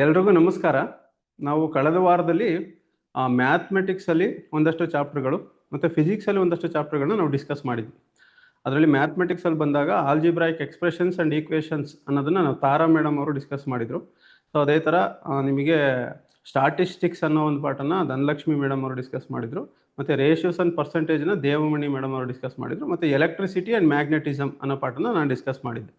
ಎಲ್ರಿಗೂ ನಮಸ್ಕಾರ. ನಾವು ಕಳೆದ ವಾರದಲ್ಲಿ ಮ್ಯಾಥಮೆಟಿಕ್ಸಲ್ಲಿ ಒಂದಷ್ಟು ಚಾಪ್ಟರ್ಗಳು ಮತ್ತು ಫಿಸಿಕ್ಸಲ್ಲಿ ಒಂದಷ್ಟು ಚಾಪ್ಟರ್ಗಳನ್ನ ನಾವು ಡಿಸ್ಕಸ್ ಮಾಡಿದ್ವಿ. ಅದರಲ್ಲಿ ಮ್ಯಾಥಮೆಟಿಕ್ಸಲ್ಲಿ ಬಂದಾಗ ಆಲ್ಜಿಬ್ರಾಯಿಕ್ ಎಕ್ಸ್ಪ್ರೆಷನ್ಸ್ ಆ್ಯಂಡ್ ಈಕ್ವೇಷನ್ಸ್ ಅನ್ನೋದನ್ನು ನಾವು ತಾರಾ ಮೇಡಮ್ ಅವರು ಡಿಸ್ಕಸ್ ಮಾಡಿದರು. ಸೊ ಅದೇ ಥರ ನಿಮಗೆ ಸ್ಟಾಟಿಸ್ಟಿಕ್ಸ್ ಅನ್ನೋ ಒಂದು ಪಾಠನ ಧನಲಕ್ಷ್ಮಿ ಮೇಡಮ್ ಅವರು ಡಿಸ್ಕಸ್ ಮಾಡಿದರು. ಮತ್ತು ರೇಷಿಯೋಸ್ ಆ್ಯಂಡ್ ಪರ್ಸೆಂಟೇಜ್ನ ದೇವಮಣಿ ಮೇಡಮ್ ಅವರು ಡಿಸ್ಕಸ್ ಮಾಡಿದರು. ಮತ್ತು ಎಲೆಕ್ಟ್ರಿಸಿಟಿ ಆ್ಯಂಡ್ ಮ್ಯಾಗ್ನೆಟಿಸಮ್ ಅನ್ನೋ ಪಾಠನ ನಾನು ಡಿಸ್ಕಸ್ ಮಾಡಿದ್ದೆ.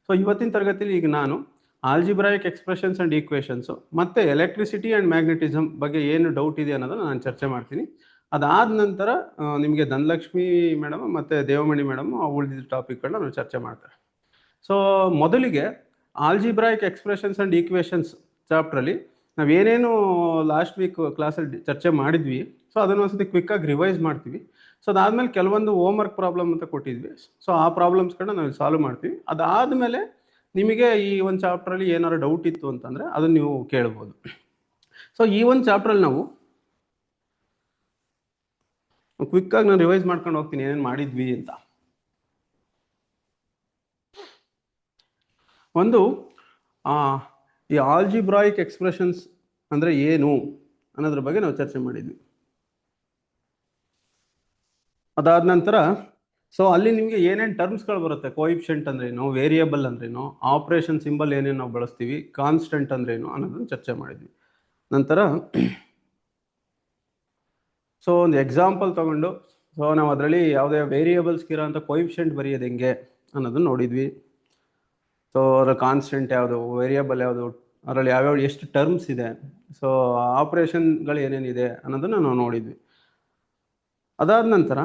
ಸೊ ಇವತ್ತಿನ ತರಗತಿಯಲ್ಲಿ ಈಗ ನಾನು ಆಲ್ಜಿಬ್ರಾಯಿಕ್ ಎಕ್ಸ್ಪ್ರೆಷನ್ಸ್ ಆ್ಯಂಡ್ ಈಕ್ವೇಷನ್ಸು ಮತ್ತು ಎಲೆಕ್ಟ್ರಿಸಿಟಿ ಆ್ಯಂಡ್ ಮ್ಯಾಗ್ನೆಟಿಸಮ್ ಬಗ್ಗೆ ಏನು ಡೌಟ್ ಇದೆ ಅನ್ನೋದನ್ನು ನಾನು ಚರ್ಚೆ ಮಾಡ್ತೀನಿ. ಅದಾದ ನಂತರ ನಿಮಗೆ ಧನಲಕ್ಷ್ಮಿ ಮೇಡಮ್ ಮತ್ತು ದೇವಮಣಿ ಮೇಡಮ್ ಉಳಿದಿದ್ದ ಟಾಪಿಕ್ಗಳನ್ನ ನಾವು ಚರ್ಚೆ ಮಾಡ್ತಾರೆ. ಸೊ ಮೊದಲಿಗೆ ಆಲ್ಜಿಬ್ರಾಯಿಕ್ ಎಕ್ಸ್ಪ್ರೆಷನ್ಸ್ ಆ್ಯಂಡ್ ಈಕ್ವೇಷನ್ಸ್ ಚಾಪ್ಟ್ರಲ್ಲಿ ನಾವೇನೇನು ಲಾಸ್ಟ್ ವೀಕ್ ಕ್ಲಾಸಲ್ಲಿ ಚರ್ಚೆ ಮಾಡಿದ್ವಿ, ಸೊ ಅದನ್ನು ಒಂದ್ಸತಿ ಕ್ವಿಕ್ಕಾಗಿ ರಿವೈಸ್ ಮಾಡ್ತೀವಿ. ಸೊ ಅದಾದಮೇಲೆ ಕೆಲವೊಂದು ಹೋಮ್ವರ್ಕ್ ಪ್ರಾಬ್ಲಮ್ ಅಂತ ಕೊಟ್ಟಿದ್ವಿ. ಸೊ ಆ ಪ್ರಾಬ್ಲಮ್ಸ್ಗಳನ್ನ ನಾವು ಸಾಲ್ವ್ ಮಾಡ್ತೀವಿ. ಅದಾದಮೇಲೆ ನಿಮಗೆ ಈ ಒಂದು ಚಾಪ್ಟ್ರಲ್ಲಿ ಏನಾದ್ರು ಡೌಟ್ ಇತ್ತು ಅಂತಂದರೆ ಅದನ್ನು ನೀವು ಕೇಳ್ಬೋದು. ಸೊ ಈ ಒಂದು ಚಾಪ್ಟ್ರಲ್ಲಿ ನಾವು ಕ್ವಿಕ್ಕಾಗಿ ನಾನು ರಿವೈಸ್ ಮಾಡ್ಕೊಂಡು ಹೋಗ್ತೀನಿ ಏನೇನು ಮಾಡಿದ್ವಿ ಅಂತ. ಒಂದು ಈ ಆಲ್ಜಿಬ್ರಾಯಿಕ್ ಎಕ್ಸ್ಪ್ರೆಷನ್ಸ್ ಅಂದರೆ ಏನು ಅನ್ನೋದ್ರ ಬಗ್ಗೆ ನಾವು ಚರ್ಚೆ ಮಾಡಿದ್ವಿ. ಅದಾದ ನಂತರ ಸೊ ಅಲ್ಲಿ ನಿಮಗೆ ಏನೇನು ಟರ್ಮ್ಸ್ಗಳು ಬರುತ್ತೆ, ಕೋಯಿಫಿಷಿಯಂಟ್ ಅಂದ್ರೇನು, ವೇರಿಯಬಲ್ ಅಂದ್ರೇನು, ಆಪ್ರೇಷನ್ ಸಿಂಬಲ್ ಏನೇನು ನಾವು ಬಳಸ್ತೀವಿ, ಕಾನ್ಸ್ಟೆಂಟ್ ಅಂದ್ರೇನು ಅನ್ನೋದನ್ನು ಚರ್ಚೆ ಮಾಡಿದ್ವಿ. ನಂತರ ಸೊ ಒಂದು ಎಕ್ಸಾಂಪಲ್ ತಗೊಂಡು ಸೊ ನಾವು ಅದರಲ್ಲಿ ಯಾವುದೇ ವೇರಿಯಬಲ್ಸ್ಗಿರೋ ಅಂಥ ಕೋಯಿಫಿಷಿಯಂಟ್ ಬರೆಯೋದು ಹೆಂಗೆ ಅನ್ನೋದನ್ನು ನೋಡಿದ್ವಿ. ಸೊ ಅದರ ಕಾನ್ಸ್ಟೆಂಟ್ ಯಾವುದು, ವೇರಿಯಬಲ್ ಯಾವುದು, ಅದರಲ್ಲಿ ಯಾವ್ಯಾವ ಎಷ್ಟು ಟರ್ಮ್ಸ್ ಇದೆ, ಸೊ ಆಪ್ರೇಷನ್ಗಳು ಏನೇನಿದೆ ಅನ್ನೋದನ್ನು ನಾವು ನೋಡಿದ್ವಿ. ಅದಾದ ನಂತರ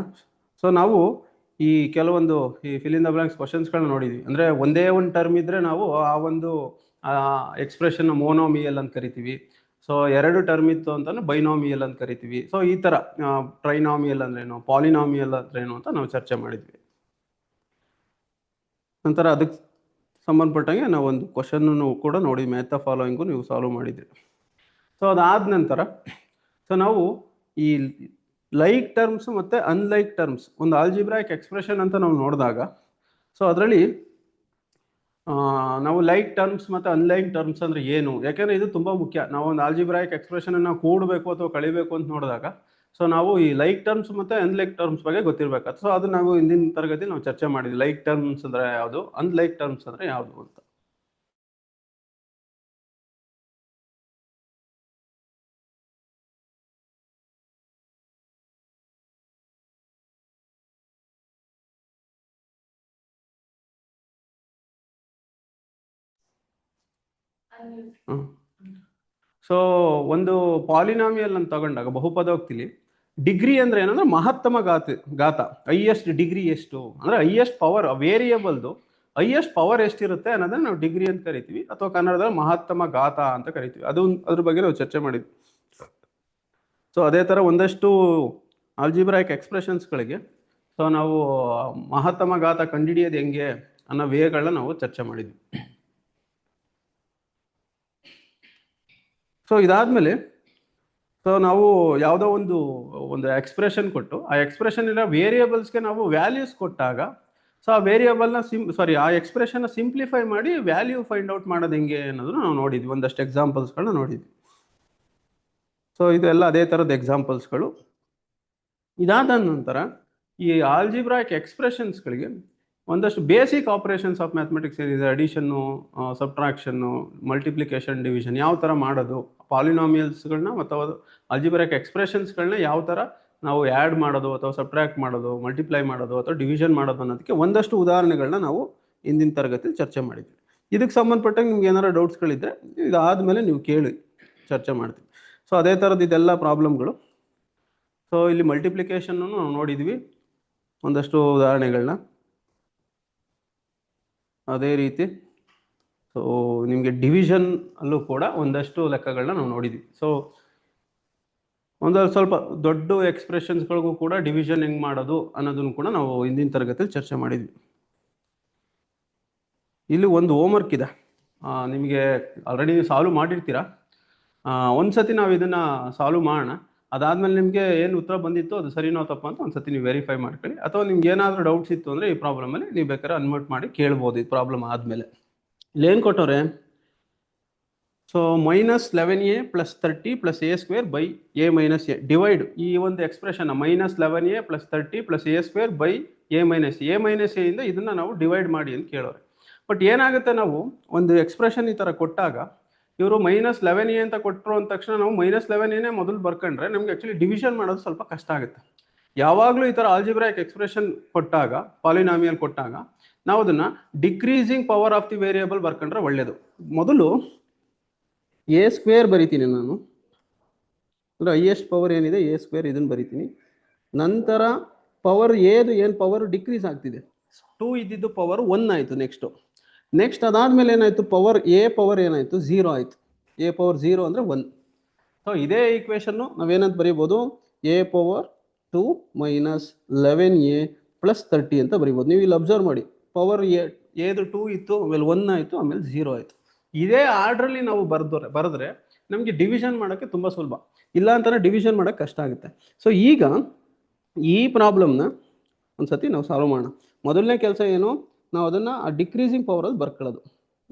ಸೊ ನಾವು ಈ ಕೆಲವೊಂದು ಈ ಫಿಲ್ ಇನ್ ದ ಬ್ಲಾಂಕ್ಸ್ ಕ್ವಶನ್ಸ್ಗಳನ್ನ ನೋಡಿದ್ವಿ. ಅಂದರೆ ಒಂದೇ ಒಂದು ಟರ್ಮ್ ಇದ್ದರೆ ನಾವು ಆ ಒಂದು ಎಕ್ಸ್ಪ್ರೆಷನ್ನ ಮೋನೋಮಿಯಲ್ ಅಂತ ಕರಿತೀವಿ. ಸೊ ಎರಡು ಟರ್ಮ್ ಇತ್ತು ಅಂತಂದ್ರೆ ಬೈನಾಮಿಯಲ್ ಅಂತ ಕರಿತೀವಿ. ಸೊ ಈ ಥರ ಟ್ರೈನಾಮಿಯಲ್ ಅಂದ್ರೇನು, ಪಾಲಿನಾಮಿಯಲ್ ಅಂದ್ರೇನು ಅಂತ ನಾವು ಚರ್ಚೆ ಮಾಡಿದ್ವಿ. ನಂತರ ಅದಕ್ಕೆ ಸಂಬಂಧಪಟ್ಟಂಗೆ ನಾವು ಒಂದು ಕ್ವಶನ್ನು ಕೂಡ ನೋಡಿ, ಮ್ಯಾಥ್ ದ ಫಾಲೋಯಿಂಗು ನೀವು ಸಾಲ್ವ್ ಮಾಡಿದ್ರಿ. ಸೊ ಅದಾದ ನಂತರ ಸೊ ನಾವು ಈ ಲೈಕ್ ಟರ್ಮ್ಸ್ ಮತ್ತು ಅನ್ಲೈಕ್ ಟರ್ಮ್ಸ್ ಒಂದು ಆಲ್ಜಿಬ್ರಾಯಿಕ್ ಎಕ್ಸ್ಪ್ರೆಷನ್ ಅಂತ ನಾವು ನೋಡಿದಾಗ ಸೊ ಅದರಲ್ಲಿ ನಾವು ಲೈಕ್ ಟರ್ಮ್ಸ್ ಮತ್ತು ಅನ್ಲೈಕ್ ಟರ್ಮ್ಸ್ ಅಂದರೆ ಏನು, ಯಾಕೆಂದರೆ ಇದು ತುಂಬ ಮುಖ್ಯ. ನಾವು ಒಂದು ಆಲ್ಜಿಬ್ರಾಯಿಕ್ ಎಕ್ಸ್ಪ್ರೆಷನನ್ನು ಕೂಡಬೇಕು ಅಥವಾ ಕಳಿಬೇಕು ಅಂತ ನೋಡಿದಾಗ ಸೊ ನಾವು ಈ ಲೈಕ್ ಟರ್ಮ್ಸ್ ಮತ್ತು ಅನ್ಲೈಕ್ ಟರ್ಮ್ಸ್ ಬಗ್ಗೆ ಗೊತ್ತಿರಬೇಕಾಗ್ತದೆ. ಸೊ ಅದು ನಾವು ಇಂದಿನ ತರಗತಿ ನಾವು ಚರ್ಚೆ ಮಾಡಿದ್ವಿ. ಲೈಕ್ ಟರ್ಮ್ಸ್ ಅಂದರೆ ಯಾವುದು, ಅನ್ಲೈಕ್ ಟರ್ಮ್ಸ್ ಅಂದರೆ ಯಾವುದು ಅಂತ. ಸೊ ಒಂದು ಪಾಲಿನಾಮಿಯಲ್ ಅಂತ ತಗೊಂಡಾಗ ಬಹುಪದೋಕ್ತಿಲಿ ಡಿಗ್ರಿ ಅಂದ್ರೆ ಏನಂದ್ರೆ ಮಹತ್ತಮ ಘಾತ ಹೈಯೆಸ್ಟ್ ಡಿಗ್ರಿ ಎಷ್ಟು ಅಂದ್ರೆ ಹೈಯೆಸ್ಟ್ ಪವರ್, ವೇರಿಯಬಲ್ದು ಹೈಯೆಸ್ಟ್ ಪವರ್ ಎಷ್ಟಿರುತ್ತೆ ಅನ್ನೋದನ್ನ ನಾವು ಡಿಗ್ರಿ ಅಂತ ಕರಿತೀವಿ, ಅಥವಾ ಕನ್ನಡದಲ್ಲಿ ಮಹತ್ತಮ ಘಾತ ಅಂತ ಕರಿತೀವಿ. ಅದ್ರ ಬಗ್ಗೆ ನಾವು ಚರ್ಚೆ ಮಾಡಿದ್ವಿ. ಸೊ ಅದೇ ಥರ ಒಂದಷ್ಟು ಆಲ್ಜಿಬ್ರಾಯಿಕ್ ಎಕ್ಸ್ಪ್ರೆಷನ್ಸ್ಗಳಿಗೆ ಸೊ ನಾವು ಮಹತ್ತಮ ಘಾತ ಕಂಡುಹಿಡಿಯೋದು ಹೆಂಗೆ ಅನ್ನೋ ವೇಗಳನ್ನ ನಾವು ಚರ್ಚೆ ಮಾಡಿದ್ವಿ. ಸೊ ಇದಾದಮೇಲೆ ಸೊ ನಾವು ಯಾವುದೋ ಒಂದು ಎಕ್ಸ್ಪ್ರೆಷನ್ ಕೊಟ್ಟು ಆ ಎಕ್ಸ್ಪ್ರೆಷನ್ ಇಲ್ಲ ವೇರಿಯಬಲ್ಸ್ಗೆ ನಾವು ವ್ಯಾಲ್ಯೂಸ್ ಕೊಟ್ಟಾಗ ಸೊ ಆ ವೇರಿಯಬಲ್ನ ಆ ಎಕ್ಸ್ಪ್ರೆಷನ್ನ ಸಿಂಪ್ಲಿಫೈ ಮಾಡಿ ವ್ಯಾಲ್ಯೂ ಫೈಂಡ್ ಔಟ್ ಮಾಡೋದು ಹೆಂಗೆ ಅನ್ನೋದನ್ನ ನಾವು ನೋಡಿದ್ವಿ. ಒಂದಷ್ಟು ಎಕ್ಸಾಂಪಲ್ಸ್ಗಳನ್ನ ನೋಡಿದ್ವಿ. ಸೊ ಇದೆಲ್ಲ ಅದೇ ಥರದ ಎಕ್ಸಾಂಪಲ್ಸ್ಗಳು. ಇದಾದ ನಂತರ ಈ ಆಲ್ಜಿಬ್ರಾಯಿಕ್ ಎಕ್ಸ್ಪ್ರೆಷನ್ಸ್ಗಳಿಗೆ ಒಂದಷ್ಟು ಬೇಸಿಕ್ ಆಪರೇಷನ್ಸ್ ಆಫ್ ಮ್ಯಾಥಮೆಟಿಕ್ಸ್ ಏನಿದೆ, ಅಡಿಷನ್ನು, ಸಬ್ಟ್ರಾಕ್ಷನ್ನು, ಮಲ್ಟಿಪ್ಲಿಕೇಶನ್, ಡಿವಿಷನ್ ಯಾವ ಥರ ಮಾಡೋದು, ಪಾಲಿನಾಮಿಯಲ್ಸ್ಗಳನ್ನ ಮತ್ತು ಆಲ್ಜಿಬ್ರಾಯಿಕ್ ಎಕ್ಸ್ಪ್ರೆಷನ್ಸ್ಗಳನ್ನ ಯಾವ ಥರ ನಾವು ಆ್ಯಡ್ ಮಾಡೋದು ಅಥವಾ ಸಬ್ಟ್ರಾಕ್ಟ್ ಮಾಡೋದು, ಮಲ್ಟಿಪ್ಲೈ ಮಾಡೋದು ಅಥವಾ ಡಿವಿಷನ್ ಮಾಡೋದು ಅನ್ನೋದಕ್ಕೆ ಒಂದಷ್ಟು ಉದಾಹರಣೆಗಳನ್ನ ನಾವು ಇಂದಿನ ತರಗತಿಯಲ್ಲಿ ಚರ್ಚೆ ಮಾಡಿದ್ವಿ. ಇದಕ್ಕೆ ಸಂಬಂಧಪಟ್ಟಂಗೆ ನಿಮ್ಗೆ ಏನಾರು ಡೌಟ್ಸ್ಗಳಿದ್ದರೆ ಇದಾದಮೇಲೆ ನೀವು ಕೇಳಿ ಚರ್ಚೆ ಮಾಡ್ತೀವಿ. ಸೊ ಅದೇ ಥರದ್ದು ಇದೆಲ್ಲ ಪ್ರಾಬ್ಲಮ್ಗಳು. ಸೊ ಇಲ್ಲಿ ಮಲ್ಟಿಪ್ಲಿಕೇಶನ್ನು ನಾವು ನೋಡಿದ್ವಿ ಒಂದಷ್ಟು ಉದಾಹರಣೆಗಳನ್ನ. ಅದೇ ರೀತಿ ಸೊ ನಿಮಗೆ ಡಿವಿಷನ್ ಅಲ್ಲೂ ಕೂಡ ಒಂದಷ್ಟು ಲೆಕ್ಕಗಳನ್ನ ನಾವು ನೋಡಿದ್ವಿ. ಸೊ ಒಂದೊಂದು ಸ್ವಲ್ಪ ದೊಡ್ಡ ಎಕ್ಸ್ಪ್ರೆಷನ್ಸ್ಗಳಿಗೂ ಕೂಡ ಡಿವಿಷನ್ ಹೆಂಗೆ ಮಾಡೋದು ಅನ್ನೋದನ್ನು ಕೂಡ ನಾವು ಹಿಂದಿನ ತರಗತಿಯಲ್ಲಿ ಚರ್ಚೆ ಮಾಡಿದ್ವಿ. ಇಲ್ಲಿ ಒಂದು ಹೋಮ್ವರ್ಕ್ ಇದೆ, ನಿಮಗೆ ಆಲ್ರೆಡಿ ಸಾಲ್ವ್ ಮಾಡಿರ್ತೀರ. ಒಂದ್ಸತಿ ನಾವು ಇದನ್ನು ಸಾಲ್ವ್ ಮಾಡೋಣ. ಅದಾದಮೇಲೆ ನಿಮಗೆ ಏನು ಉತ್ತರ ಬಂದಿತ್ತು ಅದು ಸರಿನೋ ತಪ್ಪ ಅಂತ ಒಂದ್ಸತಿ ನೀವು ವೆರಿಫೈ ಮಾಡ್ಕೊಳ್ಳಿ. ಅಥವಾ ನಿಮ್ಗೆ ಏನಾದರೂ ಡೌಟ್ಸ್ ಇತ್ತು ಅಂದರೆ ಈ ಪ್ರಾಬ್ಲಮಲ್ಲಿ ನೀವು ಬೇಕಾದ್ರೆ ಅನ್ಮ್ಯೂಟ್ ಮಾಡಿ ಕೇಳ್ಬೋದು. ಈ ಪ್ರಾಬ್ಲಮ್ ಆದಮೇಲೆ ಇಲ್ಲಿ ಏನು ಕೊಟ್ಟವ್ರೆ, so so -11a + 30 + a² / a - a divide ಈ ಒಂದು expression -11a + 30 + a² / a - a ಇಂದ ಇದನ್ನ ನಾವು ಡಿವೈಡ್ ಮಾಡಿ ಅಂತ ಕೇಳೋರು. ಬಟ್ ಏನಾಗುತ್ತೆ, ನಾವು ಒಂದು ಎಕ್ಸ್ಪ್ರೆಷನ್ ಈ ತರ ಕೊಟ್ಟಾಗ ಇವರು -11a ಅಂತ ಕೊಟ್ಟರು ಅಂದ ತಕ್ಷಣ ನಾವು -11a ಮೊದಲು ಬರ್ಕೊಂಡ್ರೆ ನಮ್ಗೆ ಆಕ್ಚುಲಿ ಡಿವಿಷನ್ ಮಾಡೋದು ಸ್ವಲ್ಪ ಕಷ್ಟ ಆಗುತ್ತೆ. ಯಾವಾಗಲೂ ಈ ತರ ಆಲ್ಜಿಬ್ರಾಯಿಕ್ ಎಕ್ಸ್ಪ್ರೆಷನ್ ಕೊಟ್ಟಾಗ, ಪಾಲಿನಾಮಿಯಲ್ ಕೊಟ್ಟಾಗ ನಾವು ಅದನ್ನ decreasing power of the variable ಬರ್ಕೊಂಡ್ರೆ ಒಳ್ಳೇದು. ಮೊದಲು a² ಬರಿತೀನಿ ನಾನು, ಅಂದರೆ ಹೈಯೆಸ್ಟ್ ಪವರ್ ಏನಿದೆ a² ಇದನ್ನು ಬರಿತೀನಿ. ನಂತರ ಪವರ್ ಏನು ಪವರ್ ಡಿಕ್ರೀಸ್ ಆಗ್ತಿದೆ, 2 ಇದ್ದಿದ್ದು ಪವರ್ 1 ಆಯಿತು. ನೆಕ್ಸ್ಟ್ ಅದಾದಮೇಲೆ ಏನಾಯಿತು, ಪವರ್ ಏನಾಯಿತು 0 ಆಯಿತು. a ಪವರ್ 0 ಅಂದರೆ 1. ಸೊ ಇದೇ ಈಕ್ವೇಷನ್ನು ನಾವೇನಂತ ಬರೀಬೋದು, a⁴ - 11a + 30 ಅಂತ ಬರೀಬೋದು. ನೀವು ಇಲ್ಲಿ ಅಬ್ಸರ್ವ್ ಮಾಡಿ, ಪವರ್ ಏದು 2 ಇತ್ತು, ಆಮೇಲೆ 1 ಆಯಿತು, ಆಮೇಲೆ 0 ಆಯಿತು. ಇದೇ ಆರ್ಡ್ರಲ್ಲಿ ನಾವು ಬರೆದ್ರೆ ನಮಗೆ ಡಿವಿಷನ್ ಮಾಡೋಕ್ಕೆ ತುಂಬ ಸುಲಭ. ಇಲ್ಲ ಅಂತಂದರೆ ಡಿವಿಷನ್ ಮಾಡೋಕ್ಕೆ ಕಷ್ಟ ಆಗುತ್ತೆ. ಸೊ ಈಗ ಈ ಪ್ರಾಬ್ಲಮ್ನ ಒಂದ್ಸತಿ ನಾವು ಸಾಲ್ವ್ ಮಾಡೋಣ. ಮೊದಲನೇ ಕೆಲಸ ಏನು, ನಾವು ಅದನ್ನು ಆ ಡಿಕ್ರೀಸಿಂಗ್ ಪವರಲ್ಲಿ ಬರ್ಕೊಳ್ಳೋದು.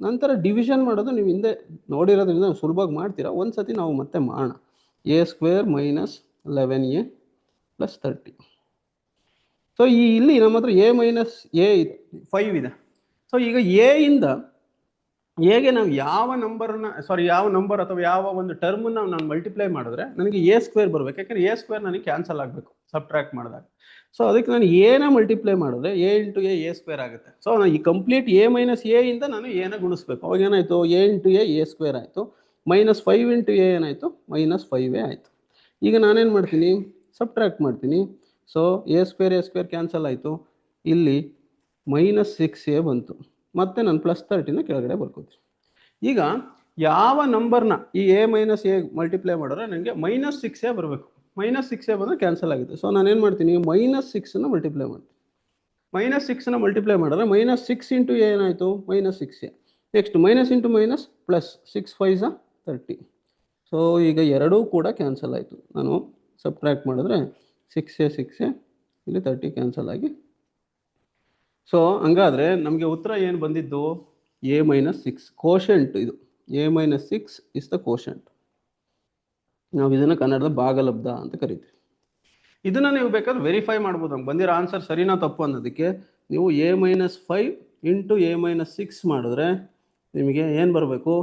ನಂತರ ಡಿವಿಷನ್ ಮಾಡೋದು ನೀವು ಹಿಂದೆ ನೋಡಿರೋದ್ರಿಂದ ಸುಲಭವಾಗಿ ಮಾಡ್ತೀರಾ. ಒಂದ್ಸತಿ ನಾವು ಮತ್ತೆ ಮಾಡೋಣ. a² - 11a + 30. ಸೊ ಇಲ್ಲಿ ನಮ್ಮ ಹತ್ರ a - a ಇದೆ, 5 ಇದೆ. ಸೊ ಈಗ ಎ ಇಂದ ಎಗೆ ನಾವು ಯಾವ ನಂಬರ್ ಅಥವಾ ಯಾವ ಒಂದು ಟರ್ಮನ್ನು ನಾನು ಮಲ್ಟಿಪ್ಲೈ ಮಾಡಿದ್ರೆ ನನಗೆ a² ಬರಬೇಕು. ಯಾಕಂದರೆ a² ನನಗೆ ಕ್ಯಾನ್ಸಲ್ ಆಗಬೇಕು ಸಬ್ಟ್ರಾಕ್ಟ್ ಮಾಡಿದಾಗ. ಸೊ ಅದಕ್ಕೆ ನಾನು ಎನ ಮಲ್ಟಿಪ್ಲೈ ಮಾಡಿದ್ರೆ a × a² ಆಗುತ್ತೆ. ಸೊ ನಾನು ಈ ಕಂಪ್ಲೀಟ್ a - a ಇಂದ ನಾನು ಎನ ಗುಣಿಸ್ಬೇಕು. ಅವಾಗ ಏನಾಯಿತು, a × a² ಆಯಿತು, -5 × a ಏನಾಯಿತು, -5a ಆಯಿತು. ಈಗ ನಾನೇನು ಮಾಡ್ತೀನಿ, ಸಬ್ಟ್ರಾಕ್ಟ್ ಮಾಡ್ತೀನಿ. ಸೊ a² ಕ್ಯಾನ್ಸಲ್ ಆಯಿತು, ಇಲ್ಲಿ -6a ಬಂತು, ಮತ್ತೆ ನಾನು +30ನ ಕೆಳಗಡೆ ಬರ್ಕೋತೀನಿ. ಈಗ ಯಾವ ನಂಬರ್ನ ಈ a - a ಮಲ್ಟಿಪ್ಲೈ ಮಾಡಿದ್ರೆ ನನಗೆ -6a ಬರಬೇಕು. -6a ಬಂದರೆ ಕ್ಯಾನ್ಸಲ್ ಆಗುತ್ತೆ. ಸೊ ನಾನೇನು ಮಾಡ್ತೀನಿ, -6ನ ಮಲ್ಟಿಪ್ಲೈ ಮಾಡ್ತೀನಿ. -6ನ ಮಲ್ಟಿಪ್ಲೈ ಮಾಡಿದ್ರೆ -6 × a ಏನಾಯಿತು, -6a. ನೆಕ್ಸ್ಟ್ -× -+, 6 × 5 = 30. ಸೊ ಈಗ ಎರಡೂ ಕೂಡ ಕ್ಯಾನ್ಸಲ್ ಆಯಿತು. ನಾನು ಸಬ್ಟ್ರಾಕ್ಟ್ ಮಾಡಿದ್ರೆ 6a ಇಲ್ಲಿ 30 ಕ್ಯಾನ್ಸಲ್ ಆಗಿ. ಸೊ ಹಂಗಾದರೆ ನಮಗೆ ಉತ್ತರ ಏನು ಬಂದಿದ್ದು, a - 6 ಕೋಶೆಂಟ್. ಇದು a - 6 ಇಸ್ ದ ಕೋಶೆಂಟ್. ನಾವು ಇದನ್ನು ಕನ್ನಡದ ಭಾಗಲಬ್ಧ ಅಂತ ಕರಿತೀವಿ. ಇದನ್ನು ನೀವು ಬೇಕಾದ್ರೆ ವೆರಿಫೈ ಮಾಡ್ಬೋದು, ನಮ್ಗೆ ಬಂದಿರೋ ಆನ್ಸರ್ ಸರಿನಾ ತಪ್ಪು ಅನ್ನೋದಕ್ಕೆ. ನೀವು a - 5 × a - 6 ಮಾಡಿದ್ರೆ ನಿಮಗೆ ಏನು ಬರಬೇಕು,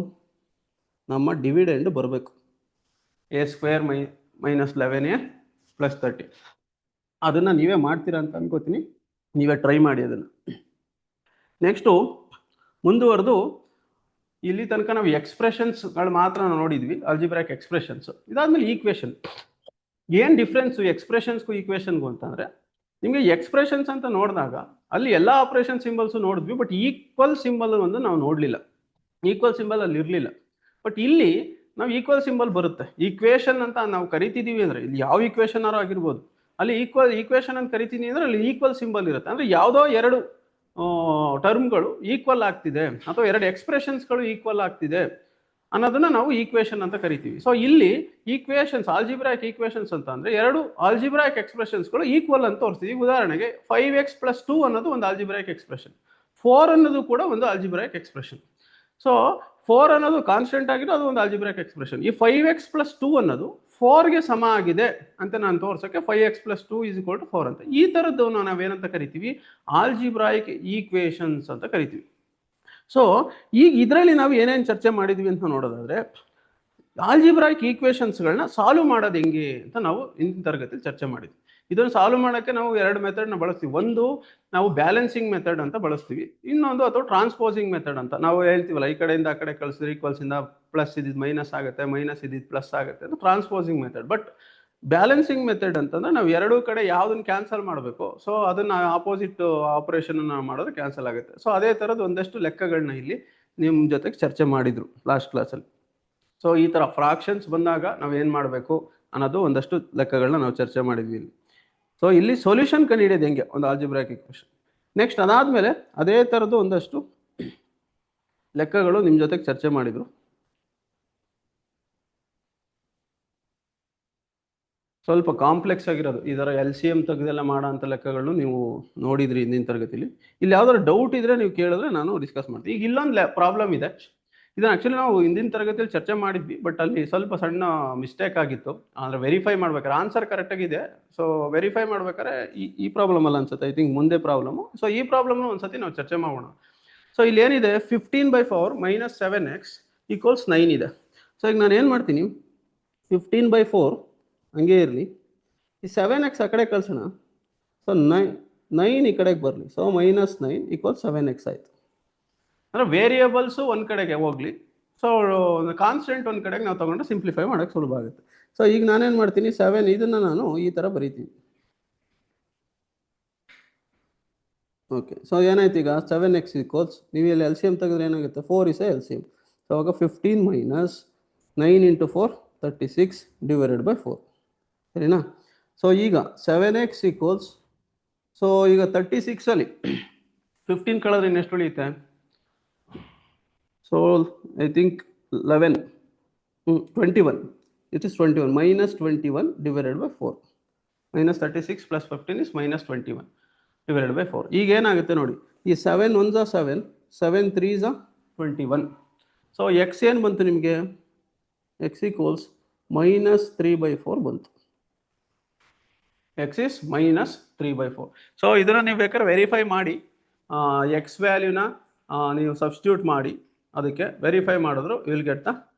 ನಮ್ಮ ಡಿವಿಡೆಂಡ್ ಬರಬೇಕು, a² - 11a + 30. ಅದನ್ನು ನೀವೇ ಮಾಡ್ತೀರಾ ಅಂತ ಅನ್ಕೋತೀನಿ, ನೀವೇ ಟ್ರೈ ಮಾಡಿ ಅದನ್ನು. ನೆಕ್ಸ್ಟು ಮುಂದುವರೆದು ಇಲ್ಲಿ ತನಕ ನಾವು ಎಕ್ಸ್ಪ್ರೆಷನ್ಸ್ಗಳು ಮಾತ್ರ ನಾವು ನೋಡಿದ್ವಿ, ಆಲ್ಜಿಬ್ರಾಯಿಕ್ ಎಕ್ಸ್ಪ್ರೆಷನ್ಸ್. ಇದಾದ್ಮೇಲೆ ಈಕ್ವೇಷನ್. ಏನು ಡಿಫ್ರೆನ್ಸು ಎಕ್ಸ್ಪ್ರೆಷನ್ಸ್ಗೂ ಈಕ್ವೇಷನ್ಗೂ ಅಂತಂದರೆ, ನಿಮಗೆ ಎಕ್ಸ್ಪ್ರೆಷನ್ಸ್ ಅಂತ ನೋಡಿದಾಗ ಅಲ್ಲಿ ಎಲ್ಲ ಆಪರೇಷನ್ ಸಿಂಬಲ್ಸು ನೋಡಿದ್ವಿ, ಬಟ್ ಈಕ್ವಲ್ ಸಿಂಬಲ್ ಒಂದು ನಾವು ನೋಡಲಿಲ್ಲ. ಈಕ್ವಲ್ ಸಿಂಬಲ್ ಅಲ್ಲಿ ಇರಲಿಲ್ಲ. ಬಟ್ ಇಲ್ಲಿ ನಾವು ಈಕ್ವಲ್ ಸಿಂಬಲ್ ಬರುತ್ತೆ. ಈಕ್ವೇಷನ್ ಅಂತ ನಾವು ಕರಿತಿದ್ದೀವಿ ಅಂದರೆ, ಇಲ್ಲಿ ಯಾವ ಈಕ್ವೇಷನ್ ಆರು ಆಗಿರ್ಬೋದು, ಅಲ್ಲಿ ಈಕ್ವೇಷನ್ ಅಂತ ಕರಿತೀನಿ ಅಂದರೆ ಅಲ್ಲಿ ಈಕ್ವಲ್ ಸಿಂಬಲ್ ಇರುತ್ತೆ. ಅಂದರೆ ಯಾವುದೋ ಎರಡು ಟರ್ಮ್ಗಳು ಈಕ್ವಲ್ ಆಗ್ತಿದೆ ಅಥವಾ ಎರಡು ಎಕ್ಸ್ಪ್ರೆಷನ್ಸ್ಗಳು ಈಕ್ವಲ್ ಆಗ್ತಿದೆ ಅನ್ನೋದನ್ನ ನಾವು ಈಕ್ವೇಷನ್ ಅಂತ ಕರಿತೀವಿ. ಸೊ ಇಲ್ಲಿ ಈಕ್ವೇಷನ್ಸ್, ಆಲ್ಜಿಬ್ರಾಯಿಕ್ ಈಕ್ವೇಷನ್ಸ್ ಅಂತ ಅಂದರೆ ಎರಡು ಆಲ್ಜಿಬ್ರಾಯಿಕ್ ಎಕ್ಸ್ಪ್ರೆಷನ್ಸ್ಗಳು ಈಕ್ವಲ್ ಅಂತ ತೋರಿಸ್ತೀವಿ. ಉದಾಹರಣೆಗೆ 5x + 2 ಅನ್ನೋದು ಒಂದು ಆಲ್ಜಿಬ್ರಾಯಿಕ್ ಎಕ್ಸ್ಪ್ರೆಷನ್, 4 ಅನ್ನೋದು ಕೂಡ ಒಂದು ಆಲ್ಜಿಬ್ರಾಯಿಕ್ ಎಕ್ಸ್ಪ್ರೆಷನ್. ಸೊ 4 ಅನ್ನೋದು ಕಾನ್ಸ್ಟೆಂಟ್ ಆಗಿರೋ ಅದು ಒಂದು ಆಲ್ಜಿಬ್ರಾಯಿಕ್ ಎಕ್ಸ್ಪ್ರೆಷನ್. ಈ 5x + 2 ಅನ್ನೋದು 4ಗೆ ಸಮ ಆಗಿದೆ ಅಂತ ನಾನು ತೋರ್ಸೋಕ್ಕೆ 5x + 2 = 4 ಅಂತ. ಈ ಥರದ್ದು ನಾವೇನಂತ ಕರಿತೀವಿ, ಆಲ್ಜಿಬ್ರಾಯಿಕ್ ಈಕ್ವೇಷನ್ಸ್ ಅಂತ ಕರಿತೀವಿ. ಸೊ ಈಗ ಇದರಲ್ಲಿ ನಾವು ಏನೇನು ಚರ್ಚೆ ಮಾಡಿದ್ವಿ ಅಂತ ನೋಡೋದಾದ್ರೆ, ಆಲ್ಜಿಬ್ರಾಯಿಕ್ ಈಕ್ವೇಷನ್ಸ್ಗಳನ್ನ ಸಾಲ್ವ್ ಮಾಡೋದು ಹೆಂಗೆ ಅಂತ ನಾವು ಇಂದಿನ ತರಗತಿಯಲ್ಲಿ ಚರ್ಚೆ ಮಾಡಿದ್ವಿ. ಇದನ್ನು ಸಾಲ್ವ್ ಮಾಡೋಕ್ಕೆ ನಾವು ಎರಡು ಮೆಥಡ್ನ ಬಳಸ್ತೀವಿ. ಒಂದು ನಾವು ಬ್ಯಾಲೆನ್ಸಿಂಗ್ ಮೆಥಡ್ ಅಂತ ಬಳಸ್ತೀವಿ, ಇನ್ನೊಂದು ಅಥವಾ ಟ್ರಾನ್ಸ್ಪೋಸಿಂಗ್ ಮೆಥಡ್ ಅಂತ. ನಾವು ಹೇಳ್ತೀವಲ್ಲ, ಈ ಕಡೆಯಿಂದ ಆ ಕಡೆ ಕಳಿಸಿದ್ರೆ ಈಕ್ವಲ್ಸಿಂದ ಪ್ಲಸ್ ಇದ್ದಿದ್ದು ಮೈನಸ್ ಆಗುತ್ತೆ, ಮೈನಸ್ ಇದ್ದಿದ್ದು ಪ್ಲಸ್ ಆಗುತ್ತೆ ಅಂತ ಟ್ರಾನ್ಸ್ಪೋಸಿಂಗ್ ಮೆಥಡ್. ಬಟ್ ಬ್ಯಾಲೆನ್ಸಿಂಗ್ ಮೆಥಡ್ ಅಂತಂದ್ರೆ ನಾವು ಎರಡೂ ಕಡೆ ಯಾವುದನ್ನು ಕ್ಯಾನ್ಸಲ್ ಮಾಡಬೇಕು, ಸೊ ಅದನ್ನು ಆಪೋಸಿಟ್ ಆಪರೇಷನ್ ಮಾಡೋದು ಕ್ಯಾನ್ಸಲ್ ಆಗುತ್ತೆ. ಸೊ ಅದೇ ಥರದ್ದು ಒಂದಷ್ಟು ಲೆಕ್ಕಗಳನ್ನ ಇಲ್ಲಿ ನಿಮ್ಮ ಜೊತೆಗೆ ಚರ್ಚೆ ಮಾಡಿದ್ರು ಲಾಸ್ಟ್ ಕ್ಲಾಸಲ್ಲಿ. ಸೊ ಈ ಥರ ಫ್ರಾಕ್ಷನ್ಸ್ ಬಂದಾಗ ನಾವು ಏನು ಮಾಡಬೇಕು ಅನ್ನೋದು ಒಂದಷ್ಟು ಲೆಕ್ಕಗಳನ್ನ ನಾವು ಚರ್ಚೆ ಮಾಡಿದ್ವಿ ಇಲ್ಲಿ. ಸೊ ಇಲ್ಲಿ ಸೊಲ್ಯೂಷನ್ ಕಂಡುಹಿಡಿಯೋದು ಹೆಂಗೆ ಒಂದು ಆಲ್ಜಿಬ್ರಾಯಿಕ್ ಈಕ್ವೇಷನ್. ನೆಕ್ಸ್ಟ್ ಅದಾದಮೇಲೆ ಅದೇ ಥರದ್ದು ಒಂದಷ್ಟು ಲೆಕ್ಕಗಳು ನಿಮ್ಮ ಜೊತೆಗೆ ಚರ್ಚೆ ಮಾಡಿದರು. ಸ್ವಲ್ಪ ಕಾಂಪ್ಲೆಕ್ಸ್ ಆಗಿರೋದು, ಇದರ LCM ತೆಗೆದೆಲ್ಲ ಮಾಡೋ ಅಂಥ ಲೆಕ್ಕಗಳು ನೀವು ನೋಡಿದ್ರಿ ಹಿಂದಿನ ತರಗತಿಲಿ. ಇಲ್ಲಿ ಯಾವ್ದಾದ್ರು ಡೌಟ್ ಇದ್ರೆ ನೀವು ಕೇಳಿದ್ರೆ ನಾನು ಡಿಸ್ಕಸ್ ಮಾಡ್ತೀನಿ. ಈಗ ಇಲ್ಲೊಂದು ಪ್ರಾಬ್ಲಮ್ ಇದೆ, ಇದನ್ನ ಆಕ್ಚುಲಿ ನಾವು ಹಿಂದಿನ ತರಗತಿಯಲ್ಲಿ ಚರ್ಚೆ ಮಾಡಿದ್ವಿ, ಬಟ್ ಅಲ್ಲಿ ಸ್ವಲ್ಪ ಸಣ್ಣ ಮಿಸ್ಟೇಕ್ ಆಗಿತ್ತು. ಅಂದ್ರೆ ವೆರಿಫೈ ಮಾಡ್ಬೇಕಾದ್ರೆ ಆನ್ಸರ್ ಕರೆಕ್ಟ್ ಆಗಿದೆ, ಸೊ ವೆರಿಫೈ ಮಾಡ್ಬೇಕಾದ್ರೆ ಈ ಪ್ರಾಬ್ಲಮ್ ಅಲ್ಲ ಅನ್ಸುತ್ತೆ, ಐ ಥಿಂಕ್ ಮುಂದೆ ಪ್ರಾಬ್ಲಮ್. ಸೊ ಈ ಪ್ರಾಬ್ಲಮ್ ಒಂದ್ಸತಿ ನಾವು ಚರ್ಚೆ ಮಾಡೋಣ. ಸೊ ಇಲ್ಲಿ ಏನಿದೆ 15/4 - 7x = 9 ಇದೆ. ಸೊ ಈಗ ನಾನು ಏನು ಮಾಡ್ತೀನಿ, 15/4 ಹಂಗೆ ಇರಲಿ, ಈ 7x ಆ ಕಡೆ ಕಳ್ಸೋಣ. ಸೊ 9 ಈ ಕಡೆಗೆ ಬರಲಿ. ಸೊ -9 = 7x ಆಯಿತು. ಅಂದರೆ ವೇರಿಯೇಬಲ್ಸು ಒಂದು ಕಡೆಗೆ ಹೋಗಲಿ, ಸೊ ಕಾನ್ಸ್ಟೆಂಟ್ ಒಂದು ಕಡೆಗೆ ನಾವು ತೊಗೊಂಡ್ರೆ ಸಿಂಪ್ಲಿಫೈ ಮಾಡೋಕ್ಕೆ ಸುಲಭ ಆಗುತ್ತೆ. ಸೊ ಈಗ ನಾನೇನು ಮಾಡ್ತೀನಿ, 7 ಇದನ್ನು ನಾನು ಈ ಥರ ಬರೀತೀನಿ. ಓಕೆ, ಸೊ ಏನಾಯ್ತು ಈಗ 7x = ನೀವು ಇಲ್ಲಿ ಎಲ್ ಸಿ ಎಮ್ ತೆಗೆದ್ರೆ ಏನಾಗುತ್ತೆ, 4 is L C M. So ಅವಾಗ 15 - 9 × 4 36 / 4 ಸರಿನಾ. ಸೊ ಈಗ 7x = ಸೊ ಈಗ 36ಅಲ್ಲಿ 15 ಕಳೆದ್ರೆ ಇನ್ನೆಷ್ಟು ಉಳಿಯುತ್ತೆ, so I think 11 21 it is 21 -21 / 4 -36 + 15 is -21 / 4. ಈಗ ಏನಾಗುತ್ತೆ ನೋಡಿ, ಈ 7 1s are 7, 7 3s are 21. So X ಏನು ಬಂತು ನಿಮಗೆ, x = -3/4 ಬಂತು. x is -3/4. ಸೊ ಇದನ್ನು ನೀವು ಬೇಕಾದ್ರೆ ವೆರಿಫೈ ಮಾಡಿ, ಎಕ್ಸ್ ವ್ಯಾಲ್ಯೂನ ನೀವು ಸಬ್ಸ್ಟಿಟ್ಯೂಟ್ ಮಾಡಿ ಅದಕ್ಕೆ ವೆರಿಫೈ ಮಾಡಿದ್ರು will get the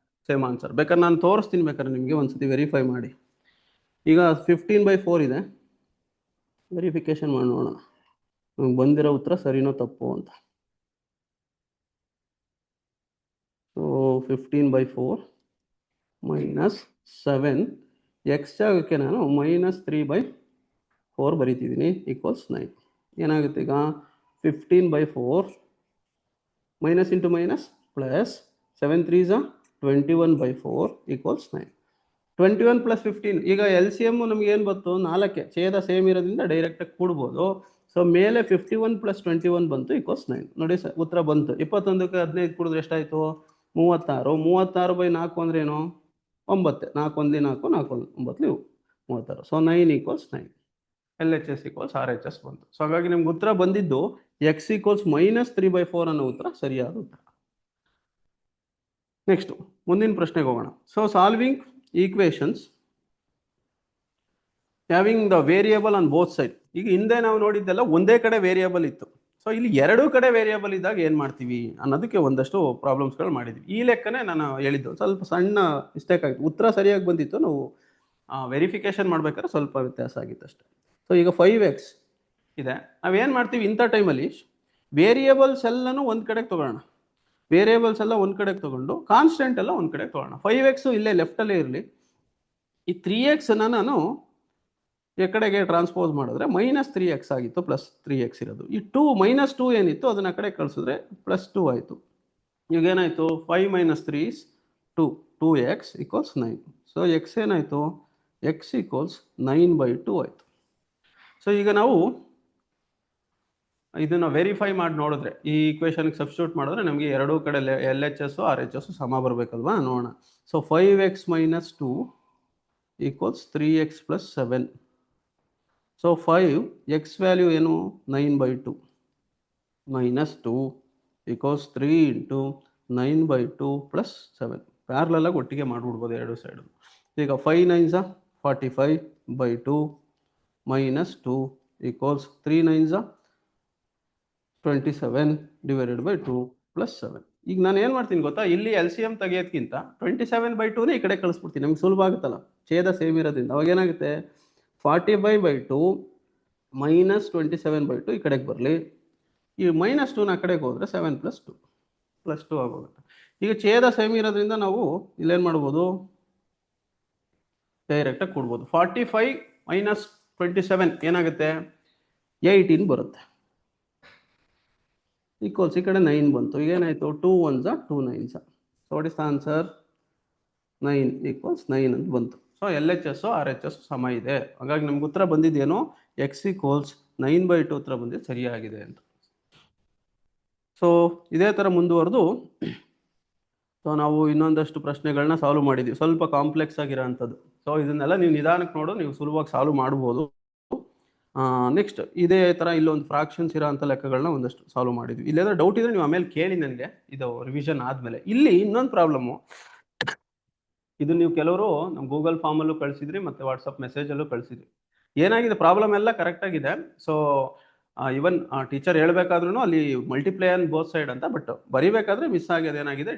same answer. ಬೇಕಾದ್ರೆ ನಾನು ತೋರಿಸ್ತೀನಿ, ಬೇಕಾದ್ರೆ ನಿಮಗೆ ಒಂದ್ಸತಿ ವೆರಿಫೈ ಮಾಡಿ. ಈಗ 15/4 ಇದೆ, ವೆರಿಫಿಕೇಶನ್ ಮಾಡಿ ನೋಡೋಣ ನಮ್ಗೆ ಬಂದಿರೋ ಉತ್ತರ ಸರಿನೋ ತಪ್ಪು ಅಂತ. ಸೊ 15/4 - 7 ಎಕ್ಸ್ ಜಾಗಕ್ಕೆ ನಾನು -3/4 ಬರೀತಿದ್ದೀನಿ = 9. ಏನಾಗುತ್ತೆ ಈಗ 15/4 - - +7 3s are 21/4 = 9. 21 + 15 ಈಗ ಎಲ್ ಸಿ ಎಮ್ ನಮ್ಗೆ ಏನು ಬಂತು, 4 ಛೇದ ಸೇಮ್ ಇರೋದ್ರಿಂದ ಡೈರೆಕ್ಟಾಗಿ ಕೂಡ್ಬೋದು. ಸೊ ಮೇಲೆ 51 + 21 ಬಂತು = 9. ನೋಡಿ ಸರ್, ಉತ್ತರ ಬಂತು. 21ಕ್ಕೆ 15 ಕೂಡಿದ್ರೆ ಎಷ್ಟಾಯಿತು, 36. 36/4 ಅಂದ್ರೆ ಏನು, 9. 4 1 4, 4 9 36. ಸೊ 9 = 9. LHS = RHS ಬಂತು. ಸೊ ಹಾಗಾಗಿ ನಿಮ್ಗೆ ಉತ್ತರ ಬಂದಿದ್ದು x = -3/4 ಅನ್ನೋ ಉತ್ತರ ಸರಿಯಾದ ಉತ್ತರ. ನೆಕ್ಸ್ಟ್ ಮುಂದಿನ ಪ್ರಶ್ನೆಗೆ ಹೋಗೋಣ. So solving equations having the variable on both side. ಈಗ ಹಿಂದೆ ನಾವು ನೋಡಿದ್ದೆಲ್ಲ ಒಂದೇ ಕಡೆ ವೇರಿಯೇಬಲ್ ಇತ್ತು. ಸೊ ಇಲ್ಲಿ ಎರಡೂ ಕಡೆ ವೇರಿಯೇಬಲ್ ಇದ್ದಾಗ ಏನು ಮಾಡ್ತೀವಿ ಅನ್ನೋದಕ್ಕೆ ಒಂದಷ್ಟು ಪ್ರಾಬ್ಲಮ್ಸ್ಗಳು ಮಾಡಿದ್ವಿ. ಈ ಲೆಕ್ಕನೇ ನಾನು ಹೇಳಿದ್ದು, ಸ್ವಲ್ಪ ಸಣ್ಣ ಮಿಸ್ಟೇಕ್ ಆಗಿತ್ತು. ಉತ್ತರ ಸರಿಯಾಗಿ ಬಂದಿತ್ತು, ನಾವು ವೆರಿಫಿಕೇಶನ್ ಮಾಡ್ಬೇಕಾದ್ರೆ ಸ್ವಲ್ಪ ವ್ಯತ್ಯಾಸ ಆಗಿತ್ತು ಅಷ್ಟೇ. ಸೊ ಈಗ 5x ಇದೆ, ನಾವೇನು ಮಾಡ್ತೀವಿ ಇಂಥ ಟೈಮಲ್ಲಿ, ವೇರಿಯೇಬಲ್ಸ್ ಎಲ್ಲನೂ ಒಂದು ಕಡೆಗೆ ತೊಗೊಳ್ಳೋಣ. ವೇರಿಯೇಬಲ್ಸ್ ಎಲ್ಲ ಒಂದು ಕಡೆಗೆ ತೊಗೊಂಡು ಕಾನ್ಸ್ಟೆಂಟ್ ಎಲ್ಲ ಒಂದು ಕಡೆಗೆ ತೊಗೊಳ್ಳೋಣ. 5x ಇಲ್ಲೇ ಲೆಫ್ಟಲ್ಲೇ ಇರಲಿ. ಈ 3xನ ನಾನು ಈ ಕಡೆಗೆ ಟ್ರಾನ್ಸ್ಪೋಸ್ ಮಾಡಿದ್ರೆ -3x ಆಗಿತ್ತು, +3x ಇರೋದು. ಈ -2 ಏನಿತ್ತು ಅದನ್ನ ಕಡೆ ಕಳಿಸಿದ್ರೆ +2 ಆಯಿತು. ಈಗೇನಾಯಿತು, 5 - 3 is 2, 2x = 9. ಸೊ x ಏನಾಯಿತು, x = 9/2 ಆಯಿತು. ಸೊ ಈಗ ನಾವು ಇದನ್ನು ವೆರಿಫೈ ಮಾಡಿ ನೋಡಿದ್ರೆ, ಈ ಈಕ್ವೇಷನ್ಗೆ ಸಬ್ಸ್ಟಿಟ್ಯೂಟ್ ಮಾಡಿದ್ರೆ ನಮಗೆ ಎರಡೂ ಕಡೆ LHS RHS ಸಮ ಬರಬೇಕಲ್ವಾ, ನೋಡೋಣ. So 5x - 2 = 3x + 7. So 5 x value ಏನು, 9/2 -2 = 3 × 9/2 + 7. ಪ್ಯಾರಲಲ್ಲಾಗಿ ಒಟ್ಟಿಗೆ ಮಾಡಿಬಿಡ್ಬೋದು ಎರಡು ಸೈಡು. ಈಗ 5 9s are 45/2 -2 = 3 9s are 27 / 2 + 7. ಈಗ ನಾನು ಏನು ಮಾಡ್ತೀನಿ ಗೊತ್ತಾ, ಇಲ್ಲಿ LCM ತೆಗೆಯೋದಕ್ಕಿಂತ 27/2 ಈ ಕಡೆ ಕಳಿಸ್ಬಿಡ್ತೀನಿ, ನಮ್ಗೆ ಸುಲಭ ಆಗುತ್ತಲ್ಲ, ಛೇದ ಸೇಮ್ ಇರೋದ್ರಿಂದ. ಅವಾಗ ಏನಾಗುತ್ತೆ, 45/2 - 27/2 ಈ ಕಡೆಗೆ ಬರಲಿ. ಈ -2 ಆ ಕಡೆಗೆ ಹೋದರೆ 7 + 2 +2 ಆಗೋಗುತ್ತೆ. ಈಗ ಛೇದ ಸೇಮ್ ಇರೋದ್ರಿಂದ ನಾವು ಇಲ್ಲೇನು ಮಾಡ್ಬೋದು, ಡೈರೆಕ್ಟಾಗಿ ಕೊಡ್ಬೋದು. 45 - 27 ಏನಾಗುತ್ತೆ, 18 ಬರುತ್ತೆ. ಈ ಕಡೆ 9 ಬಂತು. ಈಗ ಏನಾಯಿತು, 2 1s are 2 9s. So what is the answer, 9 = 9 ಅಂತ ಬಂತು. ಸೊ LHS RHS ಸಮ ಇದೆ. ಹಾಗಾಗಿ ನಮ್ಗೆ ಉತ್ತರ ಬಂದಿದ್ದೇನು, x = 9/2 ಉತ್ತರ ಬಂದಿದ್ದು ಸರಿಯಾಗಿದೆ ಅಂತ. ಸೊ ಇದೇ ಥರ ಮುಂದುವರೆದು ಸೊ ನಾವು ಇನ್ನೊಂದಷ್ಟು ಪ್ರಶ್ನೆಗಳನ್ನ ಸಾಲ್ವ್ ಮಾಡಿದ್ವಿ, ಸ್ವಲ್ಪ ಕಾಂಪ್ಲೆಕ್ಸ್ ಆಗಿರೋ ಅಂಥದ್ದು. ಸೊ ಇದನ್ನೆಲ್ಲ ನೀವು ನಿಧಾನಕ್ಕೆ ನೋಡು, ನೀವು ಸುಲಭವಾಗಿ ಸಾಲ್ವ್ ಮಾಡ್ಬೋದು. ನೆಕ್ಸ್ಟ್ ಇದೇ ಥರ ಇಲ್ಲೊಂದು ಫ್ರಾಕ್ಷನ್ಸ್ ಇರೋ ಅಂಥ ಲೆಕ್ಕಗಳನ್ನ ಒಂದಷ್ಟು ಸಾಲ್ವ್ ಮಾಡಿದ್ವಿ. ಇಲ್ಲೇನಾದ್ರು ಡೌಟ್ ಇದ್ರೆ ನೀವು ಆಮೇಲೆ ಕೇಳಿ ನನಗೆ, ಇದು ರಿವಿಷನ್ ಆದಮೇಲೆ. ಇಲ್ಲಿ ಇನ್ನೊಂದು ಪ್ರಾಬ್ಲಮ್ಮು, ಇದು ನೀವು ಕೆಲವರು ನಮ್ಮ ಗೂಗಲ್ ಫಾರ್ಮಲ್ಲೂ ಕಳಿಸಿದ್ರಿ ಮತ್ತು ವಾಟ್ಸಪ್ ಮೆಸೇಜಲ್ಲೂ ಕಳಿಸಿದ್ರಿ. ಏನಾಗಿದೆ, ಪ್ರಾಬ್ಲಮ್ ಎಲ್ಲ ಕರೆಕ್ಟಾಗಿದೆ. ಸೊ ಇವನ್ ಟೀಚರ್ ಹೇಳ್ಬೇಕಾದ್ರೂ ಅಲ್ಲಿ ಮಲ್ಟಿಪ್ಲೈ ಆನ್ ಬೋತ್ ಸೈಡ್ ಅಂತ, ಬಟ್ ಬರಿಬೇಕಾದ್ರೆ ಮಿಸ್ ಆಗಿದೆ. ಏನಾಗಿದೆ,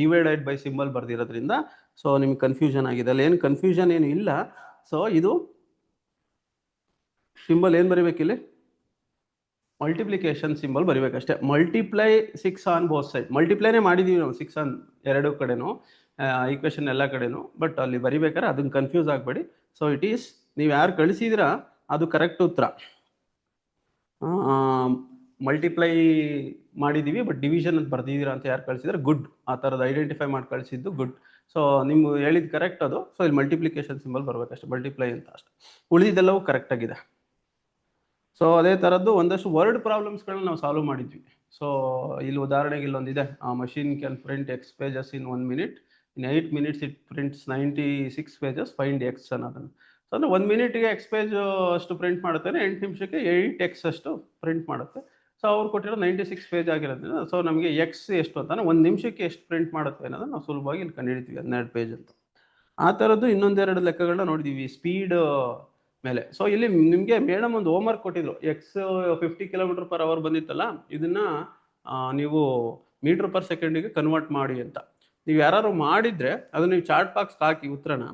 ಡಿವೈಡೆಡ್ ಬೈ ಸಿಂಬಲ್ ಬರ್ದಿರೋದ್ರಿಂದ ಸೊ ನಿಮ್ಗೆ ಕನ್ಫ್ಯೂಷನ್ ಆಗಿದೆ. ಅಲ್ಲಿ ಏನು ಕನ್ಫ್ಯೂಷನ್ ಏನು ಇಲ್ಲ. ಸೊ ಇದು ಸಿಂಬಲ್ ಏನು ಬರಿಬೇಕಿಲ್ಲಿ, ಮಲ್ಟಿಪ್ಲಿಕೇಶನ್ ಸಿಂಬಲ್ ಬರಿಬೇಕಷ್ಟೇ. ಮಲ್ಟಿಪ್ಲೈ 6 ಆನ್ ಬೋತ್ ಸೈಡ್, ಮಲ್ಟಿಪ್ಲೈನೇ ಮಾಡಿದ್ದೀವಿ ನಾವು 6 ಆನ್ ಎರಡು ಕಡೆನೂ, ಈಕ್ವೇಷನ್ ಎಲ್ಲ ಕಡೆನೂ. ಬಟ್ ಅಲ್ಲಿ ಬರಿಬೇಕಾದ್ರೆ ಅದನ್ನು ಕನ್ಫ್ಯೂಸ್ ಆಗಬೇಡಿ. ಸೊ ಇಟ್ ಈಸ್, ನೀವು ಯಾರು ಕಳಿಸಿದಿರಾ ಅದು ಕರೆಕ್ಟ್ ಉತ್ತರ. ಮಲ್ಟಿಪ್ಲೈ ಮಾಡಿದ್ದೀವಿ ಬಟ್ ಡಿವಿಷನ್ ಅಂತ ಬರ್ದಿದ್ದೀರಾ ಅಂತ ಯಾರು ಕಳಿಸಿದ್ರೆ ಗುಡ್. ಆ ಥರದ್ದು ಐಡೆಂಟಿಫೈ ಮಾಡಿ ಕಳಿಸಿದ್ದು ಗುಡ್. ಸೊ ನಿಮ್ಗೆ ಹೇಳಿದ್ದು ಕರೆಕ್ಟ್ ಅದು. ಸೊ ಇಲ್ಲಿ ಮಲ್ಟಿಪ್ಲಿಕೇಶನ್ ಸಿಂಬಲ್ ಬರಬೇಕಷ್ಟೆ, ಮಲ್ಟಿಪ್ಲೈ ಅಂತ ಅಷ್ಟೆ. ಉಳಿದಿದ್ದೆಲ್ಲವೂ ಕರೆಕ್ಟಾಗಿದೆ. ಸೊ ಅದೇ ಥರದ್ದು ಒಂದಷ್ಟು ವರ್ಡ್ ಪ್ರಾಬ್ಲಮ್ಸ್ಗಳನ್ನ ನಾವು ಸಾಲ್ವ್ ಮಾಡಿದ್ವಿ. ಸೊ ಇಲ್ಲಿ ಉದಾಹರಣೆಗೆ ಇಲ್ಲೊಂದಿದೆ, machine can print x pages in 1 minute, in 8 minutes it prints 96 pages, find x ಅನ್ನೋದನ್ನು. ಸೊ ಅಂದರೆ 1 minute ಎಕ್ಸ್ ಪೇಜ್ ಅಷ್ಟು ಪ್ರಿಂಟ್ ಮಾಡುತ್ತೆ, 8 ನಿಮಿಷಕ್ಕೆ 8 ಎಕ್ಸ್ ಅಷ್ಟು ಪ್ರಿಂಟ್ ಮಾಡುತ್ತೆ. ಸೊ ಅವ್ರು ಕೊಟ್ಟಿರೋ 96 ಪೇಜ್ ಆಗಿರೋದ್ರಿಂದ ಸೊ ನಮಗೆ ಎಕ್ಸ್ ಎಷ್ಟು ಅಂತಾನೆ 1 ನಿಮಿಷಕ್ಕೆ ಎಷ್ಟು ಪ್ರಿಂಟ್ ಮಾಡುತ್ತೆ ಅನ್ನೋದನ್ನು ನಾವು ಸುಲಭವಾಗಿ ಇಲ್ಲಿ ಕಂಡುಹಿಡಿತೀವಿ, 12 ಪೇಜ್ ಅಂತ. ಆ ಥರದ್ದು ಇನ್ನೊಂದೆರಡು ಲೆಕ್ಕಗಳನ್ನ ನೋಡಿದ್ದೀವಿ ಸ್ಪೀಡ್ ಮೇಲೆ. ಸೊ ಇಲ್ಲಿ ನಿಮಗೆ ಮೇಡಮ್ ಒಂದು ಹೋಮ್ವರ್ಕ್ ಕೊಟ್ಟಿದ್ರು, ಎಕ್ಸ್ 50 km/h ಬಂದಿತ್ತಲ್ಲ, ಇದನ್ನ ನೀವು ಮೀಟರ್ ಪರ್ ಸೆಕೆಂಡಿಗೆ ಕನ್ವರ್ಟ್ ಮಾಡಿ ಅಂತ. ನೀವು ಯಾರು ಮಾಡಿದ್ರೆ ಅದನ್ನ ನೀವು ಚಾರ್ಟ್ ಬಾಕ್ಸ್ ಹಾಕಿ ಉತ್ತರನ.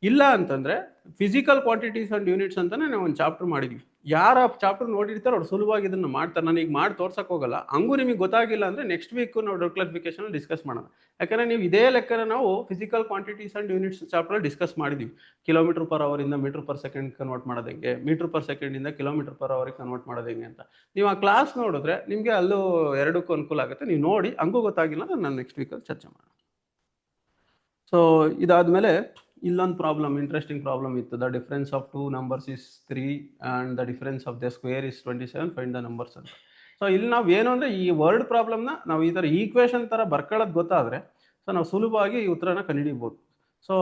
ಇಲ್ಲ ಅಂತಂದ್ರೆ ಫಿಸಿಕಲ್ ಕ್ವಾಂಟಿಟೀಸ್ ಅಂಡ್ ಯೂನಿಟ್ಸ್ ಅಂತಾನೆ ನಾವು ಒಂದು ಚಾಪ್ಟರ್ ಮಾಡಿದ್ವಿ. ಯಾರು ಆ ಚಾಪ್ಟರ್ ನೋಡಿರ್ತಾರೋ ಅವ್ರು ಸುಲಭವಾಗಿ ಇದನ್ನ ಮಾಡ್ತಾರೆ. ನಾನು ಈಗ ಮಾಡಿ ತೋರ್ಸಕ್ ಹೋಗಲ್ಲ. ಹಂಗೂ ನಿಮಗೆ ಗೊತ್ತಾಗಿಲ್ಲ ಅಂದ್ರೆ ನೆಕ್ಸ್ಟ್ ವೀಕ್ ನಾವು ಡೌಟ್ ಕ್ಲಾರಿಫಿಕೇಶನ್ ಡಿಸ್ಕಸ್ ಮಾಡೋಣ. ಯಾಕಂದ್ರೆ ನೀವು ಇದೇ ಲೆಕ್ಕನ ನಾವು physical quantities and units chapter discuss ಮಾಡಿದ್ವಿ. km/h ಇಂದ ಮೀಟರ್ ಪರ್ ಸೆಕೆಂಡ್ ಕನ್ವರ್ಟ್ ಮಾಡೋದು ಹೆಂಗೆ, ಮೀಟರ್ ಪರ್ ಸೆಕೆಂಡ್ ಇಂದ km/h ಕನ್ವರ್ಟ್ ಮಾಡೋದು ಹೆಂಗೆ ಅಂತ. ನೀವು ಆ ಕ್ಲಾಸ್ ನೋಡಿದ್ರೆ ನಿಮಗೆ ಅಲ್ಲೂ ಎರಡಕ್ಕೂ ಅನುಕೂಲ ಆಗುತ್ತೆ. ನೀವು ನೋಡಿ, ಹಂಗೂ ಗೊತ್ತಾಗಿಲ್ಲ ಅಂದ್ರೆ ನಾನು ನೆಕ್ಸ್ಟ್ ವೀಕಲ್ಲಿ ಚರ್ಚೆ ಮಾಡೋಣ. ಸೊ ಇದಾದ್ಮೇಲೆ ಇಲ್ಲೊಂದು ಪ್ರಾಬ್ಲಮ್, ಇಂಟ್ರೆಸ್ಟಿಂಗ್ ಪ್ರಾಬ್ಲಮ್ ಇತ್ತು. The difference of 2 numbers is 3 and the difference of the square is 27, find the numbers ಅಂತ. ಸೊ ಇಲ್ಲಿ ನಾವು ಏನು ಅಂದರೆ ಈ ವರ್ಡ್ ಪ್ರಾಬ್ಲಮ್ನ ನಾವು ಈ ಥರ ಈಕ್ವೇಷನ್ ಥರ ಬರ್ಕೊಳ್ಳೋದು ಗೊತ್ತಾದರೆ ಸೊ ನಾವು ಸುಲಭವಾಗಿ ಈ ಉತ್ತರನ ಕಂಡುಹಿಡಿಬೋದು. ಸೊ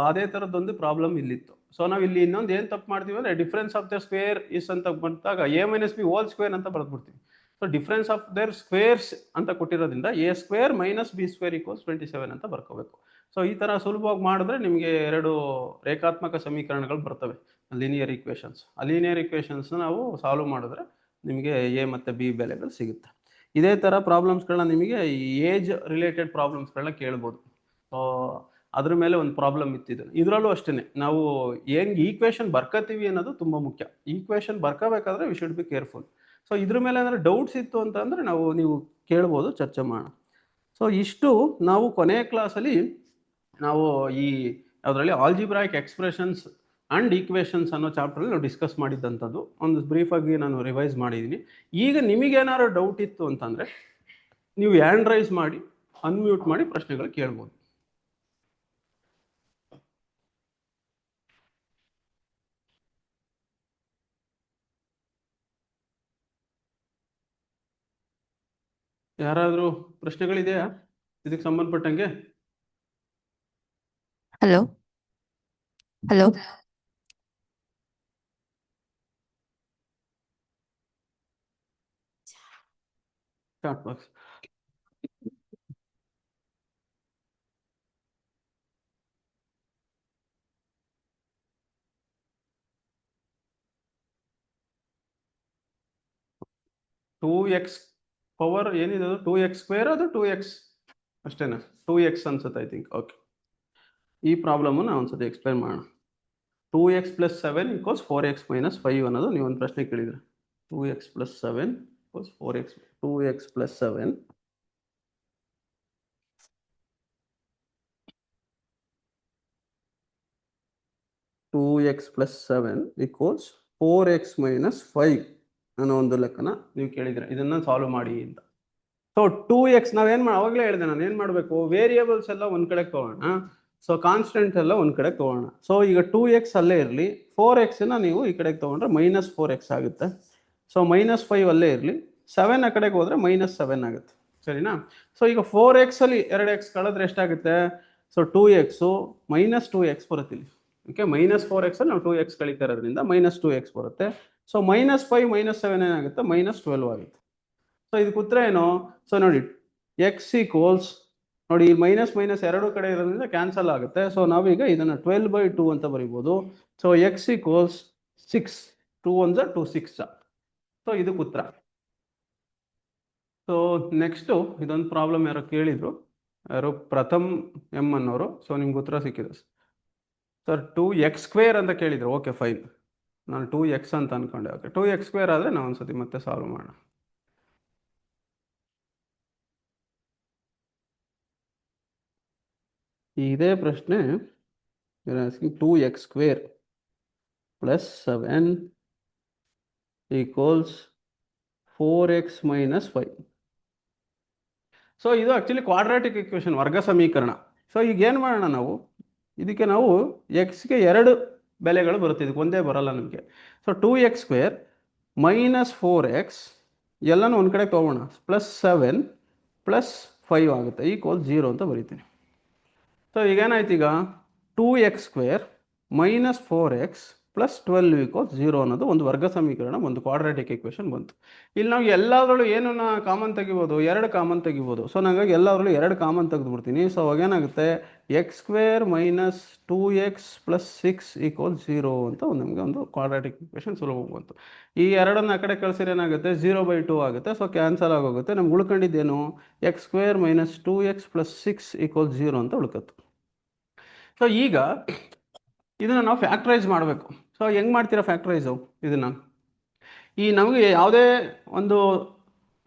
ಅದೇ ಥರದ್ದೊಂದು ಪ್ರಾಬ್ಲಮ್ ಇಲ್ಲಿತ್ತು. ಸೊ ನಾವು ಇಲ್ಲಿ ಇನ್ನೊಂದು ಏನು ತಪ್ಪು ಮಾಡ್ತೀವಿ ಅಂದರೆ difference of the square is ಅಂತ ಬಂದಾಗ a - b ಹೋಲ್ ಸ್ಕ್ವೇರ್ ಅಂತ ಬರೆದ್ಬಿಡ್ತೀವಿ. So difference of their squares ಅಂತ ಕೊಟ್ಟಿರೋದ್ರಿಂದ a² - b² = 27 ಅಂತ ಬರ್ಕೋಬೇಕು. ಸೊ ಈ ಥರ ಸುಲಭವಾಗಿ ಮಾಡಿದ್ರೆ ನಿಮಗೆ ಎರಡು ರೇಖಾತ್ಮಕ ಸಮೀಕರಣಗಳು ಬರ್ತವೆ, ಲೀನಿಯರ್ ಈಕ್ವೇಷನ್ಸ್. ಆ ಲೀನಿಯರ್ ಈಕ್ವೇಷನ್ಸ್ನ ನಾವು ಸಾಲ್ವ್ ಮಾಡಿದ್ರೆ ನಿಮಗೆ ಎ ಮತ್ತು ಬಿ ಬೆಲೆಗಳು ಸಿಗುತ್ತೆ. ಇದೇ ಥರ ಪ್ರಾಬ್ಲಮ್ಸ್ಗಳನ್ನ ನಿಮಗೆ ಏಜ್ ರಿಲೇಟೆಡ್ ಪ್ರಾಬ್ಲಮ್ಸ್ಗಳನ್ನ ಕೇಳ್ಬೋದು. ಸೊ ಅದ್ರ ಮೇಲೆ ಒಂದು ಪ್ರಾಬ್ಲಮ್ ಇತ್ತಿದೆ. ಇದರಲ್ಲೂ ಅಷ್ಟೇ, ನಾವು ಹೆಂಗೆ ಈಕ್ವೇಷನ್ ಬರ್ಕೋತೀವಿ ಅನ್ನೋದು ತುಂಬ ಮುಖ್ಯ. ಈಕ್ವೇಷನ್ ಬರ್ಕೋಬೇಕಾದ್ರೆ we should be careful. So ಇದ್ರ ಮೇಲೆ ಏನಾದರೂ ಡೌಟ್ಸ್ ಇತ್ತು ಅಂತಂದರೆ ನೀವು ಕೇಳ್ಬೋದು, ಚರ್ಚೆ ಮಾಡೋಣ. ಸೊ ಇಷ್ಟು ನಾವು ಕೊನೆಯ ಕ್ಲಾಸಲ್ಲಿ ನಾವು ಈ ಅದರಲ್ಲಿ ಆಲ್ಜಿಬ್ರಾಯಿಕ್ ಎಕ್ಸ್ಪ್ರೆಷನ್ಸ್ ಆ್ಯಂಡ್ ಈಕ್ವೇಷನ್ಸ್ ಅನ್ನೋ ಚಾಪ್ಟ್ರಲ್ಲಿ ನಾವು ಡಿಸ್ಕಸ್ ಮಾಡಿದ್ದಂಥದ್ದು ಒಂದು ಬ್ರೀಫಾಗಿ ನಾನು ರಿವೈಸ್ ಮಾಡಿದ್ದೀನಿ. ಈಗ ನಿಮಗೇನಾದ್ರು ಡೌಟ್ ಇತ್ತು ಅಂತಂದರೆ ನೀವು ಹ್ಯಾಂಡ್ ರೈಸ್ ಮಾಡಿ, ಅನ್ಮ್ಯೂಟ್ ಮಾಡಿ ಪ್ರಶ್ನೆಗಳು ಕೇಳ್ಬೋದು. ಯಾರಾದರೂ ಪ್ರಶ್ನೆಗಳಿದೆಯಾ ಇದಕ್ಕೆ ಸಂಬಂಧಪಟ್ಟಂಗೆ? Hello hello chat box. Two x power ಏನಿದೆ ಅದು 2x² ಅದು 2x ಅಷ್ಟೇನಾ? 2x ಅನ್ಸುತ್ತೆ ಐ ಥಿಂಕ್. ಓಕೆ, ಈ ಪ್ರಾಬ್ಲಮ್ ನಾವು ಒಂದ್ಸತಿ ಎಕ್ಸ್ಪ್ಲೈನ್ ಮಾಡೋಣ. 2x + 7 = 4x - 5 ಅನ್ನೋದು ನೀವು ಒಂದು ಪ್ರಶ್ನೆ ಕೇಳಿದ್ರೆ. 2x + 7 = 4x. 2x + 7 2x + 7 = 4x - 5 ಅನ್ನೋ ಒಂದು ಲೆಕ್ಕನ ನೀವು ಕೇಳಿದ್ರೆ ಇದನ್ನ ಸಾಲ್ವ್ ಮಾಡಿ ಅಂತ. ಸೊ 2x ನಾವೇನು ಅವಾಗಲೇ ಹೇಳಿದೆ, ನಾನು ಏನು ಮಾಡಬೇಕು, ವೇರಿಯೇಬಲ್ಸ್ ಎಲ್ಲ ಒಂದು ಕಡೆ ತೊಗೊಳ್ಳೋಣ, ಸೊ ಕಾನ್ಸ್ಟೆಂಟ್ ಎಲ್ಲ ಒಂದು ಕಡೆ ತೊಗೊಳ್ಳೋಣ. ಸೊ ಈಗ 2x ಅಲ್ಲೇ ಇರಲಿ, 4xನ ನೀವು ಈ ಕಡೆಗೆ ತೊಗೊಂಡ್ರೆ -4x ಆಗುತ್ತೆ. ಸೊ -5 ಅಲ್ಲೇ ಇರಲಿ, 7 ಆ ಕಡೆಗೆ ಹೋದರೆ -7 ಆಗುತ್ತೆ. ಸರಿನಾ? ಸೊ ಈಗ 4x ಅಲ್ಲಿ 2x ಕಳೆದ್ರೆ ಎಷ್ಟಾಗುತ್ತೆ? ಸೊ 2x -2x ಬರುತ್ತೆ ಇಲ್ಲಿ. ಓಕೆ, -4x ಅಲ್ಲಿ ನಾವು 2x ಕಳೀತಾ ಇರೋದ್ರಿಂದ -2x ಬರುತ್ತೆ. ಸೊ -5 -7 ಏನಾಗುತ್ತೆ -12 ಆಗುತ್ತೆ. ಸೊ ಇದಕ್ಕೆ ಉತ್ತರ ಏನು? ಸೊ ನೋಡಿ ಎಕ್ಸ್ ಈಕ್ವಲ್ಸ್ ನೋಡಿ ಈ ಮೈನಸ್ ಮೈನಸ್ ಎರಡು ಕಡೆ ಇರೋದ್ರಿಂದ ಕ್ಯಾನ್ಸಲ್ ಆಗುತ್ತೆ. ಸೊ ನಾವೀಗ ಇದನ್ನು 12/2 ಅಂತ ಬರಿಬೋದು. So X equals 6, 2 1 2 6. ಸೊ ಇದಕ್ಕೆ ಉತ್ತರ. ಸೊ ನೆಕ್ಸ್ಟು ಇದೊಂದು ಪ್ರಾಬ್ಲಮ್ ಯಾರೋ ಕೇಳಿದ್ರು, ಯಾರು ಪ್ರಥಮ್ ಎಮ್ ಅನ್ನೋರು. ಸೊ ನಿಮ್ಗೆ ಉತ್ತರ ಸಿಕ್ಕಿದೆ ಸರ್. 2x² ಅಂತ ಕೇಳಿದ್ರು. ಓಕೆ ಫೈನ್, ನಾನು 2x ಅಂತ ಅನ್ಕೊಂಡೆ. ಓಕೆ 2x² ಆದರೆ ನಾವು ಒಂದ್ಸತಿ ಮತ್ತೆ ಸಾಲ್ವ್ ಮಾಡೋಣ. ಇದೇ ಪ್ರಶ್ನೆ 2x² + 7 = 4x - 5. ಸೊ ಇದು ಆ್ಯಕ್ಚುಲಿ ಕ್ವಾಡ್ರಾಟಿಕ್ ಇಕ್ವೇಷನ್, ವರ್ಗ ಸಮೀಕರಣ. ಸೊ ಈಗ ಏನು ಮಾಡೋಣ ನಾವು, ಇದಕ್ಕೆ ನಾವು ಎಕ್ಸ್ಗೆ 2 ಬೆಲೆಗಳು ಬರುತ್ತೆ, ಇದಕ್ಕೆ ಒಂದೇ ಬರಲ್ಲ ನಮಗೆ. ಸೊ 2x² - 4x ಎಲ್ಲನೂ ಒಂದು ಕಡೆ ತೊಗೊಳ್ಳೋಣ, +7 + 5 ಆಗುತ್ತೆ, = 0 ಅಂತ ಬರೀತೀನಿ. ಸೊ ಈಗೇನಾಯ್ತು, ಈಗ 2x² - 4x + 12 = 0 ಅನ್ನೋದು ಒಂದು ವರ್ಗ ಸಮೀಕರಣ, ಒಂದು ಕ್ವಾಡ್ರಾಟಿಕ್ ಇಕ್ವೇಷನ್ ಬಂತು. ಇಲ್ಲಿ ನಾವು ಎಲ್ಲದರಲ್ಲೂ ಏನನ್ನ ಕಾಮನ್ ತೆಗಿಬೋದು, 2 ಕಾಮನ್ ತೆಗಿಬೋದು. ಸೊ ಹಾಗಾಗಿ ಎಲ್ಲದರಲ್ಲೂ 2 ಕಾಮನ್ ತೆಗೆದುಬಿಡ್ತೀನಿ. ಸೊ ಅವಾಗೇನಾಗುತ್ತೆ, x² - 2x + 6 = 0 ಅಂತ ನಮಗೆ ಒಂದು ಕ್ವಾಡ್ರಾಟಿಕ್ ಇಕ್ವೇಷನ್ ಸುಲಭ ಬಂತು. ಈ ಎರಡನ್ನ ಆ ಕಡೆ ಕಳಿಸಿದ್ರೆ ಏನಾಗುತ್ತೆ, 0/2 ಆಗುತ್ತೆ. ಸೊ ಕ್ಯಾನ್ಸಲ್ ಆಗೋಗುತ್ತೆ. ನಮ್ಗೆ ಉಳ್ಕೊಂಡಿದ್ದೇನು, x² - 2x + 6 = 0 ಅಂತ ಉಳ್ಕತ್ತು. ಸೊ ಈಗ ಇದನ್ನು ನಾವು ಫ್ಯಾಕ್ಟ್ರೈಸ್ ಮಾಡಬೇಕು. ಸೊ ಹೆಂಗೆ ಮಾಡ್ತೀರಾ ಫ್ಯಾಕ್ಟ್ರೈಸು ಇದನ್ನು? ಈ ನಮಗೆ ಯಾವುದೇ ಒಂದು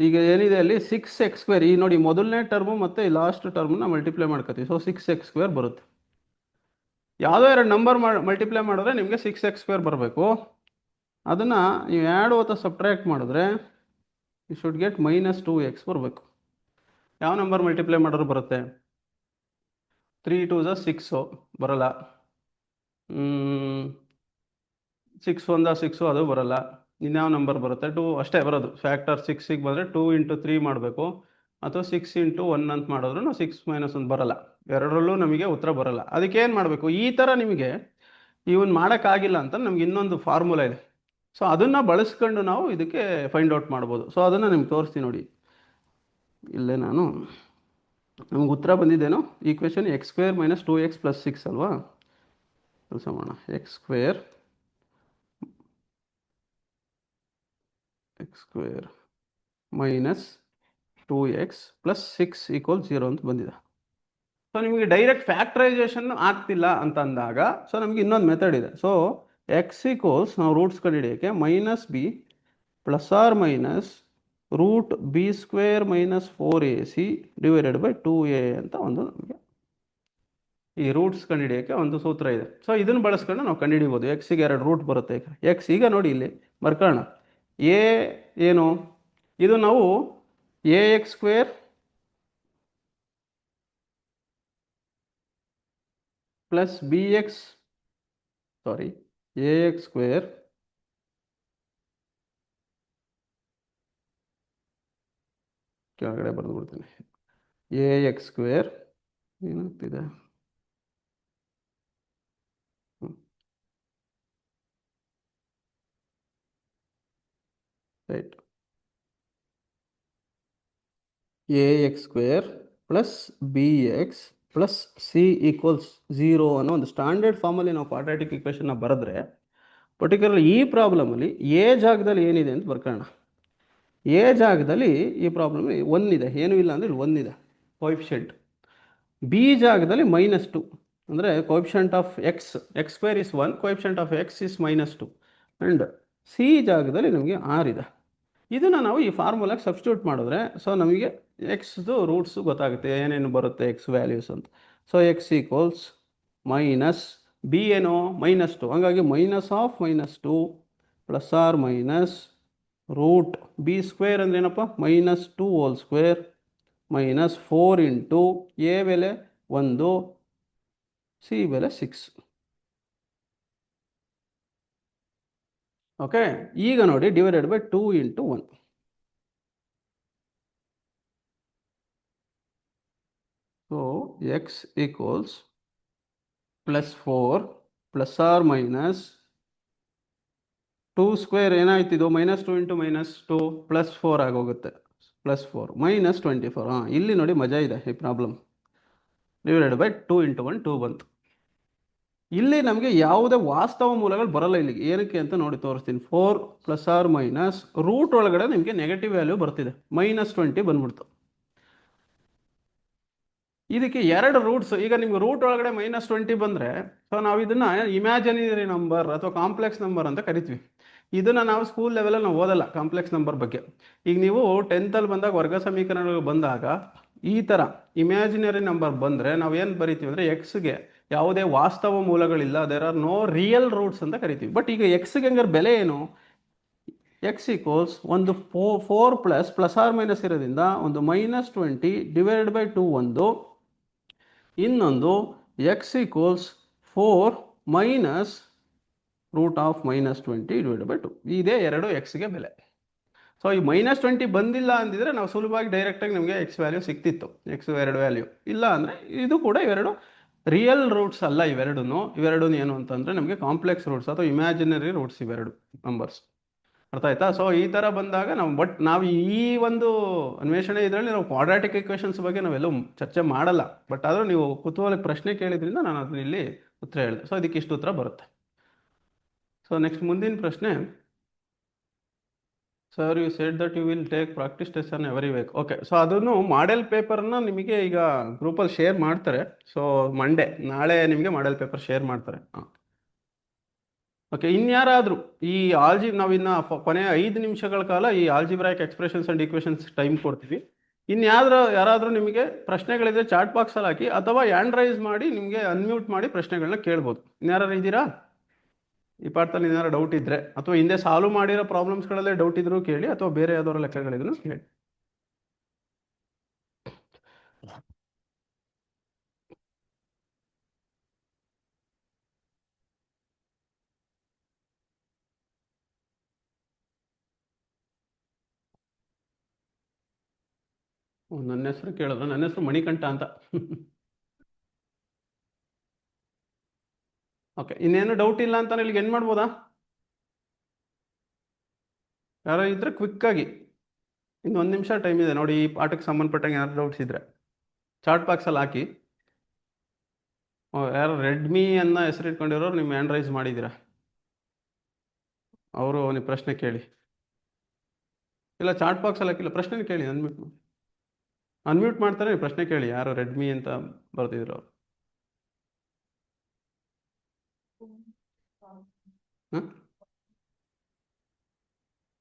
ಈಗ ಏನಿದೆ ಅಲ್ಲಿ 6x², ಈ ನೋಡಿ ಮೊದಲನೇ ಟರ್ಮು ಮತ್ತು ಈ ಲಾಸ್ಟ್ ಟರ್ಮನ್ನ ಮಲ್ಟಿಪ್ಲೈ ಮಾಡ್ಕೊತೀವಿ. ಸೊ 6x² ಬರುತ್ತೆ. ಯಾವುದೋ 2 ನಂಬರ್ ಮಲ್ಟಿಪ್ಲೈ ಮಾಡಿದ್ರೆ ನಿಮಗೆ 6x² ಬರಬೇಕು. ಅದನ್ನು ನೀವು ಆ್ಯಡ್ ಅಥವಾ ಸಬ್ಟ್ರ್ಯಾಕ್ಟ್ ಮಾಡಿದ್ರೆ ಯು ಶುಡ್ ಗೆಟ್ -2x ಬರಬೇಕು. ಯಾವ ನಂಬರ್ ಮಲ್ಟಿಪ್ಲೈ ಮಾಡಿದ್ರು ಬರುತ್ತೆ? 3 2 6 ಬರಲ್ಲ, 6 1 6 ಅದು ಬರಲ್ಲ. ಇನ್ಯಾವ ನಂಬರ್ ಬರುತ್ತೆ? 2 ಅಷ್ಟೇ ಬರೋದು. ಫ್ಯಾಕ್ಟರ್ 6ಗೆ ಬಂದರೆ 2 × 3 ಮಾಡಬೇಕು, ಅಥವಾ 6 × 1 ಅಂತ ಮಾಡಿದ್ರು 6 - 1 ಬರಲ್ಲ. ಎರಡರಲ್ಲೂ ನಮಗೆ ಉತ್ತರ ಬರಲ್ಲ. ಅದಕ್ಕೆ ಏನು ಮಾಡಬೇಕು, ಈ ಥರ ನಿಮಗೆ ಇವನ್ ಮಾಡೋಕ್ಕಾಗಿಲ್ಲ ಅಂತ ನಮ್ಗೆ ಇನ್ನೊಂದು ಫಾರ್ಮುಲಾ ಇದೆ. ಸೊ ಅದನ್ನು ಬಳಸ್ಕೊಂಡು ನಾವು ಇದಕ್ಕೆ ಫೈಂಡ್ ಔಟ್ ಮಾಡ್ಬೋದು. ಸೊ ಅದನ್ನು ನಿಮ್ಗೆ ತೋರಿಸ್ತೀನಿ ನೋಡಿ. ಇಲ್ಲೇ ನಾನು ನಮ್ಗೆ ಉತ್ತರ ಬಂದಿದ್ದೇನೋ, ಈಕ್ವೇಷನ್ x² - 2x + 6 ಅಲ್ವಾ? ಕೆಲಸ ಮಾಡೋಣ. x² - 2x + 6 = 0 ಅಂತ ಬಂದಿದೆ. ಸೊ ನಿಮಗೆ ಡೈರೆಕ್ಟ್ ಫ್ಯಾಕ್ಟ್ರೈಸೇಷನ್ ಆಗ್ತಿಲ್ಲ ಅಂತ ಅಂದಾಗ, ಸೊ ನಮಗೆ ಇನ್ನೊಂದು ಮೆಥಡ್ ಇದೆ. ಸೊ x = ನಾವು roots ಕಂಡುಹಿಡಿಯೋಕ್ಕೆ -b ± √b² - 4ac / 2a ಅಂತ ಒಂದು ನಮಗೆ ಈ ರೂಟ್ಸ್ ಕಂಡುಹಿಡಿಯೋಕ್ಕೆ ಒಂದು ಸೂತ್ರ ಇದೆ. ಸೊ ಇದನ್ನು ಬಳಸ್ಕೊಂಡು ನಾವು ಕಂಡುಹಿಡಿಬೋದು. ಎಕ್ಸಿಗೆ 2 ರೂಟ್ ಬರುತ್ತೆ. ಎಕ್ಸ್ ಈಗ ನೋಡಿ ಇಲ್ಲಿ ಬರ್ಕೊಳ್ಳೋಣ. ಎ ಏನು, ಇದು ನಾವು ax² + bx ax² ಕೆಳಗಡೆ ಬರೆದು ಬಿಡ್ತೀನಿ. ax² ಏನಾಗ್ತಿದೆ, ರೈಟ್, ax² + bx + c = 0 ಅನ್ನೋ ಒಂದು ಸ್ಟ್ಯಾಂಡರ್ಡ್ ಫಾರ್ಮಲ್ಲಿ ನಾವು ಕ್ವಾಡ್ರಾಟಿಕ್ ಇಕ್ವೇಷನ್ನ ಬರೆದ್ರೆ, ಪರ್ಟಿಕ್ಯುಲರ್ಲಿ ಈ ಪ್ರಾಬ್ಲಮಲ್ಲಿ ಎ ಜಾಗದಲ್ಲಿ ಏನಿದೆ ಅಂತ ಬರ್ಕೊಳ್ಳೋಣ. ಎ ಜಾಗದಲ್ಲಿ ಈ ಪ್ರಾಬ್ಲಮ್ 1 ಇದೆ, ಏನೂ ಇಲ್ಲ ಅಂದರೆ 1 ಇದೆ ಕೋಎಫಿಷಿಯಂಟ್. ಬಿ ಜಾಗದಲ್ಲಿ -2 ಅಂದರೆ coefficient of x² is 1, coefficient of x is -2, and C ಜಾಗದಲ್ಲಿ ನಮಗೆ 6 ಇದೆ. ಇದನ್ನು ನಾವು ಈ ಫಾರ್ಮುಲಾಗೆ ಸಬ್ಸ್ಟಿಟ್ಯೂಟ್ ಮಾಡಿದ್ರೆ, ಸೊ ನಮಗೆ ಎಕ್ಸ್ದು ರೂಟ್ಸು ಗೊತ್ತಾಗುತ್ತೆ, ಏನೇನು ಬರುತ್ತೆ ಎಕ್ಸ್ ವ್ಯಾಲ್ಯೂಸ್ ಅಂತ. ಸೊ x = ಬಿ ಏನು -2, ಹಾಗಾಗಿ -2 ± √b² ಅಂದ್ರೆ ಏನಪ್ಪ, -2² -4 × a ಬೆಲೆ 1, ಸಿ ಬೆಲೆ 6. ಓಕೆ, ಈಗ ನೋಡಿ / 2 × 1. ಸೊ x = +4 ± 2 ಸ್ಕ್ವೇರ್ ಏನಾಯ್ತು ಇದು -2 ಇಂಟು -2 +4 ಆಗೋಗುತ್ತೆ. +4 -24. ಹಾಂ, ಇಲ್ಲಿ ನೋಡಿ ಮಜಾ ಇದೆ ಈ ಪ್ರಾಬ್ಲಮ್. ಡಿವೈಡೆಡ್ ಬೈ 2 ಇಂಟು 1 2 ಬಂತು. ಇಲ್ಲಿ ನಮಗೆ ಯಾವುದೇ ವಾಸ್ತವ ಮೂಲಗಳು ಬರಲ್ಲ ಇಲ್ಲಿಗೆ. ಏನಕ್ಕೆ ಅಂತ ನೋಡಿ ತೋರಿಸ್ತೀನಿ. 4 ± ರೂಟ್ ಒಳಗಡೆ ನಿಮಗೆ ನೆಗೆಟಿವ್ ವ್ಯಾಲ್ಯೂ ಬರ್ತಿದೆ. -20 ಬಂದ್ಬಿಡ್ತು. ಇದಕ್ಕೆ 2 ರೂಟ್ಸ್. ಈಗ ನಿಮ್ಗೆ ರೂಟ್ ಒಳಗಡೆ -20 ಬಂದರೆ, ಸೊ ನಾವು ಇದನ್ನ ಇಮ್ಯಾಜಿನರಿ ನಂಬರ್ ಅಥವಾ ಕಾಂಪ್ಲೆಕ್ಸ್ ನಂಬರ್ ಅಂತ ಕರಿತೀವಿ. ಇದನ್ನ ನಾವು ಸ್ಕೂಲ್ ಲೆವೆಲಲ್ಲಿ ನಾವು ಓದಲ್ಲ ಕಾಂಪ್ಲೆಕ್ಸ್ ನಂಬರ್ ಬಗ್ಗೆ. ಈಗ ನೀವು 10th ಬಂದಾಗ ವರ್ಗ ಸಮೀಕರಣಗಳು ಬಂದಾಗ ಈ ಥರ ಇಮ್ಯಾಜಿನರಿ ನಂಬರ್ ಬಂದರೆ ನಾವು ಏನು ಬರಿತೀವಿ ಅಂದರೆ ಎಕ್ಸ್ಗೆ ಯಾವುದೇ ವಾಸ್ತವ ಮೂಲಗಳಿಲ್ಲ, there are no real roots ಅಂತ ಕರಿತೀವಿ. ಬಟ್ ಈಗ ಎಕ್ಸ್ಗೆ ಹಂಗಾರೆ ಬೆಲೆ ಏನು? ಎಕ್ಸ್ ಈಕ್ವಲ್ಸ್ ಒಂದು 4 ± ಇರೋದ್ರಿಂದ ಒಂದು -20 ಡಿವೈಡೆಡ್ ಬೈ 2 ಒಂದು, ಇನ್ನೊಂದು x equals 4 minus root of -20 divided by 2. ಇದೇ 2 ಎಕ್ಸ್ಗೆ ಬೆಲೆ. ಸೊ ಈ -20 ಬಂದಿಲ್ಲ ಅಂದಿದ್ರೆ ನಾವು ಸುಲಭವಾಗಿ ಡೈರೆಕ್ಟಾಗಿ ನಮಗೆ ಎಕ್ಸ್ ವ್ಯಾಲ್ಯೂ ಸಿಕ್ತಿತ್ತು. ಎಕ್ಸ್ 2 ವ್ಯಾಲ್ಯೂ ಇಲ್ಲ ಅಂದರೆ ಇದು ಕೂಡ ಇವೆರಡು ರಿಯಲ್ ರೂಟ್ಸ್ ಅಲ್ಲ. ಇವೆರಡೂ ಏನು ಅಂತಂದರೆ ನಮಗೆ ಕಾಂಪ್ಲೆಕ್ಸ್ ರೂಟ್ಸ್ ಅಥವಾ ಇಮ್ಯಾಜಿನರಿ ರೂಟ್ಸ್ ಇವೆರಡು ನಂಬರ್ಸ್. ಅರ್ಥ ಆಯ್ತಾ? ಸೊ ಈ ಥರ ಬಂದಾಗ ನಾವು ಈ ಒಂದು ಅನ್ವೇಷಣೆ ಇದರಲ್ಲಿ ನಾವು ಕ್ವಾಡ್ರಾಟಿಕ್ ಇಕ್ವೇಷನ್ಸ್ ಬಗ್ಗೆ ನಾವೆಲ್ಲೂ ಚರ್ಚೆ ಮಾಡಲ್ಲ. ಬಟ್ ಆದರೂ ನೀವು ಕುತೂಹಲಕ್ಕೆ ಪ್ರಶ್ನೆ ಕೇಳಿದ್ರಿಂದ ನಾನು ಅದನ್ನ ಇಲ್ಲಿ ಉತ್ತರ ಹೇಳಿದೆ. ಸೊ ಇದಕ್ಕೆ ಇಷ್ಟು ಉತ್ತರ ಬರುತ್ತೆ. ಸೊ ನೆಕ್ಸ್ಟ್ ಮುಂದಿನ ಪ್ರಶ್ನೆ. Sir, you said that you will take practice test on every week. Okay, so ಅದನ್ನು ಮಾಡೆಲ್ ಪೇಪರ್ನ ನಿಮಗೆ ಈಗ ಗ್ರೂಪಲ್ಲಿ ಶೇರ್ ಮಾಡ್ತಾರೆ. ಸೊ ಮಂಡೇ, ನಾಳೆ ನಿಮಗೆ ಮಾಡೆಲ್ ಪೇಪರ್ ಶೇರ್ ಮಾಡ್ತಾರೆ. ಹಾಂ, ಓಕೆ. ಇನ್ಯಾರಾದರೂ ಈ ನಾವಿನ್ನು ಕೊನೆಯ 5 ನಿಮಿಷಗಳ ಕಾಲ ಈ algebraic expressions and equations time ಕೊಡ್ತೀವಿ. ಯಾರಾದರೂ ನಿಮಗೆ ಪ್ರಶ್ನೆಗಳಿದ್ರೆ ಚಾಟ್ ಬಾಕ್ಸಲ್ಲಿ ಹಾಕಿ ಅಥವಾ ಹ್ಯಾಂಡ್ ರೈಸ್ ಮಾಡಿ ನಿಮಗೆ ಅನ್ಮ್ಯೂಟ್ ಮಾಡಿ ಪ್ರಶ್ನೆಗಳನ್ನ ಕೇಳ್ಬೋದು. ಇನ್ಯಾರು ಇದ್ದೀರಾ? ಈ ಪಾಠದಲ್ಲಿ ಏನಾರು ಡೌಟ್ ಇದ್ದರೆ ಅಥವಾ ಹಿಂದೆ ಸಾಲ್ವ್ ಮಾಡಿರೋ ಪ್ರಾಬ್ಲಮ್ಸ್ಗಳಲ್ಲೇ ಡೌಟ್ ಇದ್ರೂ ಕೇಳಿ, ಅಥವಾ ಬೇರೆ ಯಾವ್ದಾದ್ರು ಲೆಕ್ಕಗಳಿದ್ರು ಕೇಳಿ. ನನ್ನ ಹೆಸರು ಕೇಳಿದ್ರು. ನನ್ನ ಹೆಸರು ಮಣಿಕಂಠ ಅಂತ. ಓಕೆ, ಇನ್ನೇನು ಡೌಟ್ ಇಲ್ಲ ಅಂತ ಇಲ್ಲಿಗೆ ಏನು ಮಾಡ್ಬೋದಾ? ಯಾರೋ ಇದ್ರೆ ಕ್ವಿಕ್ಕಾಗಿ, ಇನ್ನು 1 ನಿಮಿಷ ಟೈಮ್ ಇದೆ ನೋಡಿ. ಈ ಪಾಠಕ್ಕೆ ಸಂಬಂಧಪಟ್ಟಂಗೆ ಏನಾದ್ರು ಡೌಟ್ಸ್ ಇದ್ರೆ ಚಾಟ್ ಬಾಕ್ಸಲ್ಲಿ ಹಾಕಿ. ಯಾರು ರೆಡ್ಮಿ ಅನ್ನೋ ಹೆಸರು ಇಟ್ಕೊಂಡಿರೋರು ನಿಮ್ಮ ಹ್ಯಾಂಡ್ ರೈಸ್ ಮಾಡಿದ್ದೀರಾ? ಅವರು ನೀವು ಪ್ರಶ್ನೆ ಕೇಳಿ. ಇಲ್ಲ, ಚಾಟ್ ಬಾಕ್ಸಲ್ಲಿ ಹಾಕಿಲ್ಲ, ಪ್ರಶ್ನೆ ಕೇಳಿ. ಅನ್ಮ್ಯೂಟ್ ಮಾಡ್ತಾರೆ, ನೀವು ಪ್ರಶ್ನೆ ಕೇಳಿ. ಯಾರು ರೆಡ್ಮಿ ಅಂತ ಬರ್ತಿದ್ರು ಅವರು. ಹಾಂ,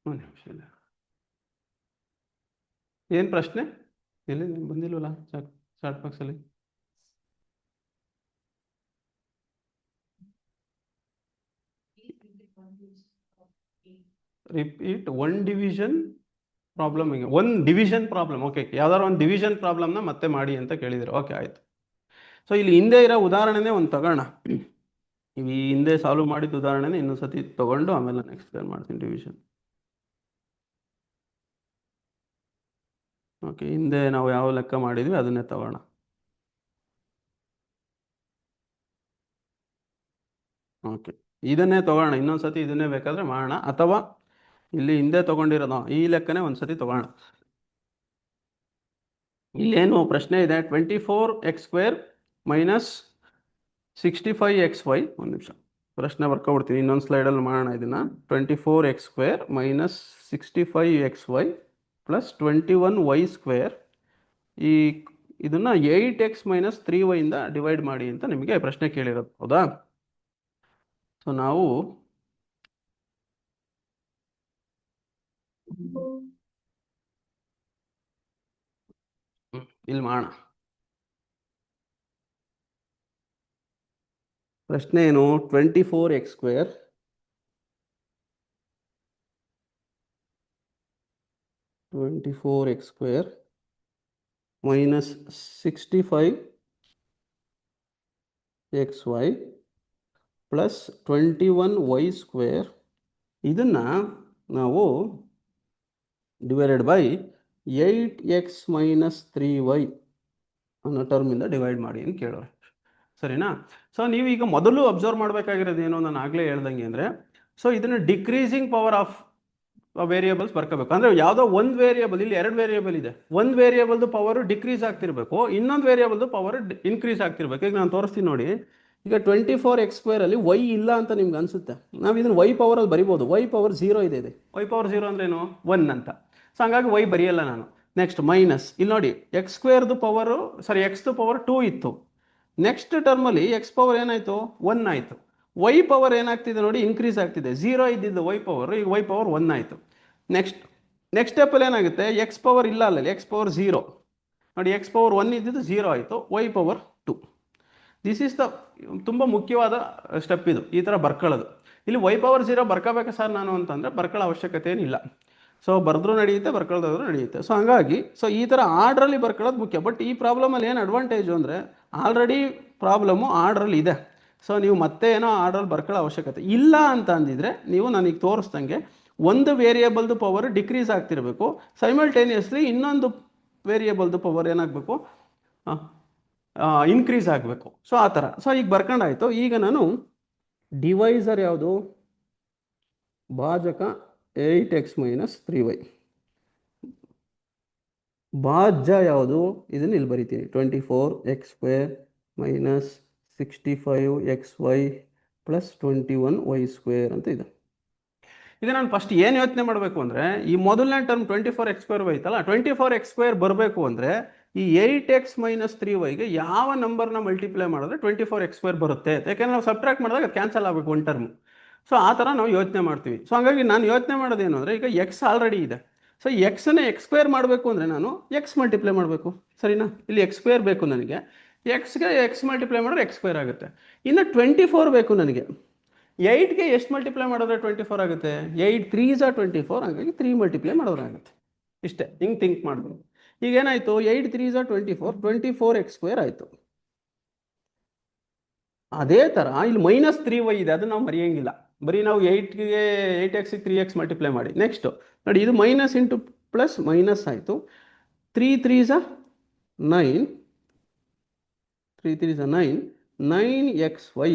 ಒಂದು ನಿಮಿಷ. ಇಲ್ಲ, ಏನು ಪ್ರಶ್ನೆ? ಎಲ್ಲಿ ಬಂದಿಲ್ವಲ್ಲ ಚಾಟ್ ಬಾಕ್ಸಲ್ಲಿ? Repeat 1 division problem. ಈಗ 1 ಡಿವಿಷನ್ ಪ್ರಾಬ್ಲಮ್. ಓಕೆ, ಯಾವ್ದಾದ್ರು ಒಂದು ಡಿವಿಷನ್ ಪ್ರಾಬ್ಲಮ್ನ ಮತ್ತೆ ಮಾಡಿ ಅಂತ ಕೇಳಿದ್ರು. ಓಕೆ, ಆಯಿತು. ಸೊ ಇಲ್ಲಿ ಹಿಂದೆ ಇರೋ ಉದಾಹರಣೆನೇ ಒಂದು ತಗೋಣ. ಈ ಹಿಂದೆ ಸಾಲ್ವ್ ಮಾಡಿದ ಉದಾಹರಣೆನೇ ಇನ್ನೊಂದು ಸತಿ ತೊಗೊಂಡು ಆಮೇಲೆ ನೆಕ್ಸ್ಟ್ ಏನು ಮಾಡ್ತೀನಿ ಡಿವಿಷನ್. ಓಕೆ, ಹಿಂದೆ ನಾವು ಯಾವ ಲೆಕ್ಕ ಮಾಡಿದ್ವಿ ಅದನ್ನೇ ತಗೋಣ. ಓಕೆ, ಇದನ್ನೇ ತಗೋಣ. ಇನ್ನೊಂದು ಸತಿ ಇದನ್ನೇ ಬೇಕಾದರೆ ಮಾಡೋಣ, ಅಥವಾ ಇಲ್ಲಿ ಹಿಂದೆ ತೊಗೊಂಡಿರೋದು ಈ ಲೆಕ್ಕನೇ ಒಂದು ಸತಿ ತಗೋಣ. ಇಲ್ಲೇನು ಪ್ರಶ್ನೆ ಇದೆ? 24x² minus 65xy. ಒಂದು ನಿಮಿಷ, ಪ್ರಶ್ನೆ ಬರ್ಕೊಬಿಡ್ತೀನಿ. ಇನ್ನೊಂದು ಸ್ಲೈಡಲ್ಲಿ ಮಾಡೋಣ ಇದನ್ನು. 24x² minus 65xy plus 21y². ಇದನ್ನು 8x - 3y ಇಂದ ಡಿವೈಡ್ ಮಾಡಿ ಅಂತ ನಿಮಗೆ ಪ್ರಶ್ನೆ ಕೇಳಿರೋದು, ಹೌದಾ? ಸೊ ನಾವು ಇಲ್ಲಿ ಮಾಡೋಣ. ಪ್ರಶ್ನೆ ಏನು? 24x² minus 65xy plus 21y². ಇದನ್ನು ನಾವು ಡಿವೈಡೆಡ್ ಬೈ 8x - 3y ಅನ್ನೋ ಟರ್ಮಿಂದ ಡಿವೈಡ್ ಮಾಡಿ ಅಂತ ಕೇಳೋರು. ಸರಿನಾ? ಸೊ ನೀವೀಗ ಮೊದಲು ಅಬ್ಸರ್ವ್ ಮಾಡಬೇಕಾಗಿರೋದು ಏನು, ನಾನು ಆಗಲೇ ಹೇಳ್ದಂಗೆ ಅಂದರೆ ಸೊ ಇದನ್ನು ಡಿಕ್ರೀಸಿಂಗ್ ಪವರ್ ಆಫ್ ವೇರಿಯೇಬಲ್ಸ್ ಬರ್ಕೋಬೇಕು. ಅಂದರೆ ಯಾವುದೋ ಒಂದು ವೇರಿಯೇಬಲ್, ಇಲ್ಲಿ ಎರಡು ವೇರಿಯೇಬಲ್ ಇದೆ, ಒಂದು ವೇರಿಯೇಬಲ್ದು ಪವರು ಡಿಕ್ರೀಸ್ ಆಗ್ತಿರ್ಬೇಕು, ಇನ್ನೊಂದು ವೇರಿಯೇಬಲ್ದು ಪವರ್ ಇನ್ಕ್ರೀಸ್ ಆಗ್ತಿರ್ಬೇಕು. ಈಗ ನಾನು ತೋರಿಸ್ತೀನಿ ನೋಡಿ. ಈಗ 24x² ಅಲ್ಲಿ ವೈ ಇಲ್ಲ ಅಂತ ನಿಮ್ಗೆ ಅನಿಸುತ್ತೆ. ನಾವು ಇದನ್ನು ವೈ ಪವರಲ್ಲಿ ಬರಿಬೋದು. ವೈ ಪವರ್ 0 ಇದೆ. ವೈ ಪವರ್ 0 ಅಂದ್ರೇನು? 1 ಅಂತ. ಸೊ ಹಂಗಾಗಿ ವೈ ಬರೆಯಲ್ಲ ನಾನು. ನೆಕ್ಸ್ಟ್ ಮೈನಸ್, ಇಲ್ಲಿ ನೋಡಿ x² ಪವರು, ಸಾರಿ ಎಕ್ಸ್ದು ಪವರ್ 2 ಇತ್ತು. ನೆಕ್ಸ್ಟ್ ಟರ್ಮಲ್ಲಿ ಎಕ್ಸ್ ಪವರ್ ಏನಾಯಿತು? 1 ಆಯಿತು. ವೈ ಪವರ್ ಏನಾಗ್ತಿದೆ ನೋಡಿ, ಇನ್ಕ್ರೀಸ್ ಆಗ್ತಿದೆ. 0 ಇದ್ದಿದ್ದು ವೈ ಪವರ್, ಈಗ ವೈ ಪವರ್ 1 ಆಯಿತು. ನೆಕ್ಸ್ಟ್ ಸ್ಟೆಪ್ಪಲ್ಲಿ ಏನಾಗುತ್ತೆ? ಎಕ್ಸ್ ಪವರ್ ಇಲ್ಲ ಅಲ್ಲಲ್ಲಿ, ಎಕ್ಸ್ ಪವರ್ 0 ನೋಡಿ, ಎಕ್ಸ್ ಪವರ್ 1 ಇದ್ದಿದ್ದು 0 ಆಯಿತು, y power 2. This is the ತುಂಬ ಮುಖ್ಯವಾದ ಸ್ಟೆಪ್ ಇದು, ಈ ಥರ ಬರ್ಕೊಳ್ಳೋದು. ಇಲ್ಲಿ ವೈ ಪವರ್ 0 ಬರ್ಕೋಬೇಕಾ ಸರ್ ನಾನು ಅಂತಂದರೆ ಬರ್ಕೊಳ್ಳೋ ಅವಶ್ಯಕತೆ ಏನಿಲ್ಲ. ಸೊ ಬರೆದ್ರೂ ನಡೆಯುತ್ತೆ, ಬರ್ಕೊಳ್ಳೋದಾದ್ರೂ ನಡೆಯುತ್ತೆ. ಸೊ ಹಂಗಾಗಿ ಈ ಥರ ಆರ್ಡ್ರಲ್ಲಿ ಬರ್ಕೊಳ್ಳೋದು ಮುಖ್ಯ. ಬಟ್ ಈ ಪ್ರಾಬ್ಲಮಲ್ಲಿ ಏನು ಅಡ್ವಾಂಟೇಜು ಅಂದರೆ ಆಲ್ರೆಡಿ ಪ್ರಾಬ್ಲಮ್ಮು ಆರ್ಡ್ರಲ್ಲಿ ಇದೆ. ಸೊ ನೀವು ಮತ್ತೆ ಏನೋ ಆರ್ಡ್ರಲ್ಲಿ ಬರ್ಕೊಳ್ಳೋ ಅವಶ್ಯಕತೆ ಇಲ್ಲ ಅಂತ ಅಂದಿದ್ರೆ ನೀವು ನನಗೆ ತೋರಿಸ್ದಂಗೆ ಒಂದು ವೇರಿಯೇಬಲ್ದು ಪವರ್ ಡಿಕ್ರೀಸ್ ಆಗ್ತಿರಬೇಕು, ಸೈಮಲ್ಟೇನಿಯಸ್ಲಿ ಇನ್ನೊಂದು ವೇರಿಯೇಬಲ್ದು ಪವರ್ ಏನಾಗಬೇಕು? ಇನ್ಕ್ರೀಸ್ ಆಗಬೇಕು. ಸೊ ಆ ಥರ. ಸೊ ಈಗ ಬರ್ಕೊಂಡಾಯ್ತು. ಈಗ ನಾನು ಡಿವೈಸರ್ ಯಾವುದು? ಭಾಜಕ 8x - 3y. ಭಾಜ್ಯ ಯಾವುದು? ಇದನ್ನು ಇಲ್ಲಿ ಬರಿತೀನಿ. 24x² - 65xy + 21y² ಅಂತ ಇದೆ. ಈಗ ನಾನು ಫಸ್ಟ್ ಏನು ಯೋಚನೆ ಮಾಡಬೇಕು ಅಂದರೆ, ಈ ಮೊದಲನೇ ಟರ್ಮ್ 24x² ಐತಲ್ಲ, 24x² ಬರಬೇಕು ಅಂದರೆ ಈ 8x - 3yಗೆ ಯಾವ ನಂಬರ್ನ ಮಲ್ಟಿಪ್ಲೈ ಮಾಡಿದ್ರೆ 24x² ಬರುತ್ತೆ? ಯಾಕೆಂದರೆ ನಾವು ಸಬ್ಟ್ರಾಕ್ಟ್ ಮಾಡಿದಾಗ ಅದು ಕ್ಯಾನ್ಸಲ್ ಆಗಬೇಕು ಒಂದು ಟರ್ಮ್. ಸೊ ಆ ಥರ ನಾವು ಯೋಚನೆ ಮಾಡ್ತೀವಿ. ಸೊ ಹಾಗಾಗಿ ನಾನು ಯೋಚನೆ ಮಾಡೋದೇನು ಅಂದರೆ, ಈಗ ಎಕ್ಸ್ ಆಲ್ರೆಡಿ ಇದೆ. ಸೊ ಎಕ್ಸನ್ನೇ x² ಮಾಡಬೇಕು ಅಂದರೆ ನಾನು ಎಕ್ಸ್ ಮಲ್ಟಿಪ್ಲೈ ಮಾಡಬೇಕು, ಸರಿನಾ? ಇಲ್ಲಿ x² ಬೇಕು ನನಗೆ, ಎಕ್ಸ್ಗೆ ಎಕ್ಸ್ ಮಲ್ಟಿಪ್ಲೈ ಮಾಡಿದ್ರೆ x² ಆಗುತ್ತೆ. ಇನ್ನು 24 ಬೇಕು ನನಗೆ. 8ಗೆ ಎಷ್ಟು ಮಲ್ಟಿಪ್ಲೈ ಮಾಡಿದ್ರೆ 24 ಆಗುತ್ತೆ? 8 3s are 24, ಹಾಗಾಗಿ 3 ಮಲ್ಟಿಪ್ಲೈ ಮಾಡಿದ್ರೆ ಆಗುತ್ತೆ. ಇಷ್ಟೇ, ಹಿಂಗೆ ಥಿಂಕ್ ಮಾಡಬೇಕು. ಈಗ ಏನಾಯಿತು? 8 3s are 24, 24x² ಆಯಿತು. ಅದೇ ಥರ ಇಲ್ಲಿ -3y ಇದೆ, ಅದು ನಾವು ಮರೆಯೋಂಗಿಲ್ಲ. ಬರೀ ನಾವು 8x 3x ಮಲ್ಟಿಪ್ಲೈ ಮಾಡಿ. ನೆಕ್ಸ್ಟು ನೋಡಿ, ಇದು ಮೈನಸ್ ಇಂಟು ಪ್ಲಸ್ ಮೈನಸ್ ಆಯಿತು. 3 3s are 9, 3 3s are 9, 9xy,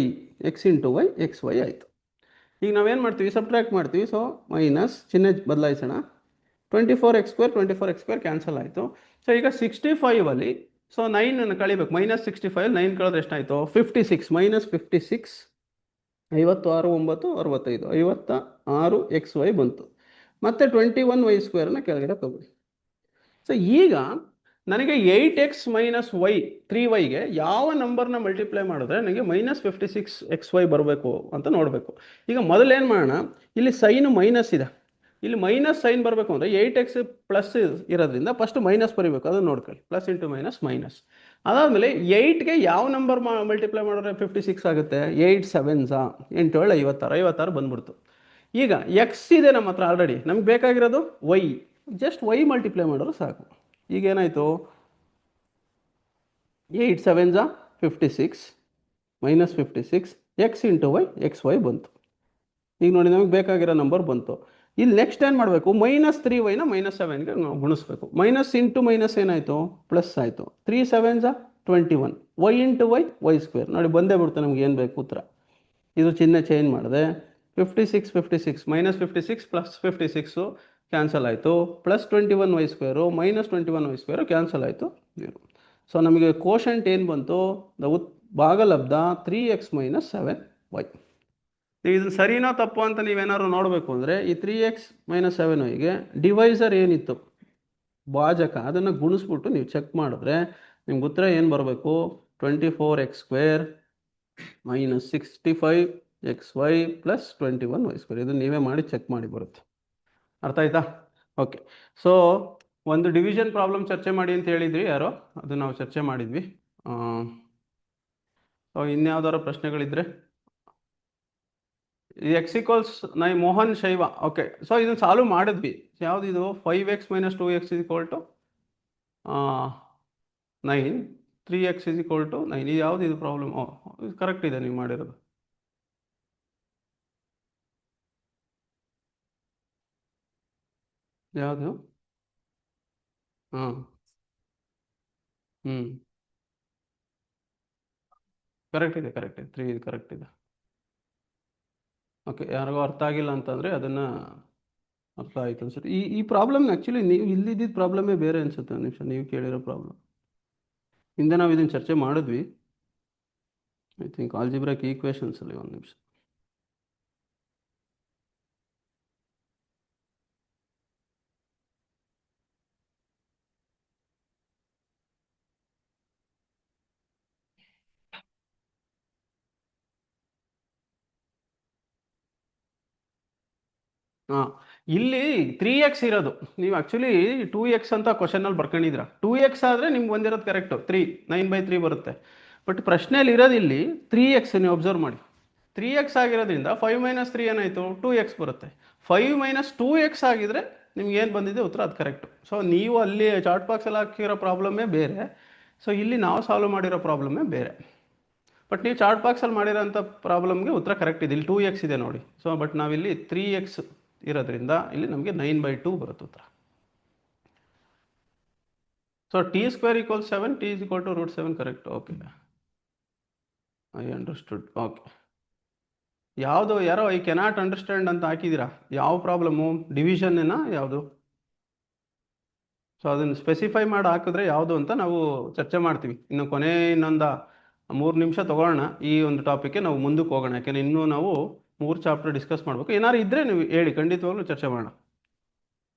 x into y xy ಆಯಿತು. ಈಗ ನಾವೇನು ಮಾಡ್ತೀವಿ? ಸಬ್ಟ್ರಾಕ್ಟ್ ಮಾಡ್ತೀವಿ. ಸೊ ಮೈನಸ್ ಚಿಹ್ನೆ ಬದಲಾಯಿಸೋಣ. 24x² 24x² ಕ್ಯಾನ್ಸಲ್ ಆಯಿತು. ಸೊ ಈಗ 65ಅಲ್ಲಿ ಸೊ 9 ಕಳಿಬೇಕು. -65 9 ಕಳೆದ್ರೆ ಎಷ್ಟಾಯಿತು? 56 -56, 56 9 65, 56xy ಬಂತು. ಮತ್ತು 21y² ಕೆಳಗಡೆ ತಗೊಳ್ಳಿ. ಸೊ ಈಗ ನನಗೆ 8x - y 3yಗೆ ಯಾವ ನಂಬರ್ನ ಮಲ್ಟಿಪ್ಲೈ ಮಾಡಿದ್ರೆ ನನಗೆ -56xy ಬರಬೇಕು ಅಂತ ನೋಡಬೇಕು. ಈಗ ಮೊದಲೇನು ಮಾಡೋಣ, ಇಲ್ಲಿ ಸೈನು ಮೈನಸ್ ಇದೆ, ಇಲ್ಲಿ ಮೈನಸ್ ಸೈನ್ ಬರಬೇಕು ಅಂದರೆ 8x ಪ್ಲಸ್ ಇರೋದ್ರಿಂದ ಫಸ್ಟ್ ಮೈನಸ್ ಬರೀಬೇಕು, ಅದನ್ನು ನೋಡ್ಕೊಳ್ಳಿ. Plus into minus minus. ಅದಾದಮೇಲೆ 8ಗೆ ಯಾವ ನಂಬರ್ ಮಲ್ಟಿಪ್ಲೈ ಮಾಡಿದ್ರೆ 56 ಆಗುತ್ತೆ? 8 7s 8 7 56, 56 ಬಂದ್ಬಿಡ್ತು. ಈಗ ಎಕ್ಸ್ ಇದೆ ನಮ್ಮ ಹತ್ರ ಆಲ್ರೆಡಿ, ನಮ್ಗೆ ಬೇಕಾಗಿರೋದು ವೈ. ಜಸ್ಟ್ ವೈ ಮಲ್ಟಿಪ್ಲೈ ಮಾಡಿದ್ರೆ ಸಾಕು. ಈಗೇನಾಯಿತು? 8 7s 56 -56, x into y xy ಬಂತು. ಈಗ ನೋಡಿ, ನಮಗೆ ಬೇಕಾಗಿರೋ ನಂಬರ್ ಬಂತು. ಇಲ್ಲಿ ನೆಕ್ಸ್ಟ್ ಏನು ಮಾಡಬೇಕು? -3y -7ಗೆ ನಾವು ಗುಣಿಸ್ಬೇಕು. ಮೈನಸ್ ಇಂಟು ಮೈನಸ್ ಏನಾಯಿತು? ಪ್ಲಸ್ ಆಯಿತು. 3 7s 21, Y into Y y² ನೋಡಿ ಬಂದೇ ಬಿಡ್ತು ನಮ್ಗೆ ಏನು ಬೇಕು ಉತ್ತರ. ಇದು ಚಿಹ್ನೆ ಚೇಂಜ್ ಮಾಡಿದೆ. 56 56 -56 + 56 ಕ್ಯಾನ್ಸಲ್ ಆಯಿತು. ಪ್ಲಸ್ 21y² -21y² ಕ್ಯಾನ್ಸಲ್ ಆಯಿತು, 0. ಸೊ ನಮಗೆ ಕೋಶಂಟ್ ಏನು ಬಂತು? ಭಾಗಲಬ್ಧ 3x - 7y. ಇದು ಸರಿನೋ ತಪ್ಪು ಅಂತ ನೀವೇನಾದ್ರು ನೋಡಬೇಕು ಅಂದರೆ ಈ 3x - 7yಗೆ ಡಿವೈಸರ್ ಏನಿತ್ತು ಭಾಜಕ, ಅದನ್ನು ಗುಣಿಸ್ಬಿಟ್ಟು ನೀವು ಚೆಕ್ ಮಾಡಿದ್ರೆ ನಿಮ್ಗೆ ಉತ್ತರ ಏನು ಬರಬೇಕು? 24x² - 65xy + 21y². ಇದು ನೀವೇ ಮಾಡಿ ಚೆಕ್ ಮಾಡಿ ಬರುತ್ತೆ. ಅರ್ಥ ಆಯ್ತಾ? ಓಕೆ. ಸೊ ಒಂದು ಡಿವಿಷನ್ ಪ್ರಾಬ್ಲಮ್ ಚರ್ಚೆ ಮಾಡಿ ಅಂತ ಹೇಳಿದ್ರಿ ಯಾರೋ, ಅದು ನಾವು ಚರ್ಚೆ ಮಾಡಿದ್ವಿ. ಇನ್ಯಾವುದಾದ್ರು ಪ್ರಶ್ನೆಗಳಿದ್ರೆ? ಎಕ್ಸ್ ಈಕ್ವಲ್ಸ್ 9 ಮೋಹನ್ ಶೈವ. ಓಕೆ. ಸೊ ಇದನ್ನು ಸಾಲ್ವ್ ಮಾಡಿದ್ವಿ. ಯಾವುದಿದು? 5x - 2x = 9, 3x = 9. ಇದು ಯಾವುದು ಇದು ಪ್ರಾಬ್ಲಮ್? ಇದು ಕರೆಕ್ಟ್ ಇದೆ ನೀವು ಮಾಡಿರೋದು. ಯಾವುದು? ಹಾಂ, ಕರೆಕ್ಟ್ ಇದೆ 3 ಇದು ಕರೆಕ್ಟ್ ಇದೆ. ಓಕೆ, ಯಾರಿಗೋ ಅರ್ಥ ಆಗಿಲ್ಲ ಅಂತಂದರೆ ಅದನ್ನು ಅರ್ಥ ಆಯ್ತು ಅನ್ಸುತ್ತೆ. ಈ ಪ್ರಾಬ್ಲಮ್ ಆ್ಯಕ್ಚುಲಿ ನೀವು ಇಲ್ಲಿದ್ದಿದ್ದ ಪ್ರಾಬ್ಲಮೇ ಬೇರೆ ಅನ್ಸುತ್ತೆ. ಒಂದು ನಿಮಿಷ, ನೀವು ಕೇಳಿರೋ ಪ್ರಾಬ್ಲಮ್ ಹಿಂದೆ ನಾವು ಇದನ್ನು ಚರ್ಚೆ ಮಾಡಿದ್ವಿ. ಐ ಥಿಂಕ್ ಆಲ್ಜಿಬ್ರಾಕ್ ಈಕ್ವೇಷನ್ಸಲ್ಲಿ. ಒಂದು ನಿಮಿಷ. ಹಾಂ, ಇಲ್ಲಿ 3x ಇರೋದು. ನೀವು ಆ್ಯಕ್ಚುಲಿ 2x ಅಂತ ಕ್ವಶನಲ್ಲಿ ಬರ್ಕೊಂಡಿದ್ದೀರ. 2x ಆದರೆ ನಿಮ್ಗೆ ಬಂದಿರೋದು ಕರೆಕ್ಟು, 9/3 ಬರುತ್ತೆ. ಬಟ್ ಪ್ರಶ್ನೆಯಲ್ಲಿ ಇರೋದು ಇಲ್ಲಿ 3x. ನೀವು ಅಬ್ಸರ್ವ್ ಮಾಡಿ, 3x ಆಗಿರೋದ್ರಿಂದ 5 - 3 ಏನಾಯಿತು, 2x ಬರುತ್ತೆ. 5 - 2x ಆಗಿದ್ರೆ ನಿಮ್ಗೆ ಏನು ಬಂದಿದೆ ಉತ್ತರ, ಅದು ಕರೆಕ್ಟು. ಸೊ ನೀವು ಅಲ್ಲಿ ಚಾರ್ಟ್ ಬಾಕ್ಸಲ್ಲಿ ಹಾಕಿರೋ ಪ್ರಾಬ್ಲಮ್ಮೇ ಬೇರೆ, ಸೊ ಇಲ್ಲಿ ನಾವು ಸಾಲ್ವ್ ಮಾಡಿರೋ ಪ್ರಾಬ್ಲಮ್ಮೇ ಬೇರೆ. ಬಟ್ ನೀವು ಚಾರ್ಟ್ ಬಾಕ್ಸಲ್ಲಿ ಮಾಡಿರೋಂಥ ಪ್ರಾಬ್ಲಮ್ಗೆ ಉತ್ತರ ಕರೆಕ್ಟ್ ಇದೆ. ಇಲ್ಲಿ 2x ಇದೆ ನೋಡಿ. ಸೊ ಬಟ್ ನಾವಿಲ್ಲಿ 3x ಇರೋದ್ರಿಂದ ಇಲ್ಲಿ ನಮಗೆ 9/2 ಬರುತ್ತೆ ಉತ್ತರ. So t² = 7, t = √7 correct. Okay, I understood. Okay, ಯಾರೋ ಐ ಕೆನಾಟ್ ಅಂಡರ್ಸ್ಟ್ಯಾಂಡ್ ಅಂತ ಹಾಕಿದ್ದೀರಾ. ಯಾವ ಪ್ರಾಬ್ಲಮ್ಮು, ಡಿವಿಷನ್ನೇನಾ ಯಾವುದು? ಸೊ ಅದನ್ನು ಸ್ಪೆಸಿಫೈ ಮಾಡಿ ಹಾಕಿದ್ರೆ ಯಾವುದು ಅಂತ ನಾವು ಚರ್ಚೆ ಮಾಡ್ತೀವಿ. ಇನ್ನು ಇನ್ನೊಂದು 3 ನಿಮಿಷ ತೊಗೊಳ್ಳೋಣ ಈ ಒಂದು ಟಾಪಿಕ್ಗೆ, ನಾವು ಮುಂದಕ್ಕೆ ಹೋಗೋಣ. ಯಾಕೆಂದರೆ ಇನ್ನೂ ನಾವು 3 ಚಾಪ್ಟರ್ ಡಿಸ್ಕಸ್ ಮಾಡಬೇಕು. ಏನಾದ್ರು ಇದ್ದರೆ ನೀವು ಹೇಳಿ, ಖಂಡಿತವಾಗ್ಲೂ ಚರ್ಚೆ ಮಾಡೋಣ.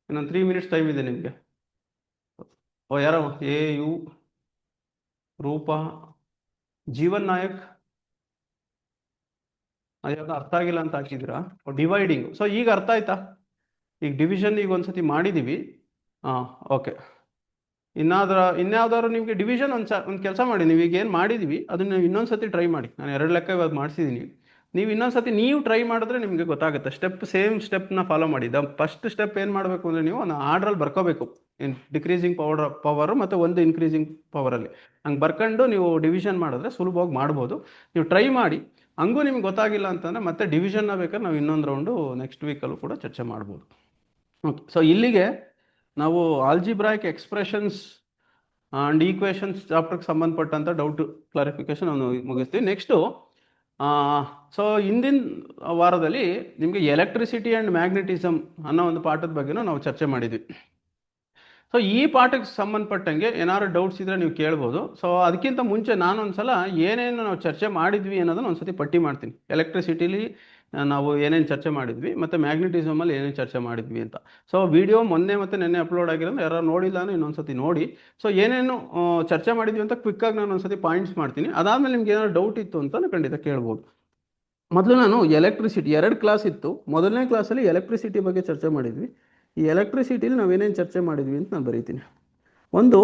ಇನ್ನೊಂದು 3 ಮಿನಿಟ್ಸ್ ಟೈಮ್ ಇದೆ ನಿಮಗೆ. ಯಾರೋ ಯು ರೂಪಾ, ಜೀವನ್ ನಾಯಕ್, ಅದ್ಯಾವುದು ಅರ್ಥ ಆಗಿಲ್ಲ ಅಂತ ಹಾಕಿದ್ದೀರಾ. ಡಿವೈಡಿಂಗ್. ಸೊ ಈಗ ಅರ್ಥ ಆಯ್ತಾ? ಈಗ ಡಿವಿಷನ್ ಈಗ ಒಂದ್ಸತಿ ಮಾಡಿದ್ದೀವಿ. ಹಾಂ, ಓಕೆ. ಇನ್ಯಾವ್ದಾದ್ರು ನಿಮಗೆ ಡಿವಿಷನ್ ಒಂದು ಕೆಲಸ ಮಾಡಿ. ನೀವು ಈಗ ಏನು ಮಾಡಿದ್ದೀವಿ ಅದನ್ನು ನೀವು ಇನ್ನೊಂದು ಸತಿ ಟ್ರೈ ಮಾಡಿ. ನಾನು 2 ಲೆಕ್ಕ ಇವಾಗ ಮಾಡಿಸಿದ್ದೀನಿ. ನೀವು ಇನ್ನೊಂದು ಸತಿ ನೀವು ಟ್ರೈ ಮಾಡಿದ್ರೆ ನಿಮಗೆ ಗೊತ್ತಾಗುತ್ತೆ. ಸೇಮ್ ಸ್ಟೆಪ್ನ ಫಾಲೋ ಮಾಡಿ. ಫಸ್ಟ್ ಸ್ಟೆಪ್ ಏನು ಮಾಡಬೇಕು ಅಂದರೆ, ನೀವು ಒಂದು ಆರ್ಡ್ರಲ್ಲಿ ಬರ್ಕೋಬೇಕು. ಡಿಕ್ರೀಸಿಂಗ್ ಪವರು ಮತ್ತು ಒಂದು ಇನ್ಕ್ರೀಸಿಂಗ್ ಪವರಲ್ಲಿ ಹಂಗೆ ಬರ್ಕೊಂಡು ನೀವು ಡಿವಿಷನ್ ಮಾಡಿದ್ರೆ ಸುಲಭವಾಗಿ ಮಾಡ್ಬೋದು. ನೀವು ಟ್ರೈ ಮಾಡಿ. ಹಂಗೂ ನಿಮ್ಗೆ ಗೊತ್ತಾಗಿಲ್ಲ ಅಂತಂದರೆ ಮತ್ತೆ ಡಿವಿಷನ್ನ ಬೇಕಾದ್ರೆ ನಾವು ಇನ್ನೊಂದು ರೌಂಡು ನೆಕ್ಸ್ಟ್ ವೀಕಲ್ಲೂ ಕೂಡ ಚರ್ಚೆ ಮಾಡ್ಬೋದು. ಓಕೆ, ಸೊ ಇಲ್ಲಿಗೆ ನಾವು ಆಲ್ಜಿಬ್ರಾಯಿಕ್ ಎಕ್ಸ್ಪ್ರೆಷನ್ಸ್ ಆ್ಯಂಡ್ ಈಕ್ವೇಷನ್ಸ್ ಚಾಪ್ಟರ್ಗೆ ಸಂಬಂಧಪಟ್ಟಂಥ ಡೌಟ್ ಕ್ಲಾರಿಫಿಕೇಷನ್ ಅನ್ನು ಮುಗಿಸ್ತೀವಿ. ನೆಕ್ಸ್ಟು, ಸೊ ಹಿಂದಿನ ವಾರದಲ್ಲಿ ನಿಮಗೆ ಎಲೆಕ್ಟ್ರಿಸಿಟಿ ಆ್ಯಂಡ್ ಮ್ಯಾಗ್ನೆಟಿಸಮ್ ಅನ್ನೋ ಒಂದು ಪಾಠದ ಬಗ್ಗೆನೂ ನಾವು ಚರ್ಚೆ ಮಾಡಿದ್ವಿ. ಸೊ ಈ ಪಾಠಕ್ಕೆ ಸಂಬಂಧಪಟ್ಟಂಗೆ ಏನಾದ್ರು ಡೌಟ್ಸ್ ಇದ್ದರೆ ನೀವು ಕೇಳ್ಬೋದು. ಸೊ ಅದಕ್ಕಿಂತ ಮುಂಚೆ ನಾನೊಂದು ಸಲ ಏನೇನು ನಾವು ಚರ್ಚೆ ಮಾಡಿದ್ವಿ ಅನ್ನೋದನ್ನು ಒಂದು ಸತಿ ಪಟ್ಟಿ ಮಾಡ್ತೀನಿ. ಎಲೆಕ್ಟ್ರಿಸಿಟಿಲಿ ನಾವು ಏನೇನು ಚರ್ಚೆ ಮಾಡಿದ್ವಿ ಮತ್ತು ಮ್ಯಾಗ್ನೆಟಿಸಮಲ್ಲಿ ಏನೇನು ಚರ್ಚೆ ಮಾಡಿದ್ವಿ ಅಂತ. ಸೊ ವಿಡಿಯೋ ಮೊನ್ನೆ ಮತ್ತು ನೆನ್ನೆ ಅಪ್ಲೋಡ್ ಆಗಿರೋದು, ಯಾರು ನೋಡಿಲ್ಲ ಅಂದರೆ ಇನ್ನೊಂದು ಸತಿ ನೋಡಿ. ಸೊ ಏನೇನು ಚರ್ಚೆ ಮಾಡಿದ್ವಿ ಅಂತ ಕ್ವಿಕ್ಕಾಗಿ ನಾನು ಒಂದು ಸತಿ ಪಾಯಿಂಟ್ಸ್ ಮಾಡ್ತೀನಿ. ಅದಾದಮೇಲೆ ನಿಮ್ಗೆ ಏನಾದ್ರು ಡೌಟ್ ಇತ್ತು ಅಂತ ಖಂಡಿತ ಕೇಳ್ಬೋದು. ಮೊದಲು ನಾನು ಎಲೆಕ್ಟ್ರಿಸಿಟಿ 2 ಕ್ಲಾಸ್ ಇತ್ತು. ಮೊದಲನೇ ಕ್ಲಾಸಲ್ಲಿ ಎಲೆಕ್ಟ್ರಿಸಿಟಿ ಬಗ್ಗೆ ಚರ್ಚೆ ಮಾಡಿದ್ವಿ. ಈ ಎಲೆಕ್ಟ್ರಿಸಿಟಿಲಿ ನಾವೇನೇನು ಚರ್ಚೆ ಮಾಡಿದ್ವಿ ಅಂತ ನಾನು ಬರೀತೀನಿ. ಒಂದು,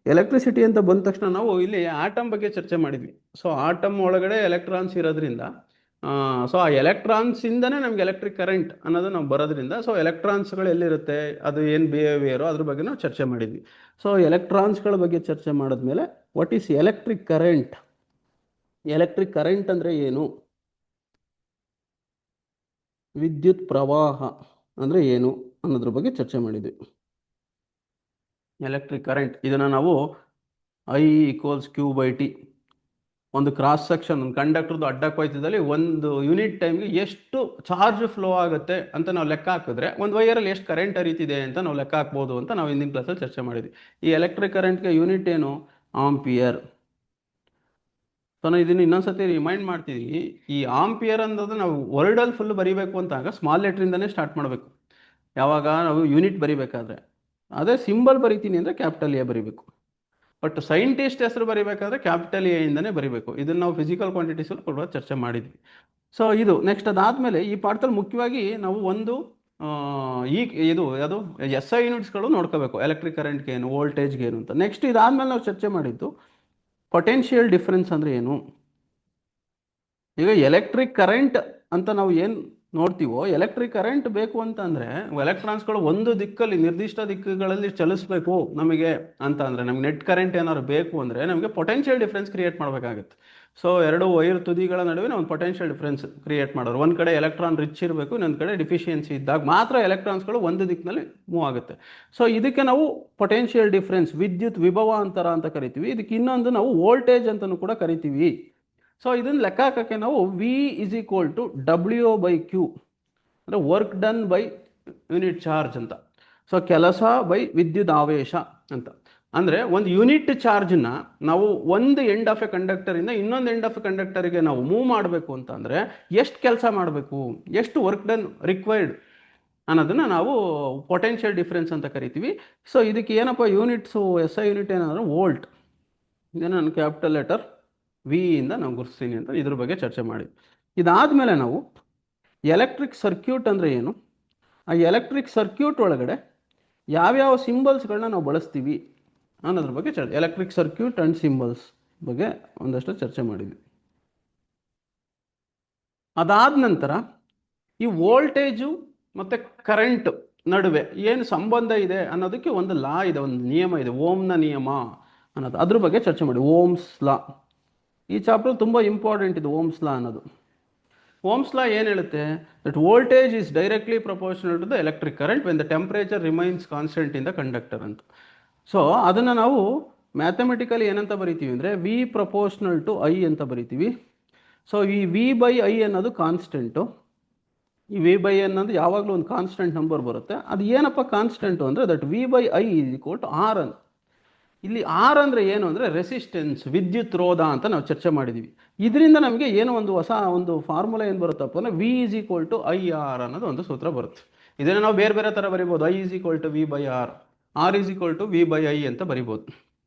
ಎಲೆಕ್ಟ್ರಿಸಿಟಿ ಅಂತ ಬಂದ ತಕ್ಷಣ ನಾವು ಇಲ್ಲಿ ಆಟಮ್ ಬಗ್ಗೆ ಚರ್ಚೆ ಮಾಡಿದ್ವಿ. ಸೊ ಆಟಮ್ ಒಳಗಡೆ ಎಲೆಕ್ಟ್ರಾನ್ಸ್ ಇರೋದ್ರಿಂದ, ಸೊ ಆ ಎಲೆಕ್ಟ್ರಾನ್ಸಿಂದನೇ ನಮ್ಗೆ ಎಲೆಕ್ಟ್ರಿಕ್ ಕರೆಂಟ್ ಅನ್ನೋದು ನಾವು ಬರೋದ್ರಿಂದ, ಸೊ ಎಲೆಕ್ಟ್ರಾನ್ಸ್ಗಳು ಎಲ್ಲಿರುತ್ತೆ, ಅದು ಏನು ಬಿಹೇವಿಯರು, ಅದ್ರ ಬಗ್ಗೆ ನಾವು ಚರ್ಚೆ ಮಾಡಿದ್ವಿ. ಸೊ ಎಲೆಕ್ಟ್ರಾನ್ಸ್ಗಳ ಬಗ್ಗೆ ಚರ್ಚೆ ಮಾಡಿದ್ಮೇಲೆ what is electric current, electric current ಅಂದರೆ ಏನು, ವಿದ್ಯುತ್ ಪ್ರವಾಹ ಅಂದರೆ ಏನು ಅನ್ನೋದ್ರ ಬಗ್ಗೆ ಚರ್ಚೆ ಮಾಡಿದ್ವಿ. ಎಲೆಕ್ಟ್ರಿಕ್ ಕರೆಂಟ್ ಇದನ್ನು ನಾವು I = Q/T, ಒಂದು ಕ್ರಾಸ್ ಸೆಕ್ಷನ್, ಒಂದು ಕಂಡಕ್ಟರ್ದು ಅಡ್ಡಕ್ಕೆ ಹೋಯ್ತಿದ್ದಲ್ಲಿ ಒಂದು ಯೂನಿಟ್ ಟೈಮ್ಗೆ ಎಷ್ಟು ಚಾರ್ಜ್ ಫ್ಲೋ ಆಗುತ್ತೆ ಅಂತ ನಾವು ಲೆಕ್ಕ ಹಾಕಿದ್ರೆ ಒಂದು ವೈರಲ್ಲಿ ಎಷ್ಟು ಕರೆಂಟ್ ಹರಿತಿದೆ ಅಂತ ನಾವು ಲೆಕ್ಕ ಹಾಕ್ಬೋದು ಅಂತ ನಾವು ಹಿಂದಿನ ಕ್ಲಾಸಲ್ಲಿ ಚರ್ಚೆ ಮಾಡಿದ್ವಿ. ಈ ಎಲೆಕ್ಟ್ರಿಕ್ ಕರೆಂಟ್ಗೆ ಯೂನಿಟ್ ಏನು, ಆಂಪಿಯರ್. ಸೊ ನಾನು ಇದನ್ನು ಇನ್ನೊಂದ್ಸತಿ ರಿಮೈಂಡ್ ಮಾಡ್ತಿದ್ದೀನಿ. ಈ ಆಂಪಿಯರ್ ಅನ್ನೋದು ನಾವು ವರ್ಡಲ್ಲಿ ಫುಲ್ ಬರೀಬೇಕು ಅಂತಾಗ ಸ್ಮಾಲ್ ಲೆಟ್ರಿಂದನೇ ಸ್ಟಾರ್ಟ್ ಮಾಡಬೇಕು. ಯಾವಾಗ ನಾವು ಯೂನಿಟ್ ಬರಿಬೇಕಾದ್ರೆ, ಅದೇ ಸಿಂಬಲ್ ಬರಿತೀನಿ ಅಂದರೆ ಕ್ಯಾಪಿಟಲ್ ಎ ಬರಿಬೇಕು. ಬಟ್ ಸೈಂಟಿಸ್ಟ್ ಹೆಸರು ಬರಿಬೇಕಾದ್ರೆ ಕ್ಯಾಪಿಟಲ್ ಎ ಇಂದನೇ ಬರಿಬೇಕು. ಇದನ್ನು ನಾವು ಫಿಸಿಕಲ್ ಕ್ವಾಂಟಿಟೀಸಲ್ಲಿ ಕೂಡ ಚರ್ಚೆ ಮಾಡಿದ್ವಿ. ಸೊ ಇದು ನೆಕ್ಸ್ಟ್. ಅದಾದಮೇಲೆ ಈ ಪಾಠದಲ್ಲಿ ಮುಖ್ಯವಾಗಿ ನಾವು ಒಂದು ಇದು ಯಾವುದು SI ಯೂನಿಟ್ಸ್ಗಳು ನೋಡ್ಕೋಬೇಕು. ಎಲೆಕ್ಟ್ರಿಕ್ ಕರೆಂಟ್ಗೆ ಏನು, ವೋಲ್ಟೇಜ್ಗೆ ಏನು ಅಂತ. ನೆಕ್ಸ್ಟ್ ಇದಾದಮೇಲೆ ನಾವು ಚರ್ಚೆ ಮಾಡಿದ್ದು ಪೊಟೆನ್ಷಿಯಲ್ ಡಿಫ್ರೆನ್ಸ್ ಅಂದರೆ ಏನು. ಈಗ ಎಲೆಕ್ಟ್ರಿಕ್ ಕರೆಂಟ್ ಅಂತ ನಾವು ಏನು ನೋಡ್ತೀವೋ, ಎಲೆಕ್ಟ್ರಿಕ್ ಕರೆಂಟ್ ಬೇಕು ಅಂತಂದರೆ ಎಲೆಕ್ಟ್ರಾನ್ಸ್ಗಳು ಒಂದು ದಿಕ್ಕಲ್ಲಿ ನಿರ್ದಿಷ್ಟ ದಿಕ್ಕುಗಳಲ್ಲಿ ಚಲಿಸಬೇಕು ನಮಗೆ ಅಂತ ಅಂದರೆ, ನಮ್ಗೆ ನೆಟ್ ಕರೆಂಟ್ ಏನಾದ್ರು ಬೇಕು ಅಂದರೆ ನಮಗೆ ಪೊಟೆನ್ಷಿಯಲ್ ಡಿಫ್ರೆನ್ಸ್ ಕ್ರಿಯೇಟ್ ಮಾಡಬೇಕಾಗುತ್ತೆ. ಸೊ 2 ವೈರ್ ತುದಿಗಳ ನಡುವೆ ಒಂದು ಪೊಟೆನ್ಷಿಯಲ್ ಡಿಫ್ರೆನ್ಸ್ ಕ್ರಿಯೇಟ್ ಮಾಡೋರು. ಒಂದು ಕಡೆ ಎಲೆಕ್ಟ್ರಾನ್ ರಿಚ್ ಇರಬೇಕು, ಇನ್ನೊಂದು ಕಡೆ ಡಿಫಿಷಿಯನ್ಸಿ ಇದ್ದಾಗ ಮಾತ್ರ ಎಲೆಕ್ಟ್ರಾನ್ಸ್ಗಳು ಒಂದು ದಿಕ್ಕಿನಲ್ಲಿ ಮೂವ್ ಆಗುತ್ತೆ. ಸೊ ಇದಕ್ಕೆ ನಾವು ಪೊಟೆನ್ಷಿಯಲ್ ಡಿಫ್ರೆನ್ಸ್, ವಿದ್ಯುತ್ ವಿಭವ ಅಂತರ ಅಂತ ಕರಿತೀವಿ. ಇದಕ್ಕೆ ಇನ್ನೊಂದು ನಾವು ವೋಲ್ಟೇಜ್ ಅಂತಲೂ ಕೂಡ ಕರಿತೀವಿ. ಸೊ ಇದನ್ನು ಲೆಕ್ಕ ಹಾಕೋಕ್ಕೆ ನಾವು V is equal to W/Q, ಅಂದರೆ work done by unit charge ಅಂತ. ಸೊ ಕೆಲಸ ಬೈ ವಿದ್ಯುತ್ ಆವೇಶ ಅಂತ. ಅಂದರೆ ಒಂದು ಯೂನಿಟ್ ಚಾರ್ಜನ್ನ ನಾವು ಒಂದು ಎಂಡ್ ಆಫ್ ಎ ಕಂಡಕ್ಟರಿಂದ ಇನ್ನೊಂದು ಎಂಡ್ ಆಫ್ ಎ ಕಂಡಕ್ಟರಿಗೆ ನಾವು ಮೂವ್ ಮಾಡಬೇಕು ಅಂತಂದರೆ ಎಷ್ಟು ಕೆಲಸ ಮಾಡಬೇಕು, ಎಷ್ಟು ವರ್ಕ್ ಡನ್ ರಿಕ್ವೈರ್ಡ್ ಅನ್ನೋದನ್ನು ನಾವು ಪೊಟೆನ್ಷಿಯಲ್ ಡಿಫ್ರೆನ್ಸ್ ಅಂತ ಕರಿತೀವಿ. ಸೊ ಇದಕ್ಕೆ ಏನಪ್ಪ ಯೂನಿಟ್ಸು, SI ಯೂನಿಟ್ ಏನಂದರೆ ವೋಲ್ಟ್. ಇದನ್ನು ನಾನು ಕ್ಯಾಪಿಟಲ್ ಲೆಟರ್ ವಿ ಇಂದ ನಾವು ಗುರುತಿಸ್ತೀನಿ ಅಂತ ಇದ್ರ ಬಗ್ಗೆ ಚರ್ಚೆ ಮಾಡಿ. ಇದಾದಮೇಲೆ ನಾವು ಎಲೆಕ್ಟ್ರಿಕ್ ಸರ್ಕ್ಯೂಟ್ ಅಂದರೆ ಏನು, ಆ ಎಲೆಕ್ಟ್ರಿಕ್ ಸರ್ಕ್ಯೂಟ್ ಒಳಗಡೆ ಯಾವ್ಯಾವ ಸಿಂಬಲ್ಸ್ಗಳನ್ನ ನಾವು ಬಳಸ್ತೀವಿ ಅನ್ನೋದ್ರ ಬಗ್ಗೆ ಎಲೆಕ್ಟ್ರಿಕ್ ಸರ್ಕ್ಯೂಟ್ ಆ್ಯಂಡ್ ಸಿಂಬಲ್ಸ್ ಬಗ್ಗೆ ಒಂದಷ್ಟು ಚರ್ಚೆ ಮಾಡಿದ್ವಿ. ಅದಾದ ನಂತರ ಈ ವೋಲ್ಟೇಜು ಮತ್ತು ಕರೆಂಟ್ ನಡುವೆ ಏನು ಸಂಬಂಧ ಇದೆ ಅನ್ನೋದಕ್ಕೆ ಒಂದು ಲಾ ಇದೆ, ಒಂದು ನಿಯಮ ಇದೆ, ಓಮ್ನ ನಿಯಮ ಅನ್ನೋದು. ಅದ್ರ ಬಗ್ಗೆ ಚರ್ಚೆ ಮಾಡಿ. ಓಮ್ಸ್ ಲಾ ಈ ಚಾಪ್ಟರ್ ತುಂಬ ಇಂಪಾರ್ಟೆಂಟ್ ಇದು. ಓಮ್ಸ್ ಲಾ ಅನ್ನೋದು, ಓಮ್ಸ್ ಲಾ ಏನು ಹೇಳುತ್ತೆ, that voltage is directly proportional to the electric current when the temperature remains constant in the conductor ಅಂತ. ಸೊ ಅದನ್ನು ನಾವು ಮ್ಯಾಥಮೆಟಿಕಲಿ ಏನಂತ ಬರಿತೀವಿ ಅಂದರೆ ವಿ ಪ್ರಪೋರ್ಷನಲ್ ಟು ಐ ಅಂತ ಬರಿತೀವಿ. ಸೊ ಈ V/I ಅನ್ನೋದು ಕಾನ್ಸ್ಟೆಂಟು. ಈ V/I ಅನ್ನೋದು ಯಾವಾಗಲೂ ಒಂದು ಕಾನ್ಸ್ಟೆಂಟ್ ನಂಬರ್ ಬರುತ್ತೆ. ಅದು ಏನಪ್ಪ ಕಾನ್ಸ್ಟೆಂಟು ಅಂದರೆ that V/I is equal to R ಅಂತ. ಇಲ್ಲಿ ಆರ್ ಅಂದರೆ ಏನು ಅಂದರೆ ರೆಸಿಸ್ಟೆನ್ಸ್, ವಿದ್ಯುತ್ ರೋಧ ಅಂತ ನಾವು ಚರ್ಚೆ ಮಾಡಿದ್ದೀವಿ. ಇದರಿಂದ ನಮಗೆ ಏನೋ ಒಂದು ಹೊಸ ಒಂದು ಫಾರ್ಮುಲಾ ಏನು ಬರುತ್ತಪ್ಪ ಅಂದರೆ V is equal to IR ಅನ್ನೋದು ಒಂದು ಸೂತ್ರ ಬರುತ್ತೆ. ಇದನ್ನು ನಾವು ಬೇರೆ ಬೇರೆ ಥರ ಬರಿಬೋದು. I is equal to V/R, R is equal to V/I ಅಂತ ಬರಿಬೋದು.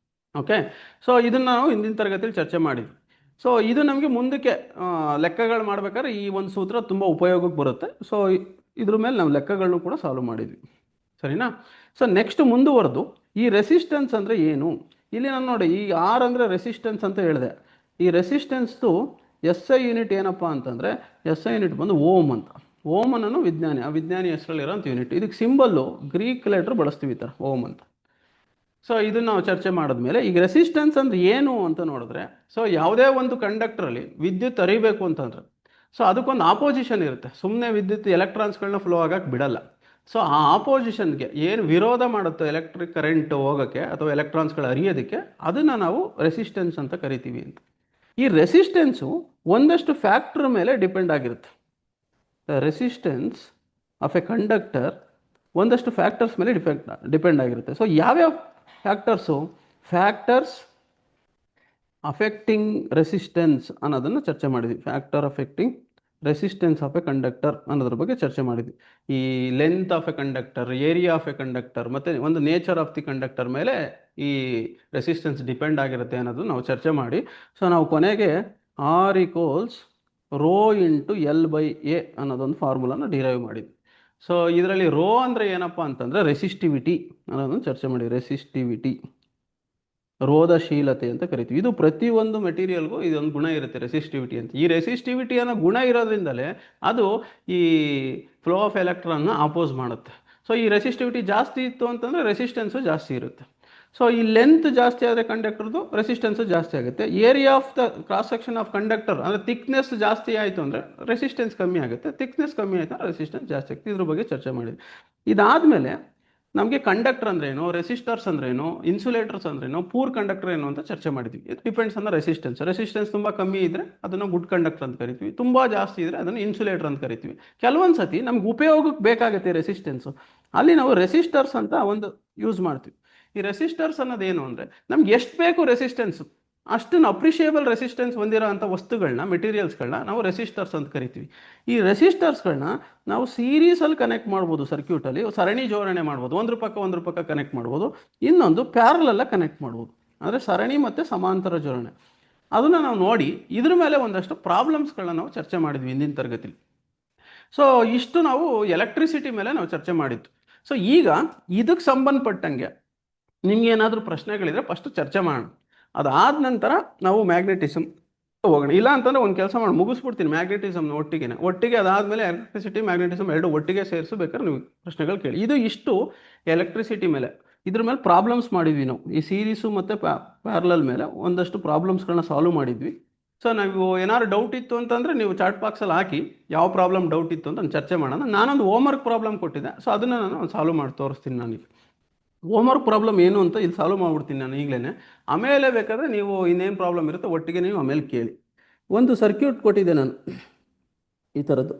ಓಕೆ, ಸೊ ಇದನ್ನು ನಾವು ಹಿಂದಿನ ತರಗತಿಯಲ್ಲಿ ಚರ್ಚೆ ಮಾಡಿದ್ವಿ. ಸೊ ಇದು ನಮಗೆ ಮುಂದಕ್ಕೆ ಲೆಕ್ಕಗಳು ಮಾಡ್ಬೇಕಾದ್ರೆ ಈ ಒಂದು ಸೂತ್ರ ತುಂಬ ಉಪಯೋಗಕ್ಕೆ ಬರುತ್ತೆ. ಸೊ ಇದ್ರ ಮೇಲೆ ನಾವು ಲೆಕ್ಕಗಳನ್ನು ಕೂಡ ಸಾಲ್ವ್ ಮಾಡಿದ್ವಿ, ಸರಿನಾ. ಸೊ ನೆಕ್ಸ್ಟ್ ಮುಂದುವರೆದು ಈ ರೆಸಿಸ್ಟೆನ್ಸ್ ಅಂದರೆ ಏನು, ಇಲ್ಲಿ ನಾನು ನೋಡಿ ಈ ಆರ್ ಅಂದರೆ ರೆಸಿಸ್ಟೆನ್ಸ್ ಅಂತ ಹೇಳಿದೆ. ಈ ರೆಸಿಸ್ಟೆನ್ಸ್ದು SI ಯೂನಿಟ್ ಏನಪ್ಪ ಅಂತಂದರೆ SI ಯೂನಿಟ್ ಬಂದು ಓಮ್ ಅಂತ. ಓಮ್ ಅನ್ನೋ ವಿಜ್ಞಾನಿ, ಆ ವಿಜ್ಞಾನಿ ಹೆಸರಲ್ಲಿರೋಂಥ ಯೂನಿಟ್. ಇದಕ್ಕೆ ಸಿಂಬಲ್ಲು ಗ್ರೀಕ್ ಲೆಟ್ರ್ ಬಳಸ್ತೀವಿ ಈ ಥರ, ಓಮ್ ಅಂತ. ಸೊ ಇದನ್ನು ನಾವು ಚರ್ಚೆ ಮಾಡಿದ್ಮೇಲೆ ಈಗ ರೆಸಿಸ್ಟೆನ್ಸ್ ಅಂದರೆ ಏನು ಅಂತ ನೋಡಿದ್ರೆ, ಸೊ ಯಾವುದೇ ಒಂದು ಕಂಡಕ್ಟ್ರಲ್ಲಿ ವಿದ್ಯುತ್ ಹರಿಬೇಕು ಅಂತಂದರೆ ಸೊ ಅದಕ್ಕೊಂದು ಆಪೋಸಿಷನ್ ಇರುತ್ತೆ. ಸುಮ್ಮನೆ ವಿದ್ಯುತ್ ಎಲೆಕ್ಟ್ರಾನ್ಸ್ಗಳನ್ನ ಫ್ಲೋ ಆಗಕ್ಕೆ ಬಿಡಲ್ಲ. ಸೊ ಆ ಆಪೋಸಿಷನ್ಗೆ ಏನು ವಿರೋಧ ಮಾಡುತ್ತೋ ಎಲೆಕ್ಟ್ರಿಕ್ ಕರೆಂಟ್ ಹೋಗೋಕ್ಕೆ ಅಥವಾ ಎಲೆಕ್ಟ್ರಾನ್ಸ್ಗಳು ಹರಿಯೋದಕ್ಕೆ, ಅದನ್ನು ನಾವು ರೆಸಿಸ್ಟೆನ್ಸ್ ಅಂತ ಕರಿತೀವಿ ಅಂತ. ಈ ರೆಸಿಸ್ಟೆನ್ಸು ಒಂದಷ್ಟು ಫ್ಯಾಕ್ಟರ್ ಮೇಲೆ ಡಿಪೆಂಡ್ ಆಗಿರುತ್ತೆ. ರೆಸಿಸ್ಟೆನ್ಸ್ ಆಫ್ ಎ ಕಂಡಕ್ಟರ್ ಒಂದಷ್ಟು ಫ್ಯಾಕ್ಟರ್ಸ್ ಮೇಲೆ ಡಿಪೆಂಡ್ ಆಗಿರುತ್ತೆ. ಸೊ ಯಾವ್ಯಾವ ಫ್ಯಾಕ್ಟರ್ಸು, ಫ್ಯಾಕ್ಟರ್ಸ್ ಅಫೆಕ್ಟಿಂಗ್ ರೆಸಿಸ್ಟೆನ್ಸ್ ಅನ್ನೋದನ್ನು ಚರ್ಚೆ ಮಾಡಿದ್ವಿ. Factor affecting resistance of A conductor ಅನ್ನೋದ್ರ ಬಗ್ಗೆ ಚರ್ಚೆ ಮಾಡಿದ್ವಿ. ಈ length of A conductor, area of A conductor ಮತ್ತು ಒಂದು ನೇಚರ್ ಆಫ್ ದಿ ಕಂಡಕ್ಟರ್ ಮೇಲೆ ಈ ರೆಸಿಸ್ಟೆನ್ಸ್ ಡಿಪೆಂಡ್ ಆಗಿರುತ್ತೆ ಅನ್ನೋದು ನಾವು ಚರ್ಚೆ ಮಾಡಿ, ಸೊ ನಾವು ಕೊನೆಗೆ R equals row into L/A ಅನ್ನೋದೊಂದು ಫಾರ್ಮುಲಾನ ಡಿರೈವ್ ಮಾಡಿದ್ವಿ. ಸೊ ಇದರಲ್ಲಿ ರೋ ಅಂದರೆ ಏನಪ್ಪ ಅಂತಂದರೆ ರೆಸಿಸ್ಟಿವಿಟಿ ಅನ್ನೋದನ್ನು ಚರ್ಚೆ ಮಾಡಿ. ರೆಸಿಸ್ಟಿವಿಟಿ, ರೋಧಶೀಲತೆ ಅಂತ ಕರಿತೀವಿ. ಇದು ಪ್ರತಿಯೊಂದು ಮೆಟೀರಿಯಲ್ಗೂ ಇದೊಂದು ಗುಣ ಇರುತ್ತೆ, ರೆಸಿಸ್ಟಿವಿಟಿ ಅಂತ. ಈ ರೆಸಿಸ್ಟಿವಿಟಿ ಅನ್ನೋ ಗುಣ ಇರೋದ್ರಿಂದಲೇ ಅದು ಈ ಫ್ಲೋ ಆಫ್ ಎಲೆಕ್ಟ್ರಾನ್ನ ಆಪೋಸ್ ಮಾಡುತ್ತೆ. ಸೊ ಈ ರೆಸಿಸ್ಟಿವಿಟಿ ಜಾಸ್ತಿ ಇತ್ತು ಅಂತಂದರೆ ರೆಸಿಸ್ಟೆನ್ಸು ಜಾಸ್ತಿ ಇರುತ್ತೆ. ಸೊ ಈ ಲೆಂತ್ ಜಾಸ್ತಿ ಆದರೆ ಕಂಡಕ್ಟರ್ದು ರೆಸಿಸ್ಟೆನ್ಸು ಜಾಸ್ತಿ ಆಗುತ್ತೆ. Area of the cross section of conductor ಅಂದರೆ ಥಿಕ್ನೆಸ್ ಜಾಸ್ತಿ ಆಯಿತು ಅಂದರೆ ರೆಸಿಸ್ಟೆನ್ಸ್ ಕಮ್ಮಿ ಆಗುತ್ತೆ. ಥಿಕ್ನೆಸ್ ಕಮ್ಮಿ ಆಯಿತು ಅಂದರೆ ರೆಸಿಸ್ಟೆನ್ಸ್ ಜಾಸ್ತಿ ಆಗುತ್ತೆ. ಇದ್ರ ಬಗ್ಗೆ ಚರ್ಚೆ ಮಾಡಿದ್ವಿ. ಇದಾದಮೇಲೆ ನಮಗೆ ಕಂಡಕ್ಟರ್ ಅಂದ್ರೇನು, ರೆಸಿಸ್ಟರ್ಸ್ ಅಂದ್ರೇನು, ಇನ್ಸುಲೇಟರ್ಸ್ ಅಂದ್ರೇನು, ಪೂರ್ ಕಂಡಕ್ಟರ್ ಏನು ಅಂತ ಚರ್ಚೆ ಮಾಡಿದ್ವಿ. ಇದು depends on the resistance. Resistance ತುಂಬ ಕಮ್ಮಿ ಇದ್ದರೆ ಅದನ್ನು ಗುಡ್ ಕಂಡಕ್ಟರ್ ಅಂತ ಕರಿತೀವಿ. ತುಂಬ ಜಾಸ್ತಿ ಇದ್ದರೆ ಅದನ್ನು ಇನ್ಸುಲೇಟರ್ ಅಂತ ಕರಿತೀವಿ. ಕೆಲವೊಂದು ಸತಿ ನಮ್ಗೆ ಉಪಯೋಗಕ್ಕೆ ಬೇಕಾಗುತ್ತೆ ರೆಸಿಸ್ಟೆನ್ಸು, ಅಲ್ಲಿ ನಾವು ರೆಸಿಸ್ಟರ್ಸ್ ಅಂತ ಒಂದು ಯೂಸ್ ಮಾಡ್ತೀವಿ. ಈ ರೆಸಿಸ್ಟರ್ಸ್ ಅನ್ನೋದೇನು ಅಂದರೆ ನಮ್ಗೆ ಎಷ್ಟು ಬೇಕು ರೆಸಿಸ್ಟೆನ್ಸು ಅಷ್ಟನ್ನು ಅಪ್ರಿಷಿಯೇಬಲ್ ರೆಸಿಸ್ಟೆನ್ಸ್ ಹೊಂದಿರೋ ಅಂಥ ವಸ್ತುಗಳನ್ನ, ಮೆಟೀರಿಯಲ್ಸ್ಗಳನ್ನ ನಾವು ರೆಸಿಸ್ಟರ್ಸ್ ಅಂತ ಕರಿತೀವಿ. ಈ ರೆಸಿಸ್ಟರ್ಸ್ಗಳನ್ನ ನಾವು ಸೀರೀಸಲ್ಲಿ ಕನೆಕ್ಟ್ ಮಾಡ್ಬೋದು, ಸರ್ಕ್ಯೂಟಲ್ಲಿ ಸರಣಿ ಜೋಡಣೆ ಮಾಡ್ಬೋದು, ಒಂದ್ರ ಪಕ್ಕ ಕನೆಕ್ಟ್ ಮಾಡ್ಬೋದು, ಇನ್ನೊಂದು ಪ್ಯಾರಲಲ್ಲ ಕನೆಕ್ಟ್ ಮಾಡ್ಬೋದು, ಅಂದರೆ ಸರಣಿ ಮತ್ತು ಸಮಾಂತರ ಜೋಡಣೆ. ಅದನ್ನು ನಾವು ನೋಡಿ ಇದ್ರ ಮೇಲೆ ಒಂದಷ್ಟು ಪ್ರಾಬ್ಲಮ್ಸ್ಗಳನ್ನ ನಾವು ಚರ್ಚೆ ಮಾಡಿದ್ವಿ ಹಿಂದಿನ ತರಗತಿಲಿ. ಸೊ ಇಷ್ಟು ನಾವು ಎಲೆಕ್ಟ್ರಿಸಿಟಿ ಮೇಲೆ ನಾವು ಚರ್ಚೆ ಮಾಡಿದ್ದು. ಸೊ ಈಗ ಇದಕ್ಕೆ ಸಂಬಂಧಪಟ್ಟಂಗೆ ನಿಮ್ಗೇನಾದರೂ ಪ್ರಶ್ನೆಗಳಿದ್ರೆ ಫಸ್ಟು ಚರ್ಚೆ ಮಾಡೋಣ. ಅದಾದ ನಂತರ ನಾವು ಮ್ಯಾಗ್ನೆಟಿಸಮ್ ಹೋಗೋಣ. ಇಲ್ಲ ಅಂತಂದರೆ ಒಂದು ಕೆಲಸ ಮಾಡಿ ಮುಗಿಸ್ಬಿಡ್ತೀನಿ ಮ್ಯಾಗ್ನೆಟಿಸಮ್ನ ಒಟ್ಟಿಗೆ ಅದಾದಮೇಲೆ ಎಲೆಕ್ಟ್ರಿಸಿಟಿ ಮ್ಯಾಗ್ನೆಟಿಸಮ್ ಎರಡು ಒಟ್ಟಿಗೆ ಸೇರಿಸಬೇಕಾದ್ರೆ ನೀವು ಪ್ರಶ್ನೆಗಳು ಕೇಳಿ. ಇದು ಇಷ್ಟು ಎಲೆಕ್ಟ್ರಿಸಿಟಿ ಮೇಲೆ. ಇದ್ರ ಮೇಲೆ ಪ್ರಾಬ್ಲಮ್ಸ್ ಮಾಡಿದ್ವಿ ನಾವು. ಈ ಸೀರೀಸು ಮತ್ತು ಪ್ಯಾರಲಲ್ ಮೇಲೆ ಒಂದಷ್ಟು ಪ್ರಾಬ್ಲಮ್ಸ್ಗಳನ್ನ ಸಾಲ್ವ್ ಮಾಡಿದ್ವಿ. ಸೊ ನಾವು ಏನಾದ್ರು ಡೌಟ್ ಇತ್ತು ಅಂತಂದರೆ ನೀವು ಚಾಟ್ ಬಾಕ್ಸಲ್ಲಿ ಹಾಕಿ ಯಾವ ಪ್ರಾಬ್ಲಮ್ ಡೌಟ್ ಇತ್ತು ಅಂತ ಚರ್ಚೆ ಮಾಡೋಣ. ನಾನೊಂದು ಹೋಮ್ವರ್ಕ್ ಪ್ರಾಬ್ಲಮ್ ಕೊಟ್ಟಿದ್ದೆ, ಸೊ ಅದನ್ನು ನಾನು ಸಾಲ್ವ್ ಮಾಡಿ ತೋರಿಸ್ತೀನಿ. ನನಗೆ ಹೋಮ್ವರ್ಕ್ ಪ್ರಾಬ್ಲಮ್ ಏನು ಅಂತ ಇಲ್ಲಿ ಸಾಲ್ವ್ ಮಾಡಿಬಿಡ್ತೀನಿ ನಾನು ಈಗಲೇ. ಆಮೇಲೆ ಬೇಕಾದರೆ ನೀವು ಇನ್ನೇನು ಪ್ರಾಬ್ಲಮ್ ಇರುತ್ತೆ ಒಟ್ಟಿಗೆ ನೀವು ಆಮೇಲೆ ಕೇಳಿ. ಒಂದು ಸರ್ಕ್ಯೂಟ್ ಕೊಟ್ಟಿದ್ದೆ ನಾನು ಈ ಥರದ್ದು.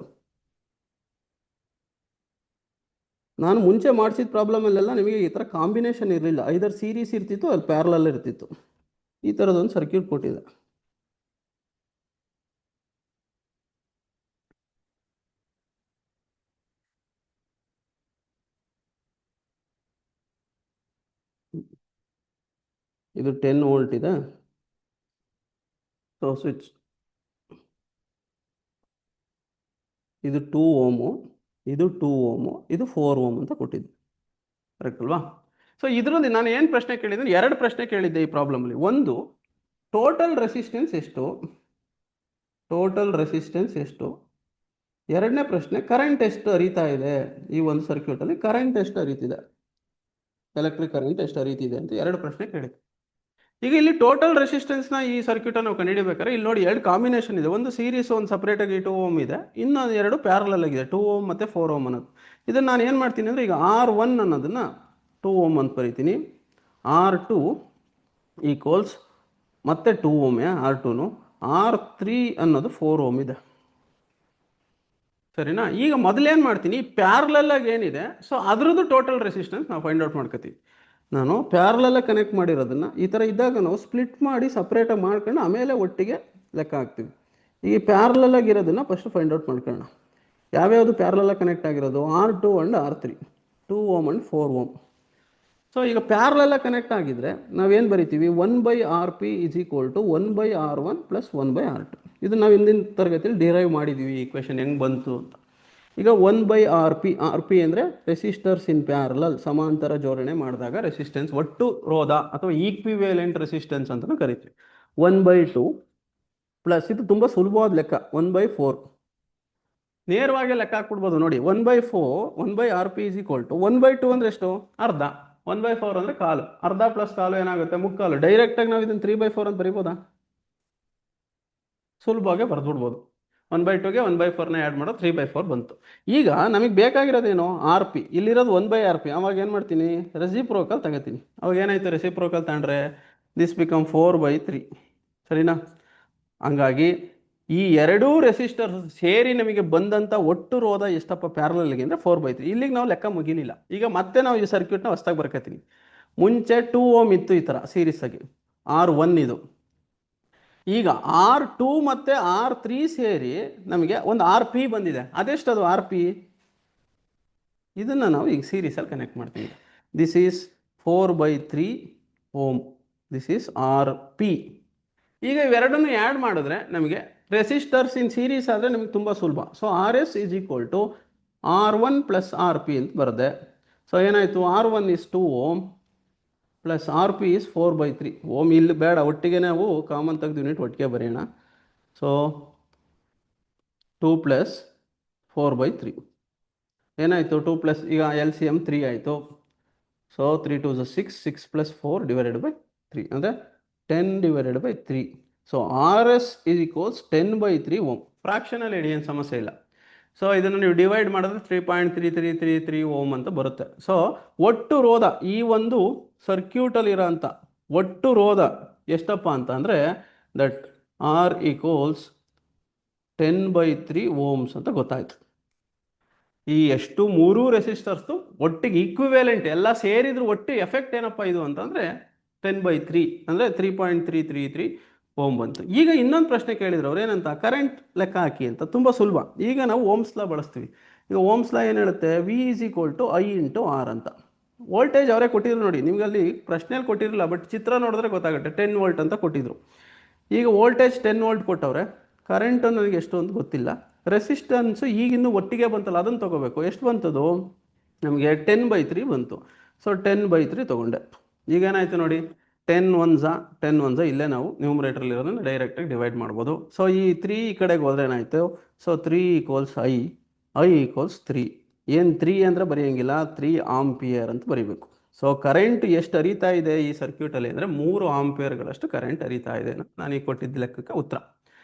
ನಾನು ಮುಂಚೆ ಮಾಡಿಸಿದ ಪ್ರಾಬ್ಲಮಲ್ಲೆಲ್ಲ ನಿಮಗೆ ಈ ಥರ ಕಾಂಬಿನೇಷನ್ ಇರಲಿಲ್ಲ, ಐದರ್ ಸೀರೀಸ್ ಇರ್ತಿತ್ತು ಅಲ್ಲಿ ಪ್ಯಾರಲಲ್ ಇರ್ತಿತ್ತು. ಈ ಥರದೊಂದು ಸರ್ಕ್ಯೂಟ್ ಕೊಟ್ಟಿದೆ. ಇದು 10 ವೋಲ್ಟ್ ಇದೆ. ಸೊ ಸ್ವಿಚ್ ಇದು 2 ಓಮು, ಇದು 2 ಓಮು, ಇದು 4 ಓಮ್ ಅಂತ ಕೊಟ್ಟಿದ್ದು, ಕರೆಕ್ಟ್ ಅಲ್ವಾ? ಸೊ ಇದರಲ್ಲಿ ನಾನು ಏನು ಪ್ರಶ್ನೆ ಕೇಳಿದ್ದೀನಿ, ಎರಡು ಪ್ರಶ್ನೆ ಕೇಳಿದ್ದೆ ಈ ಪ್ರಾಬ್ಲಮಲ್ಲಿ. ಒಂದು, ಟೋಟಲ್ ರೆಸಿಸ್ಟೆನ್ಸ್ ಎಷ್ಟು, ಟೋಟಲ್ ರೆಸಿಸ್ಟೆನ್ಸ್ ಎಷ್ಟು. ಎರಡನೇ ಪ್ರಶ್ನೆ, ಕರೆಂಟ್ ಎಷ್ಟು ಹರಿತಾ ಇದೆ ಈ ಒಂದು ಸರ್ಕ್ಯೂಟಲ್ಲಿ, ಕರೆಂಟ್ ಎಷ್ಟು ಹರಿತಿದೆ, ಎಲೆಕ್ಟ್ರಿಕ್ ಕರೆಂಟ್ ಎಷ್ಟು ಹರಿತಿದೆ ಅಂತ ಎರಡು ಪ್ರಶ್ನೆ ಕೇಳಿದ್ದೆ. ಈಗ ಇಲ್ಲಿ ಟೋಟಲ್ ರೆಸಿಸ್ಟೆನ್ಸ್ನ ಈ ಸರ್ಕ್ಯೂಟನ್ನು ನಾವು ಕಂಡುಹಿಡಿಬೇಕಾದ್ರೆ ಇಲ್ಲಿ ನೋಡಿ ಎರಡು ಕಾಂಬಿನೇಷನ್ ಇದೆ. ಒಂದು ಸೀರೀಸ್, ಒಂದು ಸಪ್ರೇಟಾಗಿ 2 ಓಮ್ ಇದೆ, ಇನ್ನೊಂದು ಎರಡು ಪ್ಯಾರಲಲ್ ಆಗಿದೆ 2 ಓಮ್ ಮತ್ತು 4 ಓಮ್ ಅನ್ನೋದು. ಇದನ್ನು ನಾನು ಏನು ಮಾಡ್ತೀನಿ ಅಂದರೆ, ಈಗ R1 ಅನ್ನೋದನ್ನು 2 ಓಮ್ ಅಂತ ಬರೀತೀನಿ, R2 ಈಕ್ವಲ್ಸ್ ಮತ್ತೆ 2 ಓಮ್ R2, R3 ಅನ್ನೋದು 4 ಓಮ್ ಇದೆ, ಸರಿನಾ? ಈಗ ಮೊದಲೇನು ಮಾಡ್ತೀನಿ, ಪ್ಯಾರಲಲ್ ಆಗಿ ಏನಿದೆ ಸೊ ಅದರದ್ದು ಟೋಟಲ್ ರೆಸಿಸ್ಟೆನ್ಸ್ ನಾವು ಫೈಂಡ್ ಔಟ್ ಮಾಡ್ಕೋತೀವಿ. ನಾನು ಪ್ಯಾರಲಲ್ಲ ಕನೆಕ್ಟ್ ಮಾಡಿರೋದನ್ನು ಈ ಥರ ಇದ್ದಾಗ ನಾವು ಸ್ಪ್ಲಿಟ್ ಮಾಡಿ ಸಪ್ರೇಟಾಗಿ ಮಾಡ್ಕೊಂಡು ಆಮೇಲೆ ಒಟ್ಟಿಗೆ ಲೆಕ್ಕ ಹಾಕ್ತೀವಿ. ಈ ಪ್ಯಾರಲಲ್ಲಾಗಿರೋದನ್ನು ಫಸ್ಟ್ ಫೈಂಡ್ ಔಟ್ ಮಾಡ್ಕೊಳ್ಳೋಣ. ಯಾವ್ಯಾವುದು ಪ್ಯಾರಲಲ್ಲ ಕನೆಕ್ಟ್ ಆಗಿರೋದು, R2 and R3, 2 ohm and 4 ohm. So ಈಗ ಪ್ಯಾರಲಲ್ಲ ಕನೆಕ್ಟ್ ಆಗಿದ್ದರೆ ನಾವೇನು ಬರಿತೀವಿ, 1/RP is equal to 1/R1 plus 1/R2. ಇದು ನಾವು ಹಿಂದಿನ ತರಗತಿಯಲ್ಲಿ ಡಿರೈವ್ ಮಾಡಿದ್ದೀವಿ ಈ ಕ್ವೆಶನ್ ಹೆಂಗೆ ಬಂತು ಅಂತ. ಈಗ 1/RP, RP ಅಂದರೆ ರೆಸಿಸ್ಟರ್ಸ್ ಇನ್ ಪ್ಯಾರಲಲ್, ಸಮಾಂತರ ಜೋಡಣೆ ಮಾಡಿದಾಗ ರೆಸಿಸ್ಟೆನ್ಸ್, ಒಟ್ಟು ರೋಧ ಅಥವಾ ಈಕ್ವಿವೇಲೆಂಟ್ ರೆಸಿಸ್ಟೆನ್ಸ್ ಅಂತಲೂ ಕರಿತೀವಿ. 1/2 ಪ್ಲಸ್, ಇದು ತುಂಬ ಸುಲಭವಾದ ಲೆಕ್ಕ, 1/4. ನೇರವಾಗಿ ಲೆಕ್ಕ ಹಾಕ್ಬಿಡ್ಬೋದು ನೋಡಿ. 1/4, 1/RP ಈಸ್ ಈಕ್ವಲ್ ಟು 1/2 ಅಂದರೆ ಎಷ್ಟು, ಅರ್ಧ. 1/4 ಅಂದರೆ ಕಾಲು, ಅರ್ಧ ಪ್ಲಸ್ ಕಾಲು ಏನಾಗುತ್ತೆ, ಮುಕ್ಕಾಲು. ಡೈರೆಕ್ಟಾಗಿ ನಾವು ಇದನ್ನು 3/4 ಅಂತ ಬರಿಬೋದಾ? ಸುಲಭವಾಗಿ ಬರೆದ್ಬಿಡ್ಬೋದು. 1/2ಗೆ 1/4ನ ಆ್ಯಡ್ ಮಾಡೋ 3/4 ಬಂತು. ಈಗ ನಮಗೆ ಬೇಕಾಗಿರೋದೇನು, RP. ಇಲ್ಲಿರೋದು 1/RP. ಅವಾಗ ಏನು ಮಾಡ್ತೀನಿ, ರೆಸಿಪ್ರೋಕಲ್ ತಗೋತೀನಿ. ಅವಾಗ ಏನಾಯ್ತು, ರೆಸಿಪ್ರೋಕಲ್ ತಗೊಂಡ್ರೆ ದಿಸ್ ಬಿಕಮ್ 4/3, ಸರಿನಾ? ಹಂಗಾಗಿ ಈ ಎರಡೂ ರೆಸಿಸ್ಟರ್ ಸೇರಿ ನಮಗೆ ಬಂದಂಥ ಒಟ್ಟು ರೋಧ ಎಷ್ಟಪ್ಪ ಪ್ಯಾರಲಲ್ಗೆ ಅಂದರೆ 4/3. ಇಲ್ಲಿಗೆ ನಾವು ಲೆಕ್ಕ ಮುಗಿಲಿಲ್ಲ. ಈಗ ಮತ್ತೆ ನಾವು ಈ ಸರ್ಕ್ಯೂಟ್ನ ಹೊಸದಾಗಿ ಬರ್ಕೋತೀನಿ. ಮುಂಚೆ 2 ಓಮ್ ಇತ್ತು ಈ ಥರ ಸೀರೀಸ್ ಆಗಿ, R1 ಇದು. ಈಗ R2 ಮತ್ತು R3 ಸೇರಿ ನಮಗೆ ಒಂದು RP ಬಂದಿದೆ. ಅದೆಷ್ಟದು RP? ಇದನ್ನು ನಾವು ಈಗ ಸೀರೀಸಲ್ಲಿ ಕನೆಕ್ಟ್ ಮಾಡ್ತೀವಿ. This is 4/3 ohm, this is RP. ಈಗ ಇವೆರಡನ್ನು ಆ್ಯಡ್ ಮಾಡಿದ್ರೆ ನಮಗೆ ರೆಸಿಸ್ಟರ್ಸ್ ಇನ್ ಸೀರೀಸ್ ಆದರೆ ನಮಗೆ ತುಂಬ ಸುಲಭ. So RS is equal to R1 plus RP ಅಂತ ಬರುತ್ತೆ. ಸೊ ಏನಾಯಿತು, R1 is 2 ohm plus RP is 4/3 ohm. ಇಲ್ಲಿ ಬೇಡ, ಒಟ್ಟಿಗೆ ನಾವು ಕಾಮನ್ ತೆಗೆದು ಯೂನಿಟ್ ಒಟ್ಟಿಗೆ ಬರೆಯೋಣ. ಸೊ 2 ಪ್ಲಸ್ 4/3 ಏನಾಯಿತು, 2 ಪ್ಲಸ್, ಈಗ LCM 3 ಆಯಿತು. ಸೊ 3 2 6, 6 ಪ್ಲಸ್ 4 ಡಿವೈಡೆಡ್ ಬೈ 3 ಅಂದರೆ 10 divided by 3. So RS is equals 10/3 ohm. ಫ್ರಾಕ್ಷನಲ್ಲಿ ಇಡಿ, ಏನು ಸಮಸ್ಯೆ ಇಲ್ಲ. ಸೊ ಇದನ್ನು ನೀವು ಡಿವೈಡ್ ಮಾಡಿದ್ರೆ 3.3333 ಓಮ್ ಅಂತ ಬರುತ್ತೆ. ಸೊ ಒಟ್ಟು ರೋಧ, ಈ ಒಂದು ಸರ್ಕ್ಯೂಟಲ್ಲಿರೋಂಥ ಒಟ್ಟು ರೋಧ ಎಷ್ಟಪ್ಪ ಅಂತ ಅಂದರೆ ದಟ್ R ಈಕ್ವಲ್ಸ್ 10/3 ಓಮ್ಸ್ ಅಂತ ಗೊತ್ತಾಯಿತು. ಈ ಎಷ್ಟು ಮೂರೂ ರೆಸಿಸ್ಟರ್ಸ್ದು ಒಟ್ಟಿಗೆ ಈಕ್ವಿವೇಲೆಂಟ್ ಎಲ್ಲ ಸೇರಿದ್ರು ಒಟ್ಟು ಎಫೆಕ್ಟ್ ಏನಪ್ಪ ಇದು ಅಂತಂದರೆ 10/3 ಅಂದರೆ 3.333 ಓಮ್ ಬಂತು. ಈಗ ಇನ್ನೊಂದು ಪ್ರಶ್ನೆ ಕೇಳಿದ್ರು ಅವ್ರು, ಏನಂತ, ಕರೆಂಟ್ ಲೆಕ್ಕ ಹಾಕಿ ಅಂತ. ತುಂಬ ಸುಲಭ. ಈಗ ನಾವು ಓಮ್ಸ್ ಲಾ ಬಳಸ್ತೀವಿ. ಈಗ ಓಮ್ಸ್ ಲಾ ಏನು ಹೇಳುತ್ತೆ, V is equal to I into R ಅಂತ. ವೋಲ್ಟೇಜ್ ಅವರೇ ಕೊಟ್ಟಿದ್ರು ನೋಡಿ, ನಿಮ್ಗೆ ಅಲ್ಲಿ ಪ್ರಶ್ನೆಯಲ್ಲಿ ಕೊಟ್ಟಿರಲಿಲ್ಲ, ಬಟ್ ಚಿತ್ರ ನೋಡಿದ್ರೆ ಗೊತ್ತಾಗುತ್ತೆ. 10 ವೋಲ್ಟ್ ಅಂತ ಕೊಟ್ಟಿದ್ರು. ಈಗ ವೋಲ್ಟೇಜ್ 10 ವೋಲ್ಟ್ ಕೊಟ್ಟವ್ರೆ, ಕರೆಂಟ್ ನನಗೆ ಎಷ್ಟು ಅಂತ ಗೊತ್ತಿಲ್ಲ. ರೆಸಿಸ್ಟೆನ್ಸು ಈಗಿನ್ನೂ ಒಟ್ಟಿಗೆ ಬಂತಲ್ಲ, ಅದನ್ನು ತೊಗೋಬೇಕು. ಎಷ್ಟು ಬಂತದು ನಮಗೆ, 10/3 ಬಂತು. ಸೊ 10/3 ತೊಗೊಂಡೆ. ಈಗೇನಾಯಿತು ನೋಡಿ, 10 1 ಇಲ್ಲೇ ನಾವು ನ್ಯೂಮರೇಟ್ರಲ್ಲಿ ಇರೋದನ್ನು ಡೈರೆಕ್ಟಾಗಿ ಡಿವೈಡ್ ಮಾಡ್ಬೋದು. ಸೊ ಈ 3 ಈ ಕಡೆಗೆ ಹೋದ್ರೆ ಏನಾಯಿತು, ಸೊ 3 ಈಕ್ವಲ್ಸ್ I ಈಕ್ವಲ್ಸ್ 3. ಏನು 3 ಅಂದರೆ ಬರೆಯೋಂಗಿಲ್ಲ, 3 ಆಂಪಿಯರ್ ಅಂತ ಬರೀಬೇಕು. ಸೊ ಕರೆಂಟ್ ಎಷ್ಟು ಹರಿತಾ ಇದೆ ಈ ಸರ್ಕ್ಯೂಟಲ್ಲಿ ಅಂದರೆ 3 ಆಂಪಿಯರ್ಗಳಷ್ಟು ಕರೆಂಟ್ ಹರಿತಾ ಇದೆ. ನಾನು ಈಗ ಕೊಟ್ಟಿದ್ದ ಲೆಕ್ಕಕ್ಕೆ ಉತ್ತರ.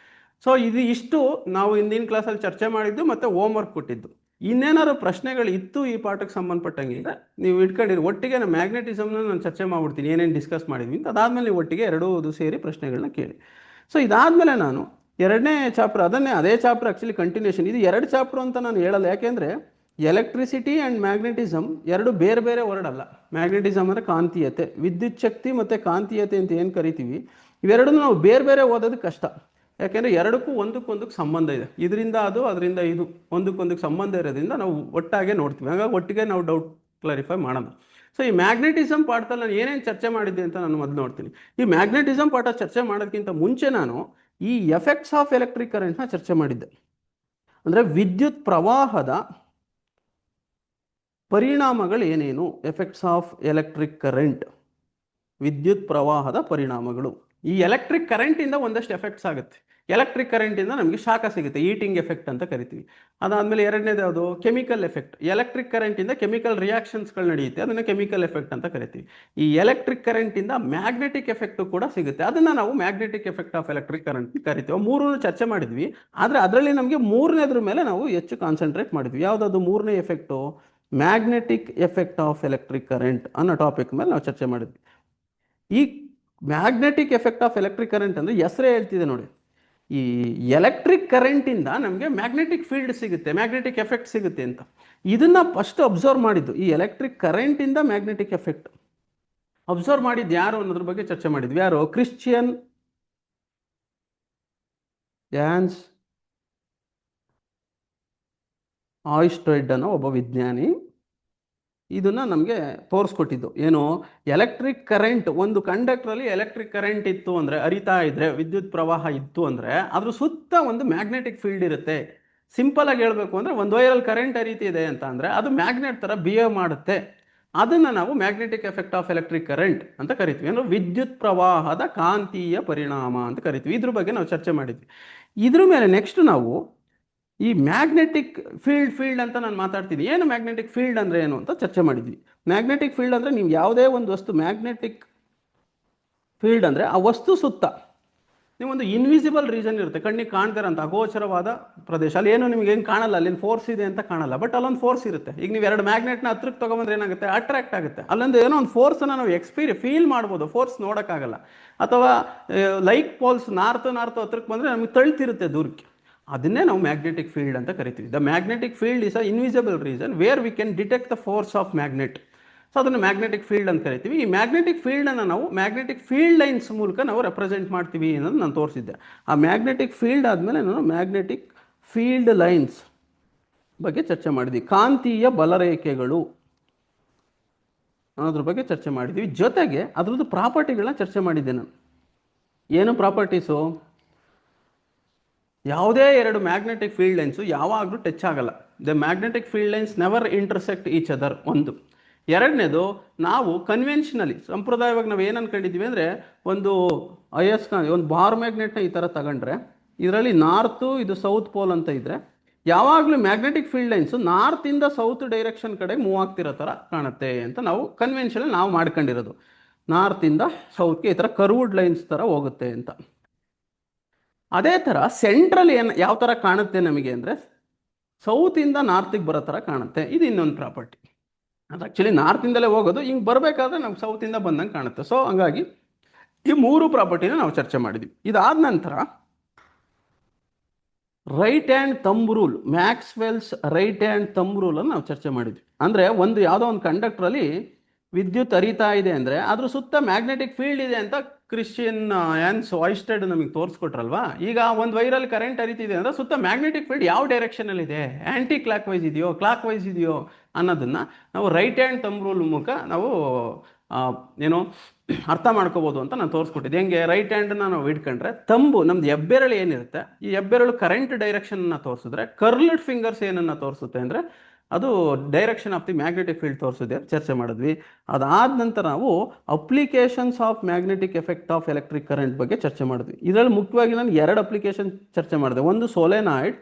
ಸೊ ಇದು ಇಷ್ಟು ನಾವು ಹಿಂದಿನ ಕ್ಲಾಸಲ್ಲಿ ಚರ್ಚೆ ಮಾಡಿದ್ದು ಮತ್ತು ಹೋಮ್ವರ್ಕ್ ಕೊಟ್ಟಿದ್ದು. ಇನ್ನೇನಾದ್ರು ಪ್ರಶ್ನೆಗಳು ಇತ್ತು ಈ ಪಾಠಕ್ಕೆ ಸಂಬಂಧಪಟ್ಟಂಗಿದ್ರೆ ನೀವು ಇಟ್ಕೊಂಡಿರಿ. ಒಟ್ಟಿಗೆ ನಾನು ಮ್ಯಾಗ್ನೆಟಿಸಮ್ನ ನಾನು ಚರ್ಚೆ ಮಾಡ್ಬಿಡ್ತೀನಿ, ಏನೇನು ಡಿಸ್ಕಸ್ ಮಾಡಿದ್ವಿ ಅಂತ. ಅದಾದಮೇಲೆ ನೀವು ಒಟ್ಟಿಗೆ ಎರಡೂ ಸೇರಿ ಪ್ರಶ್ನೆಗಳನ್ನ ಕೇಳಿ. ಸೊ ಇದಾದಮೇಲೆ ನಾನು ಎರಡನೇ ಚಾಪ್ಟರ್ ಅದನ್ನೇ, ಅದೇ ಚಾಪ್ಟರ್ ಆ್ಯಕ್ಚುಲಿ ಕಂಟಿನ್ಯೂಷನ್. ಇದು ಎರಡು ಚಾಪ್ಟರ್ ಅಂತ ನಾನು ಹೇಳಲ್ಲ, ಯಾಕೆಂದರೆ ಎಲೆಕ್ಟ್ರಿಸಿಟಿ ಆ್ಯಂಡ್ ಮ್ಯಾಗ್ನೆಟಿಸಮ್ ಎರಡು ಬೇರೆ ಬೇರೆ ವರ್ಡ್ ಅಲ್ಲ. ಮ್ಯಾಗ್ನೆಟಿಸಮ್ ಅಂದರೆ ಕಾಂತೀಯತೆ, ವಿದ್ಯುತ್ ಶಕ್ತಿ ಮತ್ತು ಕಾಂತೀಯತೆ ಅಂತ ಏನು ಕರಿತೀವಿ, ಇವೆರಡನ್ನೂ ನಾವು ಬೇರೆ ಬೇರೆ ಓದೋದು ಕಷ್ಟ. ಯಾಕೆಂದರೆ ಎರಡಕ್ಕೂ ಒಂದಕ್ಕೊಂದಕ್ಕೆ ಸಂಬಂಧ ಇದೆ. ಇದರಿಂದ ಅದು, ಅದರಿಂದ ಇದು, ಒಂದಕ್ಕೊಂದಕ್ಕೆ ಸಂಬಂಧ ಇರೋದ್ರಿಂದ ನಾವು ಒಟ್ಟಾಗೆ ನೋಡ್ತೀವಿ. ಹಾಗಾಗಿ ಒಟ್ಟಿಗೆ ನಾವು ಡೌಟ್ ಕ್ಲಾರಿಫೈ ಮಾಡೋಣ. ಸೊ ಈ ಮ್ಯಾಗ್ನೆಟಿಸಮ್ ಪಾಠದಲ್ಲಿ ನಾನು ಏನೇನು ಚರ್ಚೆ ಮಾಡಿದ್ದೆ ಅಂತ ನಾನು ಮೊದಲು ನೋಡ್ತೀನಿ. ಈ ಮ್ಯಾಗ್ನೆಟಿಸಮ್ ಪಾಠ ಚರ್ಚೆ ಮಾಡೋದಕ್ಕಿಂತ ಮುಂಚೆ ನಾನು ಈ ಎಫೆಕ್ಟ್ಸ್ ಆಫ್ ಎಲೆಕ್ಟ್ರಿಕ್ ಕರೆಂಟ್ನ ಚರ್ಚೆ ಮಾಡಿದ್ದೆ. ಅಂದರೆ ವಿದ್ಯುತ್ ಪ್ರವಾಹದ ಪರಿಣಾಮಗಳು ಏನೇನು, ಎಫೆಕ್ಟ್ಸ್ ಆಫ್ ಎಲೆಕ್ಟ್ರಿಕ್ ಕರೆಂಟ್, ವಿದ್ಯುತ್ ಪ್ರವಾಹದ ಪರಿಣಾಮಗಳು. ಈ ಎಲೆಕ್ಟ್ರಿಕ್ ಕರೆಂಟಿಂದ ಒಂದಷ್ಟು ಎಫೆಕ್ಟ್ಸ್ ಆಗುತ್ತೆ. ಎಲೆಕ್ಟ್ರಿಕ್ ಕರೆಂಟಿಂದ ನಮಗೆ ಶಾಖ ಸಿಗುತ್ತೆ, ಈಟಿಂಗ್ ಎಫೆಕ್ಟ್ ಅಂತ ಕರಿತೀವಿ. ಅದಾದಮೇಲೆ ಎರಡನೇದು ಯಾವುದು, ಕೆಮಿಕಲ್ ಎಫೆಕ್ಟ್. ಎಲೆಕ್ಟ್ರಿಕ್ ಕರೆಂಟಿಂದ ಕೆಮಿಕಲ್ ರಿಯಾಕ್ಷನ್ಸ್ಗಳು ನಡೆಯುತ್ತೆ, ಅದನ್ನು ಕೆಮಿಕಲ್ ಎಫೆಕ್ಟ್ ಅಂತ ಕರಿತೀವಿ. ಈ ಎಲೆಕ್ಟ್ರಿಕ್ ಕರೆಂಟಿಂದ ಮ್ಯಾಗ್ನೆಟಿಕ್ ಎಫೆಕ್ಟು ಕೂಡ ಸಿಗುತ್ತೆ, ಅದನ್ನು ನಾವು magnetic effect of electric current ಕರಿತೀವಿ. ಮೂರೂ ಚರ್ಚೆ ಮಾಡಿದ್ವಿ. ಆದರೆ ಅದರಲ್ಲಿ ನಮಗೆ ಮೂರನೇದ್ರ ಮೇಲೆ ನಾವು ಹೆಚ್ಚು ಕಾನ್ಸಂಟ್ರೇಟ್ ಮಾಡಿದ್ವಿ. ಯಾವುದಾದ್ರು ಮೂರನೇ effect, magnetic effect of electric current ಅನ್ನೋ ಟಾಪಿಕ್ ಮೇಲೆ ನಾವು ಚರ್ಚೆ ಮಾಡಿದ್ವಿ. ಈ magnetic effect of electric current ಅಂದರೆ ಹೆಸರೇ ಹೇಳ್ತಿದೆ ನೋಡಿ, ಈ ಎಲೆಕ್ಟ್ರಿಕ್ ಕರೆಂಟಿಂದ ನಮಗೆ ಮ್ಯಾಗ್ನೆಟಿಕ್ ಫೀಲ್ಡ್ ಸಿಗುತ್ತೆ, ಮ್ಯಾಗ್ನೆಟಿಕ್ ಎಫೆಕ್ಟ್ ಸಿಗುತ್ತೆ ಅಂತ. ಇದನ್ನು ಫಸ್ಟ್ ಅಬ್ಸರ್ವ್ ಮಾಡಿದ್ದು, ಈ ಎಲೆಕ್ಟ್ರಿಕ್ ಕರೆಂಟಿಂದ ಮ್ಯಾಗ್ನೆಟಿಕ್ ಎಫೆಕ್ಟ್ ಅಬ್ಸರ್ವ್ ಮಾಡಿದ್ದು ಯಾರು ಅನ್ನೋದ್ರ ಬಗ್ಗೆ ಚರ್ಚೆ ಮಾಡಿದ್ವಿ. ಯಾರು? ಕ್ರಿಶ್ಚಿಯನ್ ಯಾನ್ಸ್ ಆಯ್ಸ್ಟ್ರೆಡ್ ಅನ್ನೋ ಒಬ್ಬ ವಿಜ್ಞಾನಿ ಇದನ್ನು ನಮಗೆ ತೋರಿಸ್ಕೊಟ್ಟಿದ್ದು. ಏನು, ಎಲೆಕ್ಟ್ರಿಕ್ ಕರೆಂಟ್, ಒಂದು ಕಂಡಕ್ಟ್ರಲ್ಲಿ ಎಲೆಕ್ಟ್ರಿಕ್ ಕರೆಂಟ್ ಇತ್ತು ಅಂದರೆ, ಹರಿತಾ ಇದ್ದರೆ, ವಿದ್ಯುತ್ ಪ್ರವಾಹ ಇತ್ತು ಅಂದರೆ ಅದ್ರ ಸುತ್ತ ಒಂದು ಮ್ಯಾಗ್ನೆಟಿಕ್ ಫೀಲ್ಡ್ ಇರುತ್ತೆ. ಸಿಂಪಲ್ ಆಗಿ ಹೇಳಬೇಕು ಅಂದರೆ, ಒಂದು ವೈರಲ್ಲಿ ಕರೆಂಟ್ ಹರಿತಿದೆ ಅಂತ ಅಂದರೆ ಅದು ಮ್ಯಾಗ್ನೆಟ್ ಥರ ಬಿಹೇವ್ ಮಾಡುತ್ತೆ. ಅದನ್ನು ನಾವು magnetic effect of electric current ಅಂತ ಕರಿತೀವಿ. ಅಂದರೆ ವಿದ್ಯುತ್ ಪ್ರವಾಹದ ಕಾಂತೀಯ ಪರಿಣಾಮ ಅಂತ ಕರಿತೀವಿ. ಇದ್ರ ಬಗ್ಗೆ ನಾವು ಚರ್ಚೆ ಮಾಡಿದ್ವಿ. ಇದ್ರ ಮೇಲೆ ನೆಕ್ಸ್ಟ್ ನಾವು ಈ ಮ್ಯಾಗ್ನೆಟಿಕ್ ಫೀಲ್ಡ್ ಅಂತ ನಾನು ಮಾತಾಡ್ತೀನಿ. ಏನು ಮ್ಯಾಗ್ನೆಟಿಕ್ ಫೀಲ್ಡ್ ಅಂದರೆ ಏನು ಅಂತ ಚರ್ಚೆ ಮಾಡಿದ್ವಿ. ಮ್ಯಾಗ್ನೆಟಿಕ್ ಫೀಲ್ಡ್ ಅಂದರೆ ನೀವು ಯಾವುದೇ ಒಂದು ವಸ್ತು, ಮ್ಯಾಗ್ನೆಟಿಕ್ ಫೀಲ್ಡ್ ಅಂದರೆ ಆ ವಸ್ತು ಸುತ್ತ ನೀವೊಂದು ಇನ್ವಿಸಿಬಲ್ ರೀಜನ್ ಇರುತ್ತೆ, ಕಣ್ಣಿಗೆ ಕಾಣ್ದಿರೋಂಥ ಅಗೋಚರವಾದ ಪ್ರದೇಶ. ಅಲ್ಲಿ ಏನು ನಿಮ್ಗೆ ಏನು ಕಾಣಲ್ಲ, ಅಲ್ಲಿ ಫೋರ್ಸ್ ಇದೆ ಅಂತ ಕಾಣಲ್ಲ, ಬಟ್ ಅಲ್ಲೊಂದು ಫೋರ್ಸ್ ಇರುತ್ತೆ. ಈಗ ನೀವು ಎರಡು ಮ್ಯಾಗ್ನೆಟ್ನ ಹತ್ರಕ್ಕೆ ತೊಗೊಂಬಂದ್ರೆ ಏನಾಗುತ್ತೆ, ಅಟ್ರಾಕ್ಟ್ ಆಗುತ್ತೆ. ಅಲ್ಲೊಂದು ಏನೋ ಒಂದು ಫೋರ್ಸನ್ನು ನಾವು ಫೀಲ್ ಮಾಡ್ಬೋದು, ಫೋರ್ಸ್ ನೋಡೋಕ್ಕಾಗಲ್ಲ. ಅಥವಾ ಲೈಕ್ ಪೋಲ್ಸ್ ನಾರ್ತ್ ಹತ್ರಕ್ಕೆ ಬಂದರೆ ನಮಗೆ ತಳ್ತಿರುತ್ತೆ ದೂರಕ್ಕೆ. ಅದನ್ನೇ ನಾವು ಮ್ಯಾಗ್ನೆಟಿಕ್ ಫೀಲ್ಡ್ ಅಂತ ಕರಿತೀವಿ. The magnetic field is a invisible region where we can detect the force of magnet. So ಅದನ್ನು ಮ್ಯಾಗ್ನೆಟಿಕ್ ಫೀಲ್ಡ್ ಅಂತ ಕರಿತೀವಿ. ಈ ಮ್ಯಾಗ್ನೆಟಿಕ್ ಫೀಲ್ಡನ್ನು ನಾವು ಮ್ಯಾಗ್ನೆಟಿಕ್ ಫೀಲ್ಡ್ ಲೈನ್ಸ್ ಮೂಲಕ ನಾವು ರೆಪ್ರೆಸೆಂಟ್ ಮಾಡ್ತೀವಿ ಅನ್ನೋದು ನಾನು ತೋರಿಸಿದ್ದೆ. ಆ ಮ್ಯಾಗ್ನೆಟಿಕ್ ಫೀಲ್ಡ್ ಆದಮೇಲೆ ನಾನು ಮ್ಯಾಗ್ನೆಟಿಕ್ ಫೀಲ್ಡ್ ಲೈನ್ಸ್ ಬಗ್ಗೆ ಚರ್ಚೆ ಮಾಡಿದ್ವಿ. ಕಾಂತೀಯ ಬಲರೇಖೆಗಳು ಅನ್ನೋದ್ರ ಬಗ್ಗೆ ಚರ್ಚೆ ಮಾಡಿದ್ವಿ. ಜೊತೆಗೆ ಅದರದ್ದು ಪ್ರಾಪರ್ಟಿಗಳನ್ನ ಚರ್ಚೆ ಮಾಡಿದ್ದೆ ನಾನು. ಏನು ಪ್ರಾಪರ್ಟೀಸು? ಯಾವುದೇ ಎರಡು ಮ್ಯಾಗ್ನೆಟಿಕ್ ಫೀಲ್ಡ್ ಲೈನ್ಸು ಯಾವಾಗಲೂ ಟಚ್ ಆಗಲ್ಲ. The magnetic field lines never intersect each other, ಒಂದು. ಎರಡನೇದು, ನಾವು ಕನ್ವೆನ್ಷನಲಿ, ಸಂಪ್ರದಾಯವಾಗಿ ನಾವು ಏನು ಅನ್ಕೊಂಡಿದ್ದೀವಿ ಅಂದರೆ, ಒಂದು ಒಂದು ಬಾರ್ ಮ್ಯಾಗ್ನೆಟ್ನ ಈ ಥರ ತಗೊಂಡ್ರೆ ಇದರಲ್ಲಿ ನಾರ್ತು, ಇದು ಸೌತ್ ಪೋಲ್ ಅಂತ ಇದ್ದರೆ, ಯಾವಾಗಲೂ ಮ್ಯಾಗ್ನೆಟಿಕ್ ಫೀಲ್ಡ್ ಲೈನ್ಸು ನಾರ್ತಿಂದ ಸೌತ್ ಡೈರೆಕ್ಷನ್ ಕಡೆ ಮೂವ್ ಆಗ್ತಿರೋ ಥರ ಕಾಣುತ್ತೆ ಅಂತ ನಾವು ಕನ್ವೆನ್ಷನಲ್ಲಿ ನಾವು ಮಾಡ್ಕೊಂಡಿರೋದು. ನಾರ್ತಿಂದ ಸೌತ್ಗೆ ಈ ಥರ ಕರ್ವ್ಡ್ ಲೈನ್ಸ್ ಥರ ಹೋಗುತ್ತೆ ಅಂತ. ಅದೇ ಥರ ಸೆಂಟ್ರಲ್ ಯಾವ ಥರ ಕಾಣುತ್ತೆ ನಮಗೆ ಅಂದರೆ, ಸೌತಿಂದ ನಾರ್ತಿಗೆ ಬರೋ ಥರ ಕಾಣುತ್ತೆ. ಇದು ಇನ್ನೊಂದು ಪ್ರಾಪರ್ಟಿ. ಅದು ಆ್ಯಕ್ಚುಲಿ ನಾರ್ತಿಂದಲೇ ಹೋಗೋದು, ಹಿಂಗೆ ಬರಬೇಕಾದ್ರೆ ನಮ್ಗೆ ಸೌತಿಂದ ಬಂದಂಗೆ ಕಾಣುತ್ತೆ. ಸೊ ಹಂಗಾಗಿ ಈ ಮೂರು ಪ್ರಾಪರ್ಟಿನ ನಾವು ಚರ್ಚೆ ಮಾಡಿದ್ವಿ. ಇದಾದ ನಂತರ right hand thumb rule, Maxwell's right hand thumb ರೂಲನ್ನು ನಾವು ಚರ್ಚೆ ಮಾಡಿದ್ವಿ. ಅಂದರೆ ಯಾವುದೋ ಒಂದು ಕಂಡಕ್ಟ್ರಲ್ಲಿ ವಿದ್ಯುತ್ ಹರಿತಾ ಇದೆ ಅಂದರೆ ಅದ್ರ ಸುತ್ತ ಮ್ಯಾಗ್ನೆಟಿಕ್ ಫೀಲ್ಡ್ ಇದೆ ಅಂತ ಕ್ರಿಶ್ಚಿಯನ್ ಯಾನ್ಸ್ ಆಯ್ಸ್ಟೆಡ್ ನಮಗೆ ತೋರಿಸ್ಕೊಟ್ರಲ್ವಾ. ಈಗ ಒಂದು ವೈರಲ್ಲಿ ಕರೆಂಟ್ ಹರಿತಿದೆ ಅಂದರೆ ಸುತ್ತ ಮ್ಯಾಗ್ನೆಟಿಕ್ ಫೀಲ್ಡ್ ಯಾವ ಡೈರೆಕ್ಷನಲ್ಲಿದೆ, ಆ್ಯಂಟಿ ಕ್ಲಾಕ್ ವೈಸ್ ಇದೆಯೋ, ಕ್ಲಾಕ್ ವೈಸ್ ಇದೆಯೋ ಅನ್ನೋದನ್ನು ನಾವು ರೈಟ್ ಹ್ಯಾಂಡ್ ಥಂಬ್ ರೂಲ್ ಮೂಲಕ ನಾವು ಅರ್ಥ ಮಾಡ್ಕೋಬೋದು ಅಂತ ನಾನು ತೋರಿಸ್ಕೊಟ್ಟಿದ್ದೆ. ಹೆಂಗೆ? ರೈಟ್ ಹ್ಯಾಂಡನ್ನ ನಾವು ಇಟ್ಕೊಂಡ್ರೆ ತಂಬು, ನಮ್ದು ಹೆಬ್ಬೆರಳು ಏನಿರುತ್ತೆ, ಈ ಹೆಬ್ಬೆರಳು ಕರೆಂಟ್ ಡೈರೆಕ್ಷನ್ನ ತೋರಿಸಿದ್ರೆ, ಕರ್ಲ್ಡ್ ಫಿಂಗರ್ಸ್ ಏನನ್ನು ತೋರಿಸುತ್ತೆ ಅಂದರೆ ಅದು direction of the magnetic field ತೋರಿಸಿದೆ, ಚರ್ಚೆ ಮಾಡಿದ್ವಿ. ಅದಾದ ನಂತರ ನಾವು applications of magnetic effect of electric current ಬಗ್ಗೆ ಚರ್ಚೆ ಮಾಡಿದ್ವಿ. ಇದರಲ್ಲಿ ಮುಖ್ಯವಾಗಿ ನಾನು ಎರಡು ಅಪ್ಲಿಕೇಶನ್ ಚರ್ಚೆ ಮಾಡಿದೆ. ಒಂದು ಸೋಲೆನಾಯ್ಡ್,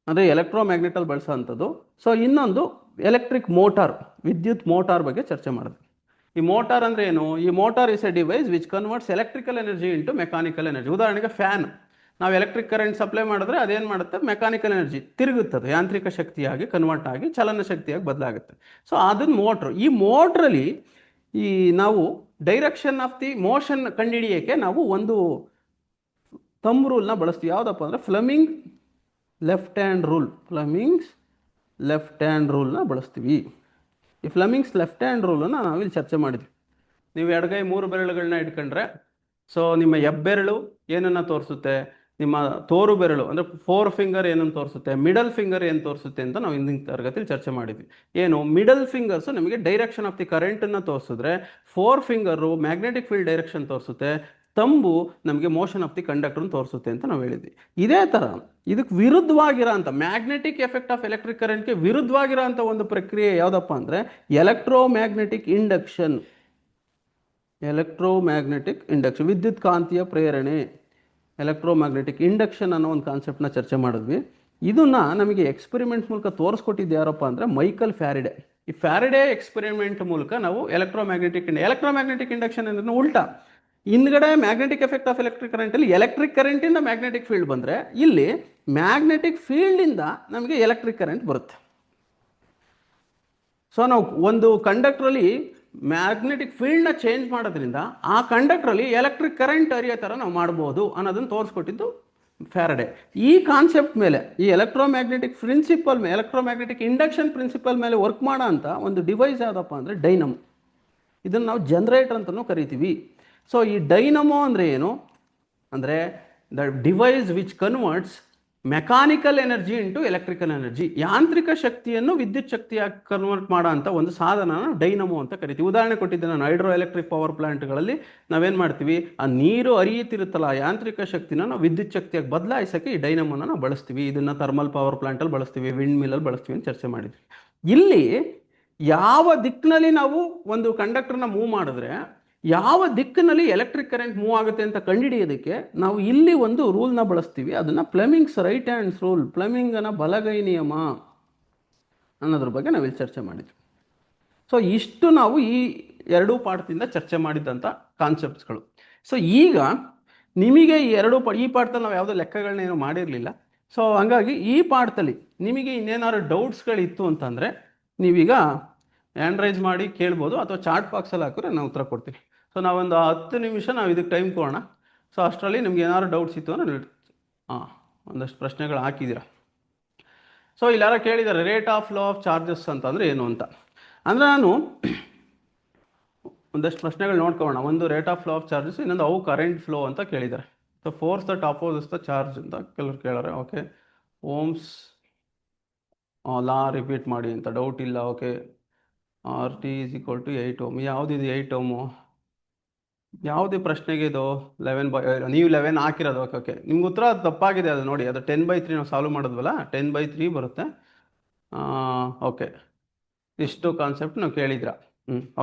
ಅಂದರೆ ಎಲೆಕ್ಟ್ರೋಮ್ಯಾಗ್ನೆಟಲ್ಲಿ ಬಳಸೋ ಅಂಥದ್ದು. ಸೊ ಇನ್ನೊಂದು ಎಲೆಕ್ಟ್ರಿಕ್ ಮೋಟಾರ್, ವಿದ್ಯುತ್ ಮೋಟಾರ್ ಬಗ್ಗೆ ಚರ್ಚೆ ಮಾಡಿದ್ವಿ. ಈ ಮೋಟಾರ್ ಅಂದರೆ ಏನು? ಈ motor is A device which converts electrical energy into mechanical energy. ಉದಾಹರಣೆಗೆ ಫ್ಯಾನ್, ನಾವು ಎಲೆಕ್ಟ್ರಿಕ್ ಕರೆಂಟ್ ಸಪ್ಲೈ ಮಾಡಿದ್ರೆ ಅದೇನು ಮಾಡುತ್ತೆ, ಮೆಕ್ಯಾನಿಕಲ್ ಎನರ್ಜಿ ತಿರುಗುತ್ತದೆ, ಯಾಂತ್ರಿಕ ಶಕ್ತಿಯಾಗಿ ಕನ್ವರ್ಟ್ ಆಗಿ ಚಲನ ಶಕ್ತಿಯಾಗಿ ಬದಲಾಗುತ್ತೆ. ಸೊ ಅದನ್ನು ಮೋಟ್ರು. ಈ ಮೋಟ್ರಲ್ಲಿ ನಾವು ಡೈರೆಕ್ಷನ್ ಆಫ್ ದಿ ಮೋಷನ್ ಕಂಡುಹಿಡಿಯೋಕ್ಕೆ ನಾವು ಒಂದು ಥಂಬ್ ರೂಲ್ನ ಬಳಸ್ತೀವಿ. ಯಾವುದಪ್ಪ ಅಂದರೆ Fleming left hand rule. Fleming's left hand ರೂಲ್ನ ಬಳಸ್ತೀವಿ. ಈ ಫ್ಲೆಮಿಂಗ್ಸ್ ಲೆಫ್ಟ್ ಹ್ಯಾಂಡ್ ರೂಲನ್ನು ನಾವಿಲ್ಲಿ ಚರ್ಚೆ ಮಾಡಿದ್ವಿ. ನೀವು ಎಡಗೈ 3 ಬೆರಳುಗಳನ್ನ ಇಟ್ಕೊಂಡ್ರೆ ಸೊ ನಿಮ್ಮ ಹೆಬ್ಬೆರಳು ಏನನ್ನು ತೋರಿಸುತ್ತೆ, ನಿಮ್ಮ ತೋರು ಬೆರಳು ಅಂದರೆ 4 ಫಿಂಗರ್ ಏನನ್ನು ತೋರಿಸುತ್ತೆ, ಮಿಡಲ್ ಫಿಂಗರ್ ಏನು ತೋರಿಸುತ್ತೆ ಅಂತ ನಾವು ಹಿಂದಿನ ತರಗತಿಯಲ್ಲಿ ಚರ್ಚೆ ಮಾಡಿದ್ವಿ. ಏನು ಮಿಡಲ್ ಫಿಂಗರ್ಸು ನಮಗೆ ಡೈರೆಕ್ಷನ್ ಆಫ್ ದಿ ಕರೆಂಟನ್ನು ತೋರಿಸಿದ್ರೆ 4 ಫಿಂಗರು ಮ್ಯಾಗ್ನೆಟಿಕ್ ಫೀಲ್ಡ್ ಡೈರೆಕ್ಷನ್ ತೋರಿಸುತ್ತೆ, ತಂಬು ನಮಗೆ ಮೋಷನ್ ಆಫ್ ದಿ ಕಂಡಕ್ಟರ್ನ ತೋರಿಸುತ್ತೆ ಅಂತ ನಾವು ಹೇಳಿದ್ವಿ. ಇದೇ ಥರ ಇದಕ್ಕೆ ವಿರುದ್ಧವಾಗಿರೋ ಅಂಥ ಮ್ಯಾಗ್ನೆಟಿಕ್ ಎಫೆಕ್ಟ್ ಆಫ್ ಎಲೆಕ್ಟ್ರಿಕ್ ಕರೆಂಟ್ಗೆ ವಿರುದ್ಧವಾಗಿರೋ ಅಂಥ ಒಂದು ಪ್ರಕ್ರಿಯೆ ಯಾವುದಪ್ಪ ಅಂದರೆ ಎಲೆಕ್ಟ್ರೋಮ್ಯಾಗ್ನೆಟಿಕ್ ಇಂಡಕ್ಷನ್. ಎಲೆಕ್ಟ್ರೋಮ್ಯಾಗ್ನೆಟಿಕ್ ಇಂಡಕ್ಷನ್, ವಿದ್ಯುತ್ ಕಾಂತೀಯ ಪ್ರೇರಣೆ, ಎಲೆಕ್ಟ್ರೋಮ್ಯಾಗ್ನೆಟಿಕ್ ಇಂಡಕ್ಷನ್ ಅನ್ನೋ ಒಂದು ಕಾನ್ಸೆಪ್ಟ್ನ ಚರ್ಚೆ ಮಾಡಿದ್ವಿ. ಇದನ್ನು ನಮಗೆ ಎಕ್ಸ್ಪೆರಿಮೆಂಟ್ ಮೂಲಕ ತೋರಿಸ್ಕೊಟ್ಟಿದ್ದು ಯಾರಪ್ಪ ಅಂದರೆ ಮೈಕಲ್ ಫ್ಯಾರಡೆ. ಈ ಫ್ಯಾರಡೆ ಎಕ್ಸ್ಪೆರಿಮೆಂಟ್ ಮೂಲಕ ನಾವು ಎಲೆಕ್ಟ್ರೋಮ್ಯಾಗ್ನೆಟಿಕ್ ಇಂಡಕ್ಷನ್ ಅಂದ್ರೆ ಉಲ್ಟಾ, ಹಿಂದ್ಗಡೆ ಮ್ಯಾಗ್ನೆಟಿಕ್ ಎಫೆಕ್ಟ್ ಆಫ್ ಎಲೆಕ್ಟ್ರಿಕ್ ಕರೆಂಟಲ್ಲಿ ಎಲೆಕ್ಟ್ರಿಕ್ ಕರೆಂಟಿಂದ ಮ್ಯಾಗ್ನೆಟಿಕ್ ಫೀಲ್ಡ್ ಬಂದರೆ ಇಲ್ಲಿ ಮ್ಯಾಗ್ನೆಟಿಕ್ ಫೀಲ್ಡಿಂದ ನಮಗೆ ಎಲೆಕ್ಟ್ರಿಕ್ ಕರೆಂಟ್ ಬರುತ್ತೆ. ಸೊ ನಾವು ಒಂದು ಕಂಡಕ್ಟ್ರಲ್ಲಿ ಮ್ಯಾಗ್ನೆಟಿಕ್ ಫೀಲ್ಡ್ನ ಚೇಂಜ್ ಮಾಡೋದ್ರಿಂದ ಆ ಕಂಡಕ್ಟ್ರಲ್ಲಿ ಎಲೆಕ್ಟ್ರಿಕ್ ಕರೆಂಟ್ ಹರಿಯೋ ಥರ ನಾವು ಮಾಡ್ಬೋದು ಅನ್ನೋದನ್ನು ತೋರಿಸ್ಕೊಟ್ಟಿದ್ದು ಫ್ಯಾರಡೆ. ಈ ಕಾನ್ಸೆಪ್ಟ್ ಮೇಲೆ, ಈ ಎಲೆಕ್ಟ್ರೋಮ್ಯಾಗ್ನೆಟಿಕ್ ಇಂಡಕ್ಷನ್ ಪ್ರಿನ್ಸಿಪಲ್ ಮೇಲೆ ವರ್ಕ್ ಮಾಡೋ ಅಂಥ ಒಂದು ಡಿವೈಸ್ ಯಾವುದಪ್ಪ ಅಂದರೆ ಡೈನಮೋ. ಇದನ್ನು ನಾವು ಜನರೇಟರ್ ಅಂತಲೂ ಕರಿತೀವಿ. ಸೊ ಈ ಡೈನಮೋ ಅಂದರೆ ಏನು ಅಂದರೆ the device which converts mechanical energy into electrical energy. ಯಾಂತ್ರಿಕ ಶಕ್ತಿಯನ್ನು ವಿದ್ಯುತ್ ಶಕ್ತಿಯಾಗಿ ಕನ್ವರ್ಟ್ ಮಾಡೋ ಅಂಥ ಒಂದು ಸಾಧನನ ಡೈನಮೋ ಅಂತ ಕರಿತೀವಿ. ಉದಾಹರಣೆ ಕೊಟ್ಟಿದ್ದೆ ನಾನು, ಹೈಡ್ರೋ ಎಲೆಕ್ಟ್ರಿಕ್ ಪವರ್ ಪ್ಲಾಂಟ್ಗಳಲ್ಲಿ ನಾವೇನು ಮಾಡ್ತೀವಿ, ಆ ನೀರು ಹರಿಯುತ್ತಿರುತ್ತಲ್ಲ ಆ ಯಾಂತ್ರಿಕ ಶಕ್ತಿನ ನಾವು ವಿದ್ಯುತ್ ಶಕ್ತಿಯಾಗಿ ಬದಲಾಯಿಸೋಕ್ಕೆ ಈ ಡೈನಮೋನ ನಾವು ಬಳಸ್ತೀವಿ. ಇದನ್ನು ಥರ್ಮಲ್ ಪವರ್ ಪ್ಲಾಂಟಲ್ಲಿ ಬಳಸ್ತೀವಿ, ವಿಂಡ್ ಮಿಲ್ಲಲ್ಲಿ ಬಳಸ್ತೀವಿ ಅಂತ ಚರ್ಚೆ ಮಾಡಿದ್ವಿ. ಇಲ್ಲಿ ಯಾವ ದಿಕ್ಕಿನಲ್ಲಿ ನಾವು ಒಂದು ಕಂಡಕ್ಟರ್ನ ಮೂವ್ ಮಾಡಿದ್ರೆ ಯಾವ ದಿಕ್ಕಿನಲ್ಲಿ ಎಲೆಕ್ಟ್ರಿಕ್ ಕರೆಂಟ್ ಮೂವ್ ಆಗುತ್ತೆ ಅಂತ ಕಂಡುಹಿಡಿಯೋದಕ್ಕೆ ನಾವು ಇಲ್ಲಿ ಒಂದು ರೂಲ್ನ ಬಳಸ್ತೀವಿ. ಅದನ್ನು ಫ್ಲೆಮಿಂಗ್ಸ್ ರೈಟ್ ಹ್ಯಾಂಡ್ಸ್ ರೂಲ್, ಫ್ಲೆಮಿಂಗನ ಬಲಗೈ ನಿಯಮ ಅನ್ನೋದ್ರ ಬಗ್ಗೆ ನಾವಿಲ್ಲಿ ಚರ್ಚೆ ಮಾಡಿದ್ವಿ. ಸೊ ಇಷ್ಟು ನಾವು ಈ 2 ಪಾಠದಿಂದ ಚರ್ಚೆ ಮಾಡಿದ್ದಂಥ ಕಾನ್ಸೆಪ್ಟ್ಸ್ಗಳು. ಸೊ ಈಗ ನಿಮಗೆ ಈ ಪಾಠದಲ್ಲಿ ನಾವು ಯಾವುದೋ ಲೆಕ್ಕಗಳನ್ನೇನು ಮಾಡಿರಲಿಲ್ಲ. ಸೊ ಹಂಗಾಗಿ ಈ ಪಾಠದಲ್ಲಿ ನಿಮಗೆ ಇನ್ನೇನಾದ್ರು ಡೌಟ್ಸ್ಗಳಿತ್ತು ಅಂತಂದರೆ ನೀವೀಗ ಹ್ಯಾಂಡ್ ರೈಸ್ ಮಾಡಿ ಕೇಳ್ಬೋದು, ಅಥವಾ ಚಾಟ್ ಬಾಕ್ಸಲ್ಲಿ ಹಾಕಿದ್ರೆ ನಾನು ಉತ್ತರ ಕೊಡ್ತೀನಿ. ಸೊ ನಾವೊಂದು 10 ನಿಮಿಷ ನಾವು ಇದಕ್ಕೆ ಟೈಮ್ ಕೊಡೋಣ. ಸೊ ಅಷ್ಟರಲ್ಲಿ ನಿಮ್ಗೆ ಏನಾದ್ರು ಡೌಟ್ಸ್ ಇತ್ತು ಅಂದರೆ ಒಂದಷ್ಟು ಪ್ರಶ್ನೆಗಳು ಹಾಕಿದ್ದೀರಾ. ಸೊ ಇಲ್ಲಿ ಯಾರೋ ಕೇಳಿದ್ದಾರೆ rate of flow of charges ಅಂತಂದರೆ ಏನು ಅಂತ. ಅಂದರೆ ನಾನು ಒಂದಷ್ಟು ಪ್ರಶ್ನೆಗಳು ನೋಡ್ಕೊಳ್ಳೋಣ. ಒಂದು rate of flow of charges, ಇನ್ನೊಂದು ಅವು ಕರೆಂಟ್ ಫ್ಲೋ ಅಂತ ಕೇಳಿದ್ದಾರೆ. So force that opposes the charge ಅಂತ ಕೆಲವರು ಕೇಳಾರೆ. ಓಕೆ, ಓಮ್ಸ್ ಲಾ ರಿಪೀಟ್ ಮಾಡಿ ಅಂತ ಡೌಟ್ ಇಲ್ಲ. Okay, RT = 8 ohm. ಯಾವುದಿದು 8 ಓಮು? ಯಾವುದೇ ಪ್ರಶ್ನೆಗೆ ಇದು 11 ನೀವು 11 ಹಾಕಿರೋದು. ಓಕೆ ಓಕೆ, ನಿಮ್ಗೆ ಉತ್ತರ ತಪ್ಪಾಗಿದೆ. ಅದು ನೋಡಿ, ಅದು 10/3 ನಾವು ಸಾಲ್ವ್ ಮಾಡಿದ್ವಲ್ಲ, 10/3 ಬರುತ್ತೆ. ಓಕೆ, ಇಷ್ಟು ಕಾನ್ಸೆಪ್ಟ್ ನಾವು ಕೇಳಿದ್ರ.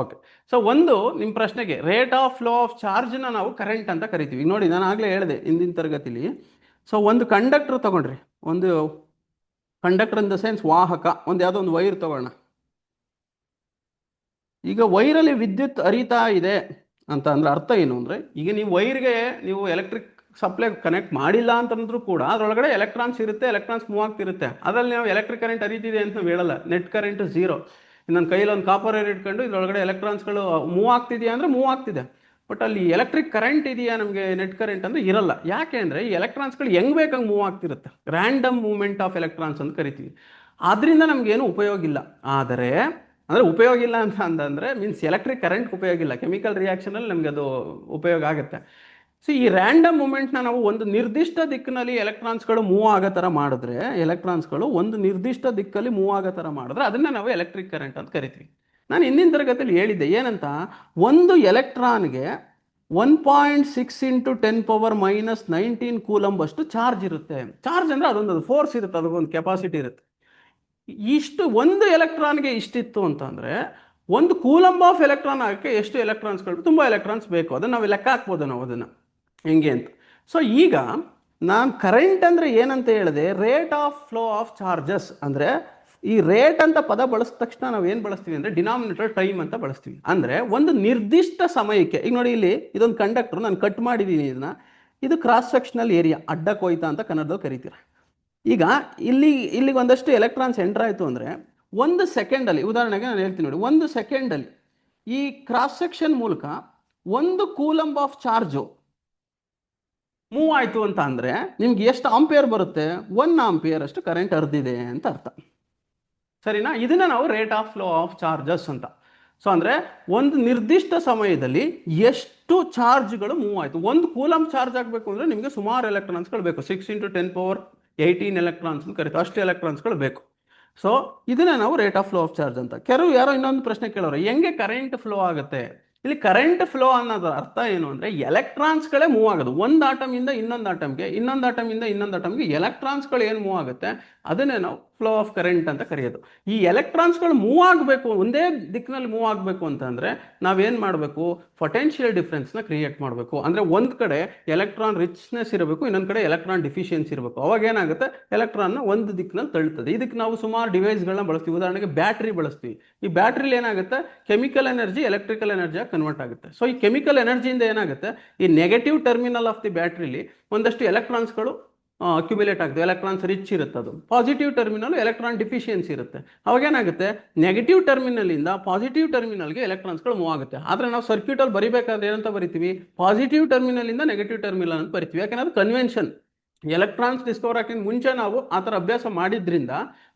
ಓಕೆ. ಸೊ ಒಂದು ನಿಮ್ಮ ಪ್ರಶ್ನೆಗೆ ರೇಟ್ ಆಫ್ ಫ್ಲೋ ಆಫ್ ಚಾರ್ಜ್ನ ನಾವು ಕರೆಂಟ್ ಅಂತ ಕರಿತೀವಿ. ನೋಡಿ, ನಾನು ಆಗಲೇ ಹೇಳಿದೆ ಹಿಂದಿನ ತರಗತಿಲಿ. ಸೊ ಒಂದು ಕಂಡಕ್ಟರ್ ತಗೊಂಡ್ರಿ, ಒಂದು ಕಂಡಕ್ಟರ್ ಇನ್ ದ ಸೆನ್ಸ್ ವಾಹಕ, ಒಂದು ಯಾವುದೋ ಒಂದು ವೈರ್ ತಗೋಣ. ಈಗ ವೈರಲ್ಲಿ ವಿದ್ಯುತ್ ಹರಿತಾ ಇದೆ ಅಂತ ಅಂದ್ರೆ ಅರ್ಥ ಏನು ಅಂದರೆ, ಈಗ ನೀವು ವೈರ್ಗೆ ನೀವು ಎಲೆಕ್ಟ್ರಿಕ್ ಸಪ್ಲೈ ಕನೆಕ್ಟ್ ಮಾಡಿಲ್ಲ ಅಂತಂದ್ರೂ ಕೂಡ ಅದರೊಳಗಡೆ ಎಲೆಕ್ಟ್ರಾನ್ಸ್ ಇರುತ್ತೆ, ಎಲೆಕ್ಟ್ರಾನ್ಸ್ ಮೂವ್ ಆಗ್ತಿರುತ್ತೆ. ಅದರಲ್ಲಿ ನಾವು ಎಲೆಕ್ಟ್ರಿಕ್ ಕರೆಂಟ್ ಹರಿತಿದೆ ಅಂತ ನಾವು ಹೇಳಲ್ಲ. Net current 0. ನನ್ನ ಕೈಯಲ್ಲಿ ಒಂದು ಕಾಪರ್ ವೈರ್ ಇಟ್ಕೊಂಡು ಇದರೊಳಗಡೆ ಎಲೆಕ್ಟ್ರಾನ್ಸ್ಗಳು ಮೂವ್ ಆಗ್ತಿದೆಯಾ ಅಂದರೆ ಮೂವ್ ಆಗ್ತಿದೆ. ಬಟ್ ಅಲ್ಲಿ ಎಲೆಕ್ಟ್ರಿಕ್ ಕರೆಂಟ್ ಇದೆಯಾ ನಮಗೆ ನೆಟ್ ಕರೆಂಟ್ ಅಂದರೆ ಇರಲ್ಲ. ಯಾಕೆ ಅಂದರೆ ಈ ಎಲೆಕ್ಟ್ರಾನ್ಸ್ಗಳು ಹೆಂಗೆ ಬೇಕಂಗೆ ಮೂವ್ ಆಗ್ತಿರುತ್ತೆ. ರ್ಯಾಂಡಮ್ ಮೂವ್ಮೆಂಟ್ ಆಫ್ ಎಲೆಕ್ಟ್ರಾನ್ಸ್ ಅಂತ ಕರಿತೀವಿ. ಆದ್ದರಿಂದ ನಮಗೇನು ಉಪಯೋಗ ಇಲ್ಲ. ಆದರೆ ಅಂದರೆ ಉಪಯೋಗ ಇಲ್ಲ ಅಂತಂದರೆ ಮೀನ್ಸ್ ಎಲೆಕ್ಟ್ರಿಕ್ ಕರೆಂಟ್ ಉಪಯೋಗ ಇಲ್ಲ, ಕೆಮಿಕಲ್ ರಿಯಾಕ್ಷನಲ್ಲಿ ನಮಗೆ ಅದು ಉಪಯೋಗ ಆಗುತ್ತೆ. ಸೊ ಈ ರ್ಯಾಂಡಮ್ ಮೂಮೆಂಟ್ನ ನಾವು ಒಂದು ನಿರ್ದಿಷ್ಟ ದಿಕ್ಕಿನಲ್ಲಿ ಎಲೆಕ್ಟ್ರಾನ್ಸ್ಗಳು ಮೂವ್ ಆಗೋ ಥರ ಮಾಡಿದ್ರೆ, ಎಲೆಕ್ಟ್ರಾನ್ಸ್ಗಳು ಒಂದು ನಿರ್ದಿಷ್ಟ ದಿಕ್ಕಲ್ಲಿ ಮೂವ್ ಆಗೋ ಥರ ಮಾಡಿದ್ರೆ ಅದನ್ನು ನಾವು ಎಲೆಕ್ಟ್ರಿಕ್ ಕರೆಂಟ್ ಅಂತ ಕರಿತೀವಿ. ನಾನು ಹಿಂದಿನ ತರಗತಿಯಲ್ಲಿ ಹೇಳಿದ್ದೆ ಏನಂತ, ಒಂದು ಎಲೆಕ್ಟ್ರಾನ್ಗೆ 1.6 × 10⁻⁻19 ಕೂಲಂಬ್ ಅಷ್ಟು ಚಾರ್ಜ್ ಇರುತ್ತೆ. ಚಾರ್ಜ್ ಅಂದರೆ ಅದೊಂದು ಫೋರ್ಸ್ ಇರುತ್ತೆ, ಅದಕ್ಕೊಂದು ಕೆಪಾಸಿಟಿ ಇರುತ್ತೆ. ಇಷ್ಟು ಒಂದು ಎಲೆಕ್ಟ್ರಾನ್ಗೆ ಇಷ್ಟಿತ್ತು ಅಂತಂದರೆ ಒಂದು ಕೂಲಂಬ್ ಆಫ್ ಎಲೆಕ್ಟ್ರಾನ್ ಆಗೋಕ್ಕೆ ಎಷ್ಟು ಎಲೆಕ್ಟ್ರಾನ್ಸ್ಗಳು, ತುಂಬ ಎಲೆಕ್ಟ್ರಾನ್ಸ್ ಬೇಕು. ಅದನ್ನು ನಾವು ಲೆಕ್ಕ ಹಾಕ್ಬೋದು ನಾವು ಅದನ್ನು ಹೆಂಗೆ ಅಂತ. ಸೊ ಈಗ ನಾನು ಕರೆಂಟ್ ಅಂದರೆ ಏನಂತ ಹೇಳಿದೆ, rate of flow of charges. ಅಂದರೆ ಈ ರೇಟ್ ಅಂತ ಪದ ಬಳಸಿದ ತಕ್ಷಣ ನಾವು ಏನು ಬಳಸ್ತೀವಿ ಅಂದರೆ ಡಿನಾಮಿನೇಟರ್ ಟೈಮ್ ಅಂತ ಬಳಸ್ತೀವಿ. ಅಂದರೆ ಒಂದು ನಿರ್ದಿಷ್ಟ ಸಮಯಕ್ಕೆ, ಈಗ ನೋಡಿ ಇಲ್ಲಿ ಇದೊಂದು ಕಂಡಕ್ಟರ್ ನಾನು ಕಟ್ ಮಾಡಿದ್ದೀನಿ, ಇದನ್ನ ಇದು ಕ್ರಾಸ್ ಸೆಕ್ಷನಲ್ ಏರಿಯಾ, ಅಡ್ಡ ಕೊಯ್ತ ಅಂತ ಕನ್ನಡದಲ್ಲಿ ಕರಿತೀರ. ಈಗ ಇಲ್ಲಿಗೆ ಒಂದಷ್ಟು ಎಲೆಕ್ಟ್ರಾನ್ಸ್ ಎಂಟರ್ ಆಯಿತು ಅಂದರೆ 1 ಸೆಕೆಂಡಲ್ಲಿ, ಉದಾಹರಣೆಗೆ ನಾನು ಹೇಳ್ತೀನಿ ನೋಡಿ, 1 ಸೆಕೆಂಡಲ್ಲಿ ಈ ಕ್ರಾಸ್ ಸೆಕ್ಷನ್ ಮೂಲಕ 1 ಕೂಲಂಬ್ ಆಫ್ ಚಾರ್ಜು ಮೂವ್ ಆಯಿತು ಅಂತ ಅಂದರೆ ನಿಮ್ಗೆ ಎಷ್ಟು ಆಂಪಿಯರ್ ಬರುತ್ತೆ? 1 ಆಂಪಿಯರ್ ಅಷ್ಟು ಕರೆಂಟ್ ಹರಿದಿದೆ ಅಂತ ಅರ್ಥ. ಸರಿನಾ? ಇದನ್ನ ನಾವು rate of flow of charges ಅಂತ. ಸೊ ಅಂದರೆ ಒಂದು ನಿರ್ದಿಷ್ಟ ಸಮಯದಲ್ಲಿ ಎಷ್ಟು ಚಾರ್ಜ್ಗಳು ಮೂವ್ ಆಯಿತು. ಒಂದು ಕೂಲಮ್ ಚಾರ್ಜ್ ಆಗಬೇಕು ಅಂದರೆ ನಿಮಗೆ ಸುಮಾರು ಎಲೆಕ್ಟ್ರಾನ್ಸ್ಗಳು ಬೇಕು. 6 × 10⁻18 ಎಲೆಕ್ಟ್ರಾನ್ಸ್ ಅಂತ ಕರೀತಾರೆ. ಅಷ್ಟು ಎಲೆಕ್ಟ್ರಾನ್ಸ್ಗಳು ಬೇಕು. ಸೊ ಇದನ್ನ ನಾವು rate of flow of charge ಅಂತ. ಯಾರೋ ಇನ್ನೊಂದು ಪ್ರಶ್ನೆ ಕೇಳೋರು, ಹೆಂಗೆ ಕರೆಂಟ್ ಫ್ಲೋ ಆಗುತ್ತೆ? ಇಲ್ಲಿ ಕರೆಂಟ್ ಫ್ಲೋ ಅನ್ನೋದ್ರ ಅರ್ಥ ಏನು ಅಂದರೆ ಎಲೆಕ್ಟ್ರಾನ್ಸ್ಗಳೇ ಮೂವ್ ಆಗೋದು. ಒಂದು ಆಟಮಿಂದ ಇನ್ನೊಂದು ಆಟಮ್ಗೆ, ಇನ್ನೊಂದು ಆಟಮಿಂದ ಇನ್ನೊಂದು ಆಟಮ್ಗೆ ಎಲೆಕ್ಟ್ರಾನ್ಸ್ಗಳು ಏನು ಮೂವ್ ಆಗುತ್ತೆ ಅದನ್ನೇ ನಾವು ಫ್ಲೋ ಆಫ್ ಕರೆಂಟ್ ಅಂತ ಕರೆಯೋದು. ಈ ಎಲೆಕ್ಟ್ರಾನ್ಸ್ಗಳು ಮೂವ್ ಆಗಬೇಕು, ಒಂದೇ ದಿಕ್ಕಿನಲ್ಲಿ ಮೂವ್ ಆಗಬೇಕು ಅಂತಂದರೆ ನಾವೇನು ಮಾಡಬೇಕು? ಪೊಟೆನ್ಷಿಯಲ್ ಡಿಫ್ರೆನ್ಸ್ನ ಕ್ರಿಯೇಟ್ ಮಾಡಬೇಕು. ಅಂದರೆ ಒಂದು ಕಡೆ ಎಲೆಕ್ಟ್ರಾನ್ ರಿಚ್ನೆಸ್ ಇರಬೇಕು, ಇನ್ನೊಂದು ಕಡೆ ಎಲೆಕ್ಟ್ರಾನ್ ಡಿಫಿಷಿಯನ್ಸಿ ಇರಬೇಕು. ಅವಾಗ ಏನಾಗುತ್ತೆ? ಎಲೆಕ್ಟ್ರಾನ್ನ ಒಂದು ದಿಕ್ಕಿನಲ್ಲಿ ತಳ್ಳುತ್ತದೆ. ಇದಕ್ಕೆ ನಾವು ಸುಮಾರು ಡಿವೈಸ್ಗಳನ್ನ ಬಳಸ್ತೀವಿ. ಉದಾಹರಣೆಗೆ ಬ್ಯಾಟ್ರಿ ಬಳಸ್ತೀವಿ. ಈ ಬ್ಯಾಟ್ರಿಲಿ ಏನಾಗುತ್ತೆ? ಕೆಮಿಕಲ್ ಎನರ್ಜಿ ಎಲೆಕ್ಟ್ರಿಕಲ್ ಎನರ್ಜಿಯಾಗಿ ಕನ್ವರ್ಟ್ ಆಗುತ್ತೆ. ಸೊ ಈ ಕೆಮಿಕಲ್ ಎನರ್ಜಿಯಿಂದ ಏನಾಗುತ್ತೆ? ಈ ನೆಗೆಟಿವ್ ಟರ್ಮಿನಲ್ ಆಫ್ ದಿ ಬ್ಯಾಟ್ರಿಲಿ ಒಂದಷ್ಟು ಎಲೆಕ್ಟ್ರಾನ್ಸ್ಗಳು ಅಕ್ಯುಮುಲೇಟ್ ಆಗುತ್ತೆ. ಎಲೆಕ್ಟ್ರಾನ್ಸ್ ರಿಚ್ ಇರುತ್ತೆ. ಅದು ಪಾಸಿಟಿವ್ ಟರ್ಮಿನಲ್ ಎಲೆಕ್ಟ್ರಾನ್ ಡಿಫಿಷಿಯನ್ಸಿ ಇರುತ್ತೆ. ಅವಾಗ ಏನಾಗುತ್ತೆ? ನೆಗೆಟಿವ್ ಟರ್ಮಿನಲಿಂದ ಪಾಸಿಟಿವ್ ಟರ್ಮಿನಲ್ಗೆ ಎಲೆಕ್ಟ್ರಾನ್ಸ್ಗಳು ಮೂವ್ ಆಗುತ್ತೆ. ಆದರೆ ನಾವು ಸರ್ಕ್ಯೂಟಲ್ಲಿ ಬರಿಬೇಕಾದ್ರೆ ಏನಂತ ಬರಿತೀವಿ? ಪಾಸಿಟಿವ್ ಟರ್ಮಿನಲಿಂದ ನೆಗೆಟಿವ್ ಟರ್ಮಿನಲ್ ಅಂತ ಬರಿತೀವಿ. ಯಾಕೆಂದ್ರೆ ಅದು ಕನ್ವೆನ್ಷನ್. ಎಲೆಕ್ಟ್ರಾನ್ಸ್ ಡಿಸ್ಕವರ್ ಹಾಕಿದ ಮುಂಚೆ ನಾವು ಆ ಥರ ಅಭ್ಯಾಸ ಮಾಡಿದ್ರಿಂದ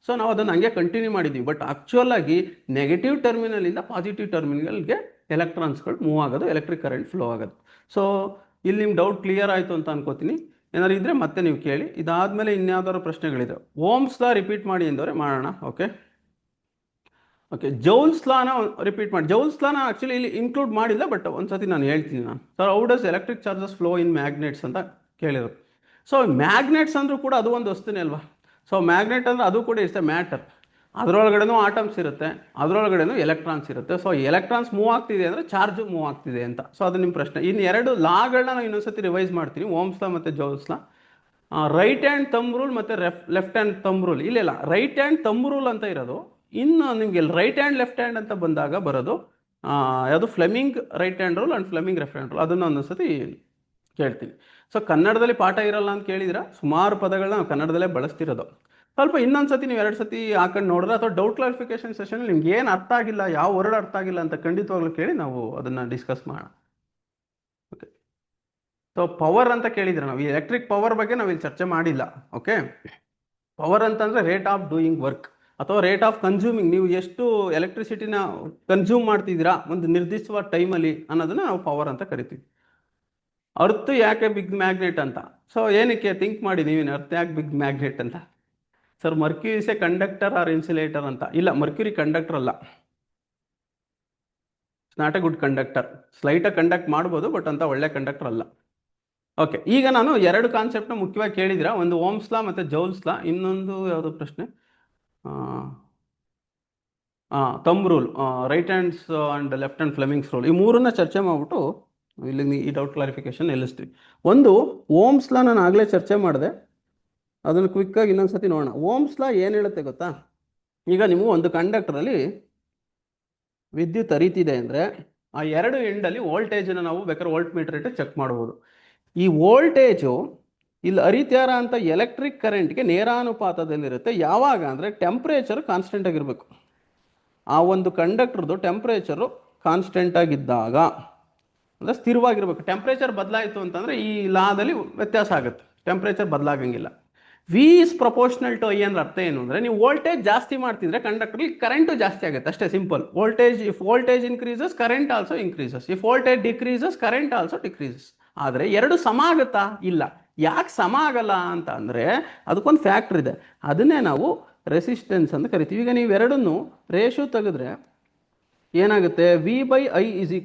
ಸೊ ನಾವು ಅದನ್ನು ಹಂಗೆ ಕಂಟಿನ್ಯೂ ಮಾಡಿದ್ದೀವಿ. ಬಟ್ ಆಕ್ಚುಯಲ್ ಆಗಿ ನೆಗೆಟಿವ್ ಟರ್ಮಿನಲಿಂದ ಪಾಸಿಟಿವ್ ಟರ್ಮಿನಲ್ಗೆ ಎಲೆಕ್ಟ್ರಾನ್ಸ್ಗಳು ಮೂವ್ ಆಗೋದು, ಎಲೆಕ್ಟ್ರಿಕ್ ಕರೆಂಟ್ ಫ್ಲೋ ಆಗೋದು. ಸೊ ಇಲ್ಲಿ ನಿಮ್ಮ ಡೌಟ್ ಕ್ಲಿಯರ್ ಆಯಿತು ಅಂತ ಅನ್ಕೋತೀನಿ. ಏನಾದ್ರು ಇದ್ದರೆ ಮತ್ತೆ ನೀವು ಕೇಳಿ. ಇದಾದಮೇಲೆ ಇನ್ಯಾವುದಾದ್ರು ಪ್ರಶ್ನೆಗಳಿದೆ? ಓಮ್ಸ್ ಲಾ ರಿಪೀಟ್ ಮಾಡಿ ಎಂದವರೆ ಮಾಡೋಣ. ಓಕೆ, ಜೌಲ್ಸ್ ಲಾನ ರಿಪೀಟ್ ಮಾಡಿ. ಜೌಲ್ಸ್ ಲಾನ ಆ್ಯಕ್ಚುಲಿ ಇಲ್ಲಿ ಇನ್ಕ್ಲೂಡ್ ಮಾಡಿಲ್ಲ, ಬಟ್ ಒಂದ್ಸತಿ ನಾನು ಹೇಳ್ತೀನಿ. Sir how does electric charges flow in magnets ಅಂತ ಕೇಳಿದ್ರು. ಸೊ ಮ್ಯಾಗ್ನೆಟ್ಸ್ ಅಂದರೂ ಕೂಡ ಅದು ಒಂದು ವಸ್ತುನೇ ಅಲ್ವಾ? ಸೊ ಮ್ಯಾಗ್ನೆಟ್ ಅಂದರೆ ಅದು ಕೂಡ ಇರುತ್ತೆ ಮ್ಯಾಟರ್. ಅದರೊಳಗಡೆನೂ ಆಟಮ್ಸ್ ಇರುತ್ತೆ, ಅದರೊಳಗಡೆನೂ ಎಲೆಕ್ಟ್ರಾನ್ಸ್ ಇರುತ್ತೆ. ಸೊ ಎಲೆಕ್ಟ್ರಾನ್ಸ್ ಮೂವ್ ಆಗ್ತಿದೆ ಅಂದರೆ ಚಾರ್ಜು ಮೂವ್ ಆಗ್ತಿದೆ ಅಂತ. ಸೊ ಅದು ನಿಮ್ಮ ಪ್ರಶ್ನೆ. ಇನ್ನು 2 ಲಾಗಳನ್ನ ನಾವು ಇನ್ನೊಂದ್ಸತಿ ರಿವೈಸ್ ಮಾಡ್ತೀನಿ, ಓಮ್ಸ್ ಲಾ ಮತ್ತು ಜೌಲ್ಸ್ ಲಾ. ರೈಟ್ ಹ್ಯಾಂಡ್ ಥಂಬ್ ರೂಲ್ ಮತ್ತು ಲೆಫ್ಟ್ ಹ್ಯಾಂಡ್ ಥಂಬ್ ರೂಲ್. ಇಲ್ಲ, ರೈಟ್ ಹ್ಯಾಂಡ್ ಥಂಬ್ ರೂಲ್ ಅಂತ ಇರೋದು. ಇನ್ನು ನಿಮಗೆ ರೈಟ್ ಹ್ಯಾಂಡ್ ಲೆಫ್ಟ್ ಹ್ಯಾಂಡ್ ಅಂತ ಬಂದಾಗ ಬರೋದು ಯಾವುದು? Fleming right hand rule and Fleming left hand rule. ಅದನ್ನು ಒಂದೊಂದ್ಸತಿ ಕೇಳ್ತೀನಿ. ಸೊ ಕನ್ನಡದಲ್ಲಿ ಪಾಠ ಇರಲ್ಲ ಅಂತ ಕೇಳಿದ್ರೆ ಸುಮಾರು ಪದಗಳನ್ನ ನಾವು ಕನ್ನಡದಲ್ಲೇ ಬಳಸ್ತಿರೋದು. ಸ್ವಲ್ಪ ಇನ್ನೊಂದ್ಸತಿ ನೀವು 2 ಸತಿ ಹಾಕೊಂಡು ನೋಡಿದ್ರೆ, ಅಥವಾ ಡೌಟ್ ಕ್ಲಾರಿಫಿಕೇಶನ್ ಸೆಷನ್ ನಿಮ್ಗೆ ಏನು ಅರ್ಥ ಆಗಿಲ್ಲ, ಯಾವ ವರ್ಡ್ ಅರ್ಥ ಆಗಿಲ್ಲ ಅಂತ ಖಂಡಿತವಾಗ್ಲೂ ಕೇಳಿ, ನಾವು ಅದನ್ನು ಡಿಸ್ಕಸ್ ಮಾಡೋಣ. ಓಕೆ, ಸೊ ಪವರ್ ಅಂತ ಕೇಳಿದ್ರೆ ನಾವು ಈ ಎಲೆಕ್ಟ್ರಿಕ್ ಪವರ್ ಬಗ್ಗೆ ನಾವು ಇಲ್ಲಿ ಚರ್ಚೆ ಮಾಡಿಲ್ಲ. ಓಕೆ, ಪವರ್ ಅಂತಂದರೆ ರೇಟ್ ಆಫ್ ಡೂಯಿಂಗ್ ವರ್ಕ್ ಅಥವಾ ರೇಟ್ ಆಫ್ ಕನ್ಸ್ಯೂಮಿಂಗ್. ನೀವು ಎಷ್ಟು ಎಲೆಕ್ಟ್ರಿಸಿಟಿನ ಕನ್ಸ್ಯೂಮ್ ಮಾಡ್ತಿದ್ದೀರಾ ಒಂದು ನಿರ್ದಿಷ್ಟವಾದ ಟೈಮಲ್ಲಿ ಅನ್ನೋದನ್ನ ನಾವು ಪವರ್ ಅಂತ ಕರಿತೀವಿ. ಅರ್ತ್ ಯಾಕೆ ಬಿಗ್ ಮ್ಯಾಗ್ನೆಟ್ ಅಂತ? ಸೊ ಏನಕ್ಕೆ ಥಿಂಕ್ ಮಾಡಿ ನೀವೇನು, ಅರ್ತ್ ಯಾಕೆ ಬಿಗ್ ಮ್ಯಾಗ್ನೆಟ್ ಅಂತ? Sir mercury is a conductor or insulator ಅಂತ. ಇಲ್ಲ, ಮರ್ಕ್ಯೂರಿ ಕಂಡಕ್ಟರ್ ಅಲ್ಲ. It's not a good conductor. ಸ್ಲೈಟಾಗಿ ಕಂಡಕ್ಟ್ ಮಾಡ್ಬೋದು, ಬಟ್ ಅಂತ ಒಳ್ಳೆ ಕಂಡಕ್ಟರ್ ಅಲ್ಲ. ಓಕೆ, ಈಗ ನಾನು 2 ಕಾನ್ಸೆಪ್ಟ್ನ ಮುಖ್ಯವಾಗಿ ಕೇಳಿದಿರ. ಒಂದು ಓಮ್ಸ್ ಲಾ ಮತ್ತು ಜೌಲ್ಸ್ ಲಾ. ಇನ್ನೊಂದು ಯಾವುದು ಪ್ರಶ್ನೆ? Thumb rule, right hands and left hand Fleming's rule. ಈ 3ನ್ನ ಚರ್ಚೆ ಮಾಡಿಬಿಟ್ಟು ಇಲ್ಲಿ ಈ ಡೌಟ್ ಕ್ಲಾರಿಫಿಕೇಶನ್ ನಿಲ್ಲಿಸ್ತೀವಿ. ಒಂದು ಓಮ್ಸ್ ಲಾ ನಾನು ಆಗಲೇ ಚರ್ಚೆ ಮಾಡಿದೆ, ಅದನ್ನು ಕ್ವಿಕ್ಕಾಗಿ ಇನ್ನೊಂದ್ಸತಿ ನೋಡೋಣ. ಓಮ್ಸ್ ಲಾ ಏನು ಹೇಳುತ್ತೆ ಗೊತ್ತಾ? ಈಗ ನೀವು ಒಂದು ಕಂಡಕ್ಟರಲ್ಲಿ ವಿದ್ಯುತ್ ಹರಿತಿದೆ ಅಂದರೆ ಆ 2 ಎಂಡಲ್ಲಿ ವೋಲ್ಟೇಜನ್ನು ನಾವು ಬೇಕಾದ್ರೆ ವೋಲ್ಟ್ ಮೀಟರ್ ಇಟ್ಟು ಚೆಕ್ ಮಾಡ್ಬೋದು. ಈ ವೋಲ್ಟೇಜು ಇಲ್ಲಿ ಹರಿತ್ಯಾರ ಅಂತ ಎಲೆಕ್ಟ್ರಿಕ್ ಕರೆಂಟ್ಗೆ ನೇರಾನುಪಾತದಲ್ಲಿರುತ್ತೆ. ಯಾವಾಗ ಅಂದರೆ ಟೆಂಪ್ರೇಚರ್ ಕಾನ್ಸ್ಟೆಂಟ್ ಆಗಿರಬೇಕು. ಆ ಒಂದು ಕಂಡಕ್ಟರ್ದು ಟೆಂಪ್ರೇಚರು ಕಾನ್ಸ್ಟೆಂಟ್ ಆಗಿದ್ದಾಗ, ಅಂದರೆ ಸ್ಥಿರವಾಗಿರ್ಬೇಕು. ಟೆಂಪ್ರೇಚರ್ ಬದಲಾಯಿತು ಅಂತಂದರೆ ಈ ಲಾದಲ್ಲಿ ವ್ಯತ್ಯಾಸ ಆಗುತ್ತೆ, ಟೆಂಪ್ರೇಚರ್ ಬದಲಾಗಂಗಿಲ್ಲ. V is proportional to I ಅಂದ್ರೆ ಅರ್ಥ ಏನು ಅಂದರೆ, ನೀವು ವೋಲ್ಟೇಜ್ ಜಾಸ್ತಿ ಮಾಡ್ತಿದ್ರೆ ಕಂಡಕ್ಟರ್ಲಿ ಕರೆಂಟು ಜಾಸ್ತಿ ಆಗುತ್ತೆ, ಅಷ್ಟೇ simple. If voltage increases current also increases, if voltage decreases current also decreases. ಆದರೆ 2 ಸಮ ಆಗುತ್ತಾ? ಇಲ್ಲ. ಯಾಕೆ ಸಮ ಆಗಲ್ಲ ಅಂತ ಅಂದರೆ ಅದಕ್ಕೊಂದು ಫ್ಯಾಕ್ಟ್ರ್ ಇದೆ, ಅದನ್ನೇ ನಾವು ರೆಸಿಸ್ಟೆನ್ಸ್ ಅಂತ ಕರಿತೀವಿ. ಈಗ ನೀವು 2ನ್ನು ರೇಷು ತೆಗೆದ್ರೆ ಏನಾಗುತ್ತೆ? V/I =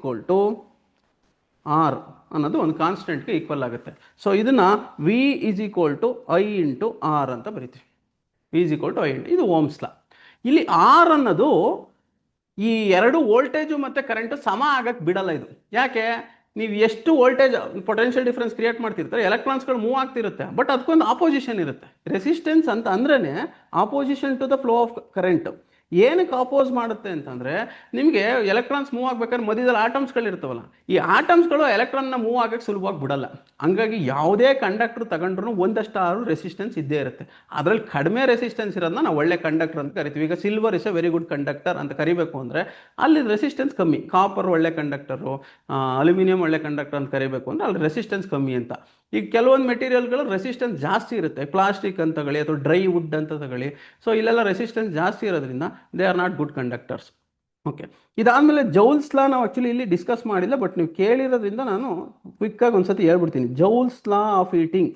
R ಅನ್ನೋದು ಒಂದು ಕಾನ್ಸ್ಟೆಂಟ್ಗೆ ಈಕ್ವಲ್ ಆಗುತ್ತೆ. ಸೊ ಇದನ್ನು V = I × R ಅಂತ ಬರಿತೀವಿ. V = I ಇದು ಓಮ್ಸ್ ಲಾ. ಇಲ್ಲಿ R ಅನ್ನೋದು ಈ 2 ವೋಲ್ಟೇಜು ಮತ್ತು ಕರೆಂಟು ಸಮ ಆಗಕ್ಕೆ ಬಿಡಲ್ಲ ಇದು. ಯಾಕೆ? ನೀವು ಎಷ್ಟು ವೋಲ್ಟೇಜ್ ಪೊಟೆನ್ಷಿಯಲ್ ಡಿಫ್ರೆನ್ಸ್ ಕ್ರಿಯೇಟ್ ಮಾಡ್ತಿರ್ತಾರೆ, ಎಲೆಕ್ಟ್ರಾನ್ಸ್ಗಳು ಮೂವ್ ಆಗ್ತಿರುತ್ತೆ, ಬಟ್ ಅದಕ್ಕೊಂದು ಆಪೋಸಿಷನ್ ಇರುತ್ತೆ. ರೆಸಿಸ್ಟೆನ್ಸ್ ಅಂತ ಅಂದ್ರೇ opposition to the flow of current. ಏನಕ್ಕೆ ಅಪೋಸ್ ಮಾಡುತ್ತೆ ಅಂತಂದರೆ, ನಿಮಗೆ ಎಲೆಕ್ಟ್ರಾನ್ಸ್ ಮೂವ್ ಆಗ್ಬೇಕಾದ್ರೆ ಮಧ್ಯದಲ್ಲಿ ಆಟಮ್ಸ್ಗಳು ಇರ್ತಾವಲ್ಲ, ಈ ಆಟಮ್ಸ್ಗಳು ಎಲೆಕ್ಟ್ರಾನ್ನ ಮೂವ್ ಆಗಕ್ಕೆ ಸುಲಭವಾಗಿ ಬಿಡಲ್ಲ. ಹಂಗಾಗಿ ಯಾವುದೇ ಕಂಡಕ್ಟರ್ ತಗೊಂಡ್ರು ಒಂದಷ್ಟು ರೆಸಿಸ್ಟೆನ್ಸ್ ಇದ್ದೇ ಇರುತ್ತೆ. ಅದರಲ್ಲಿ ಕಡಿಮೆ ರೆಸಿಸ್ಟೆನ್ಸ್ ಇರೋದನ್ನ ನಾವು ಒಳ್ಳೆ ಕಂಡಕ್ಟರ್ ಅಂತ ಕರಿತೀವಿ. ಈಗ silver is A very good conductor ಅಂತ ಕರಿಬೇಕು ಅಂದರೆ ಅಲ್ಲಿ ರೆಸಿಸ್ಟೆನ್ಸ್ ಕಮ್ಮಿ. ಕಾಪರ್ ಒಳ್ಳೆ ಕಂಡಕ್ಟರು, ಅಲ್ಯೂಮಿನಿಯಂ ಒಳ್ಳೆ ಕಂಡಕ್ಟರ್ ಅಂತ ಕರಿಬೇಕು ಅಂದರೆ ಅಲ್ಲಿ ರೆಸಿಸ್ಟೆನ್ಸ್ ಕಮ್ಮಿ ಅಂತ. ಈಗ ಕೆಲವೊಂದು ಮೆಟೀರಿಯಲ್ಗಳು ರೆಸಿಸ್ಟೆನ್ಸ್ ಜಾಸ್ತಿ ಇರುತ್ತೆ, ಪ್ಲಾಸ್ಟಿಕ್ ಅಂತ ತಗೊಳ್ಳಿ ಅಥವಾ ಡ್ರೈ ವುಡ್ ಅಂತ ತಗೊಳ್ಳಿ. ಸೊ ಇಲ್ಲೆಲ್ಲ ರೆಸಿಸ್ಟೆನ್ಸ್ ಜಾಸ್ತಿ ಇರೋದ್ರಿಂದ they are not good conductors. Okay, ಇದಾದಮೇಲೆ ಜೌಲ್ಸ್ ಲಾ ನಾವು ಆ್ಯಕ್ಚುಲಿ ಇಲ್ಲಿ ಡಿಸ್ಕಸ್ ಮಾಡಿಲ್ಲ, ಬಟ್ ನೀವು ಕೇಳಿರೋದ್ರಿಂದ ನಾನು ಕ್ವಿಕ್ಕಾಗಿ ಒಂದ್ಸತಿ ಹೇಳ್ಬಿಡ್ತೀನಿ. ಜೌಲ್ಸ್ ಲಾ ಆಫ್ ಈಟಿಂಗ್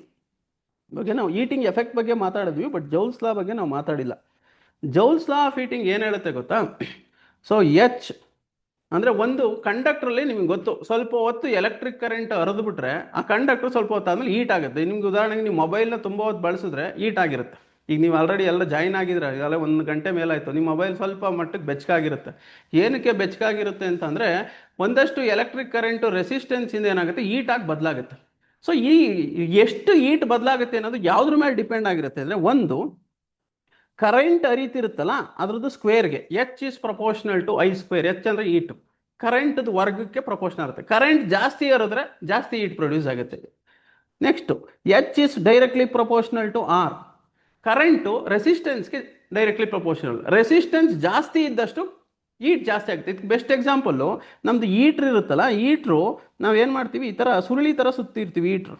ಬಗ್ಗೆ ನಾವು ಈಟಿಂಗ್ ಎಫೆಕ್ಟ್ ಬಗ್ಗೆ ಮಾತಾಡಿದ್ವಿ, ಬಟ್ ಜೌಲ್ಸ್ ಲಾ ಬಗ್ಗೆ ನಾವು ಮಾತಾಡಿಲ್ಲ. ಜೌಲ್ಸ್ ಲಾ ಆಫ್ ಈಟಿಂಗ್ ಏನು ಹೇಳುತ್ತೆ ಗೊತ್ತಾ? ಸೊ ಎಚ್ ಅಂದರೆ ಒಂದು ಕಂಡಕ್ಟ್ರಲ್ಲಿ ನಿಮ್ಗೆ ಗೊತ್ತು, ಸ್ವಲ್ಪ ಹೊತ್ತು ಎಲೆಕ್ಟ್ರಿಕ್ ಕರೆಂಟ್ ಹರಿದು ಬಿಟ್ರೆ ಆ ಕಂಡಕ್ಟರ್ ಸ್ವಲ್ಪ ಹೊತ್ತು ಆದಮೇಲೆ ಹೀಟ್ ಆಗುತ್ತೆ. ನಿಮ್ಗೆ ಉದಾಹರಣೆಗೆ ನೀವು ಮೊಬೈಲ್ನ ತುಂಬ ಹೊತ್ತು ಬಳಸಿದ್ರೆ ಹೀಟ್ ಆಗಿರುತ್ತೆ. ಈಗ ನೀವು ಆಲ್ರೆಡಿ ಎಲ್ಲ ಜಾಯ್ನ್ ಆಗಿದ್ರೆ ಈಗಾಗಲೇ 1 ಗಂಟೆ ಮೇಲಾಯಿತು, ನಿಮ್ಮ ಮೊಬೈಲ್ ಸ್ವಲ್ಪ ಮಟ್ಟಕ್ಕೆ ಬೆಚ್ಚಗಾಗಿರುತ್ತೆ. ಏನಕ್ಕೆ ಬೆಚ್ಚಗಾಗಿರುತ್ತೆ ಅಂತಂದರೆ ಒಂದಷ್ಟು ಎಲೆಕ್ಟ್ರಿಕ್ ಕರೆಂಟು ರೆಸಿಸ್ಟೆನ್ಸಿಂದ ಏನಾಗುತ್ತೆ, ಹೀಟಾಗಿ ಬದಲಾಗುತ್ತೆ. ಸೊ ಈ ಎಷ್ಟು ಹೀಟ್ ಬದಲಾಗುತ್ತೆ ಅನ್ನೋದು ಯಾವುದ್ರ ಮೇಲೆ ಡಿಪೆಂಡ್ ಆಗಿರುತ್ತೆ ಅಂದರೆ, ಒಂದು ಕರೆಂಟ್ ಹರಿತಿರುತ್ತಲ್ಲ ಅದ್ರದ್ದು ಸ್ಕ್ವೇರ್ಗೆ H is proportional to I square. H ಅಂದರೆ ಹೀಟು, ಕರೆಂಟ್ದು ವರ್ಗಕ್ಕೆ ಪ್ರಪೋರ್ಷನಲ್ ಆಗುತ್ತೆ. ಕರೆಂಟ್ ಜಾಸ್ತಿ ಇರಿದ್ರೆ ಜಾಸ್ತಿ ಹೀಟ್ ಪ್ರೊಡ್ಯೂಸ್ ಆಗುತ್ತೆ. Next H is directly proportional to R. Current ರೆಸಿಸ್ಟೆನ್ಸ್ಗೆ ಡೈರೆಕ್ಟ್ಲಿ ಪ್ರಪೋರ್ಷನಲ್. ರೆಸಿಸ್ಟೆನ್ಸ್ ಜಾಸ್ತಿ ಇದ್ದಷ್ಟು ಹೀಟ್ ಜಾಸ್ತಿ ಆಗುತ್ತೆ. ಇದಕ್ಕೆ ಬೆಸ್ಟ್ ಎಕ್ಸಾಂಪಲ್ಲು ನಮ್ಮದು ಹೀಟ್ರ್ ಇರುತ್ತಲ್ಲ, ಹೀಟ್ರು ನಾವೇನು ಮಾಡ್ತೀವಿ, ಈ ಥರ ಸುರುಳಿ ಥರ ಸುತ್ತಿರ್ತೀವಿ ಹೀಟ್ರು.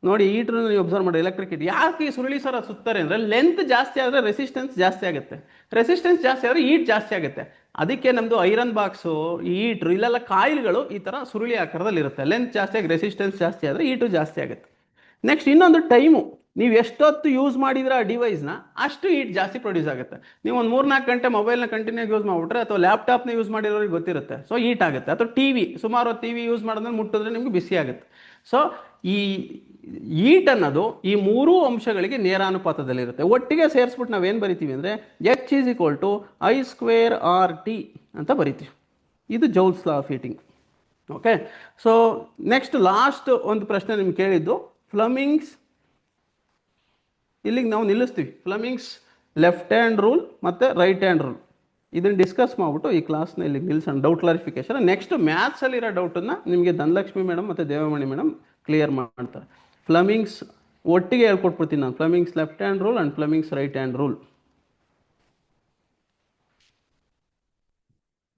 ನೋಡಿ ಹೀಟ್ರ್ ನೀವು ಅಬ್ಸರ್ವ್ ಮಾಡಿ, ಎಲೆಕ್ಟ್ರಿಕ್ ಹೀಟ್ ಯಾಕೆ ಈ ಸುರುಳಿ ಸರ ಸುತ್ತಾರೆ ಅಂದರೆ ಲೆಂತ್ ಜಾಸ್ತಿ ಆದರೆ ರೆಸಿಸ್ಟೆನ್ಸ್ ಜಾಸ್ತಿ ಆಗುತ್ತೆ, ರೆಸಿಸ್ಟೆನ್ಸ್ ಜಾಸ್ತಿ ಆದರೆ ಹೀಟ್ ಜಾಸ್ತಿ ಆಗುತ್ತೆ. ಅದಕ್ಕೆ ನಮ್ಮದು ಐರನ್ ಬಾಕ್ಸು, ಈ ಹೀಟ್ರು, ಇಲ್ಲೆಲ್ಲ ಕಾಯಿಲ್ಗಳು ಈ ಥರ ಸುರುಳಿ ಆಕಾರದಲ್ಲಿ ಇರುತ್ತೆ. ಲೆಂತ್ ಜಾಸ್ತಿ ಆಗಿ ರೆಸಿಸ್ಟೆನ್ಸ್ ಜಾಸ್ತಿ ಆದರೆ ಹೀಟು ಜಾಸ್ತಿ ಆಗುತ್ತೆ. ನೆಕ್ಸ್ಟ್ ಇನ್ನೊಂದು ಟೈಮು, ನೀವು ಎಷ್ಟೊತ್ತು ಯೂಸ್ ಮಾಡಿದ್ರೆ ಆ ಡಿವೈಸ್ನ ಅಷ್ಟು ಹೀಟ್ ಜಾಸ್ತಿ ಪ್ರೊಡ್ಯೂಸ್ ಆಗುತ್ತೆ. ನೀವು ಒಂದು 3-4 ಗಂಟೆ ಮೊಬೈಲ್ನ ಕಂಟಿನ್ಯೂ ಯೂಸ್ ಮಾಡಿಬಿಟ್ರೆ ಅಥವಾ ಲ್ಯಾಪ್ಟಾಪ್ನ ಯೂಸ್ ಮಾಡಿರೋರಿಗೆ ಗೊತ್ತಿರುತ್ತೆ, ಸೊ ಹೀಟ್ ಆಗುತ್ತೆ. ಅಥವಾ ಟಿ ವಿ ಸುಮಾರು ಟಿ ವಿ ಯೂಸ್ ಮಾಡಿದ್ರೆ ಮುಟ್ಟಿದ್ರೆ ನಿಮಗೆ ಬಿಸಿ ಆಗುತ್ತೆ. ಸೊ ಈ ಹೀಟ್ ಅನ್ನೋದು ಈ ಮೂರೂ ಅಂಶಗಳಿಗೆ ನೇರಾನುಪಾತದಲ್ಲಿರುತ್ತೆ. ಒಟ್ಟಿಗೆ ಸೇರಿಸ್ಬಿಟ್ಟು ನಾವೇನು ಬರಿತೀವಿ ಅಂದರೆ H is equal to I square R T ಅಂತ ಬರಿತೀವಿ. ಇದು Joule's law of heating. Okay, so next last ಒಂದು ಪ್ರಶ್ನೆ ನಿಮ್ಗೆ ಕೇಳಿದ್ದು ಫ್ಲಮಿಂಗ್ಸ್. ಇಲ್ಲಿಗೆ ನಾವು ನಿಲ್ಲಿಸ್ತೀವಿ. ಫ್ಲಮಿಂಗ್ಸ್ ಲೆಫ್ಟ್ ಹ್ಯಾಂಡ್ ರೂಲ್ ಮತ್ತು ರೈಟ್ ಹ್ಯಾಂಡ್ ರೂಲ್ ಇದನ್ನು ಡಿಸ್ಕಸ್ ಮಾಡಿಬಿಟ್ಟು ಈ ಕ್ಲಾಸ್ನ ಇಲ್ಲಿಗೆ ನಿಲ್ಲಿಸೋಣ. Doubt clarification. ನೆಕ್ಸ್ಟ್ ಮ್ಯಾಥ್ಸಲ್ಲಿರೋ ಡೌಟನ್ನು ನಿಮಗೆ ಧನಲಕ್ಷ್ಮಿ ಮೇಡಮ್ ಮತ್ತು ದೇವಮಣಿ ಮೇಡಮ್ ಕ್ಲಿಯರ್ ಮಾಡ್ತಾರೆ. ಫ್ಲಮಿಂಗ್ಸ್ ಒಟ್ಟಿಗೆ ಹೇಳ್ಕೊಟ್ಬಿಡ್ತೀನಿ ನಾನು. Fleming's left hand rule and Fleming's right hand rule.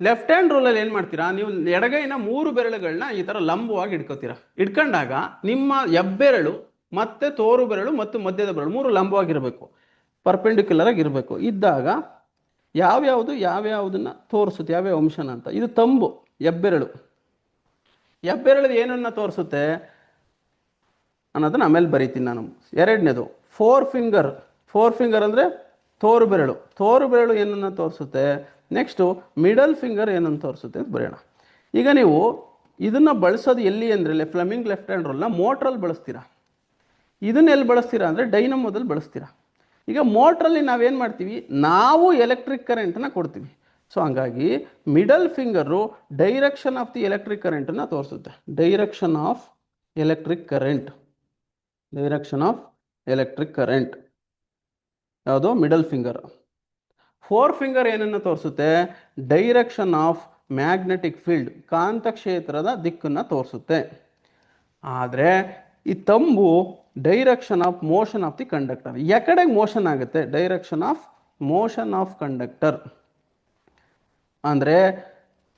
Left hand ರೂಲಲ್ಲಿ ಏನು ಮಾಡ್ತೀರಾ, ನೀವು ಎಡಗೈನ 3 ಬೆರಳುಗಳನ್ನ ಈ ಥರ ಲಂಬವಾಗಿ ಇಟ್ಕೋತೀರಾ. ಇಟ್ಕೊಂಡಾಗ ನಿಮ್ಮ ಹೆಬ್ಬೆರಳು ಮತ್ತು ತೋರು ಬೆರಳು ಮತ್ತು ಮಧ್ಯದ ಬೆರಳು 3 ಲಂಬವಾಗಿರಬೇಕು, ಪರ್ಪೆಂಡಿಕ್ಯುಲರ್ ಆಗಿರಬೇಕು. ಇದ್ದಾಗ ಯಾವ್ಯಾವುದನ್ನು ತೋರಿಸುತ್ತೆ, ಯಾವ್ಯಾವ ಅಂಶನ ಅಂತ. ಇದು ತಂಬು, ಹೆಬ್ಬೆರಳು. ಹೆಬ್ಬೆರಳು ಏನನ್ನ ತೋರಿಸುತ್ತೆ ಅನ್ನೋದನ್ನ ಆಮೇಲೆ ಬರೀತೀನಿ ನಾನು. ಎರಡನೇದು ಫೋರ್ ಫಿಂಗರ್ ಅಂದರೆ ತೋರು ಬೆರಳು. ತೋರು ಬೆರಳು ಏನನ್ನು ತೋರಿಸುತ್ತೆ. ನೆಕ್ಸ್ಟು ಮಿಡಲ್ ಫಿಂಗರ್ ಏನನ್ನು ತೋರಿಸುತ್ತೆ ಅಂತ ಬರೆಯೋಣ. ಈಗ ನೀವು ಇದನ್ನು ಬಳಸೋದು ಎಲ್ಲಿ ಅಂದರೆ ಫ್ಲಮಿಂಗ್ ಲೆಫ್ಟ್ ಹ್ಯಾಂಡ್ ರೂಲ್ನ ಮೋಟ್ರಲ್ಲಿ ಬಳಸ್ತೀರಾ. ಇದನ್ನ ಎಲ್ಲಿ ಬಳಸ್ತೀರಾ ಅಂದರೆ ಡೈನಮೋದಲ್ಲಿ ಬಳಸ್ತೀರಾ. ಈಗ ಮೋಟ್ರಲ್ಲಿ ನಾವೇನು ಮಾಡ್ತೀವಿ, ನಾವು ಎಲೆಕ್ಟ್ರಿಕ್ ಕರೆಂಟನ್ನ ಕೊಡ್ತೀವಿ. ಸೊ ಹಂಗಾಗಿ middle finger direction of the electric ಕರೆಂಟನ್ನು ತೋರಿಸುತ್ತೆ. ಡೈರೆಕ್ಷನ್ ಆಫ್ ಎಲೆಕ್ಟ್ರಿಕ್ ಕರೆಂಟ್ ಯಾವುದು, ಮಿಡಲ್ ಫಿಂಗರ್. ಫೋರ್ ಫಿಂಗರ್ ಏನನ್ನು ತೋರಿಸುತ್ತೆ, ಡೈರೆಕ್ಷನ್ ಆಫ್ ಮ್ಯಾಗ್ನೆಟಿಕ್ ಫೀಲ್ಡ್, ಕಾಂತಕ್ಷೇತ್ರದ ದಿಕ್ಕನ್ನು ತೋರಿಸುತ್ತೆ. ಆದರೆ ಈ thumb direction of motion of the conductor. ಎಕಡೆಗೆ ಮೋಷನ್ ಆಗುತ್ತೆ, direction of motion of conductor. ಅಂದರೆ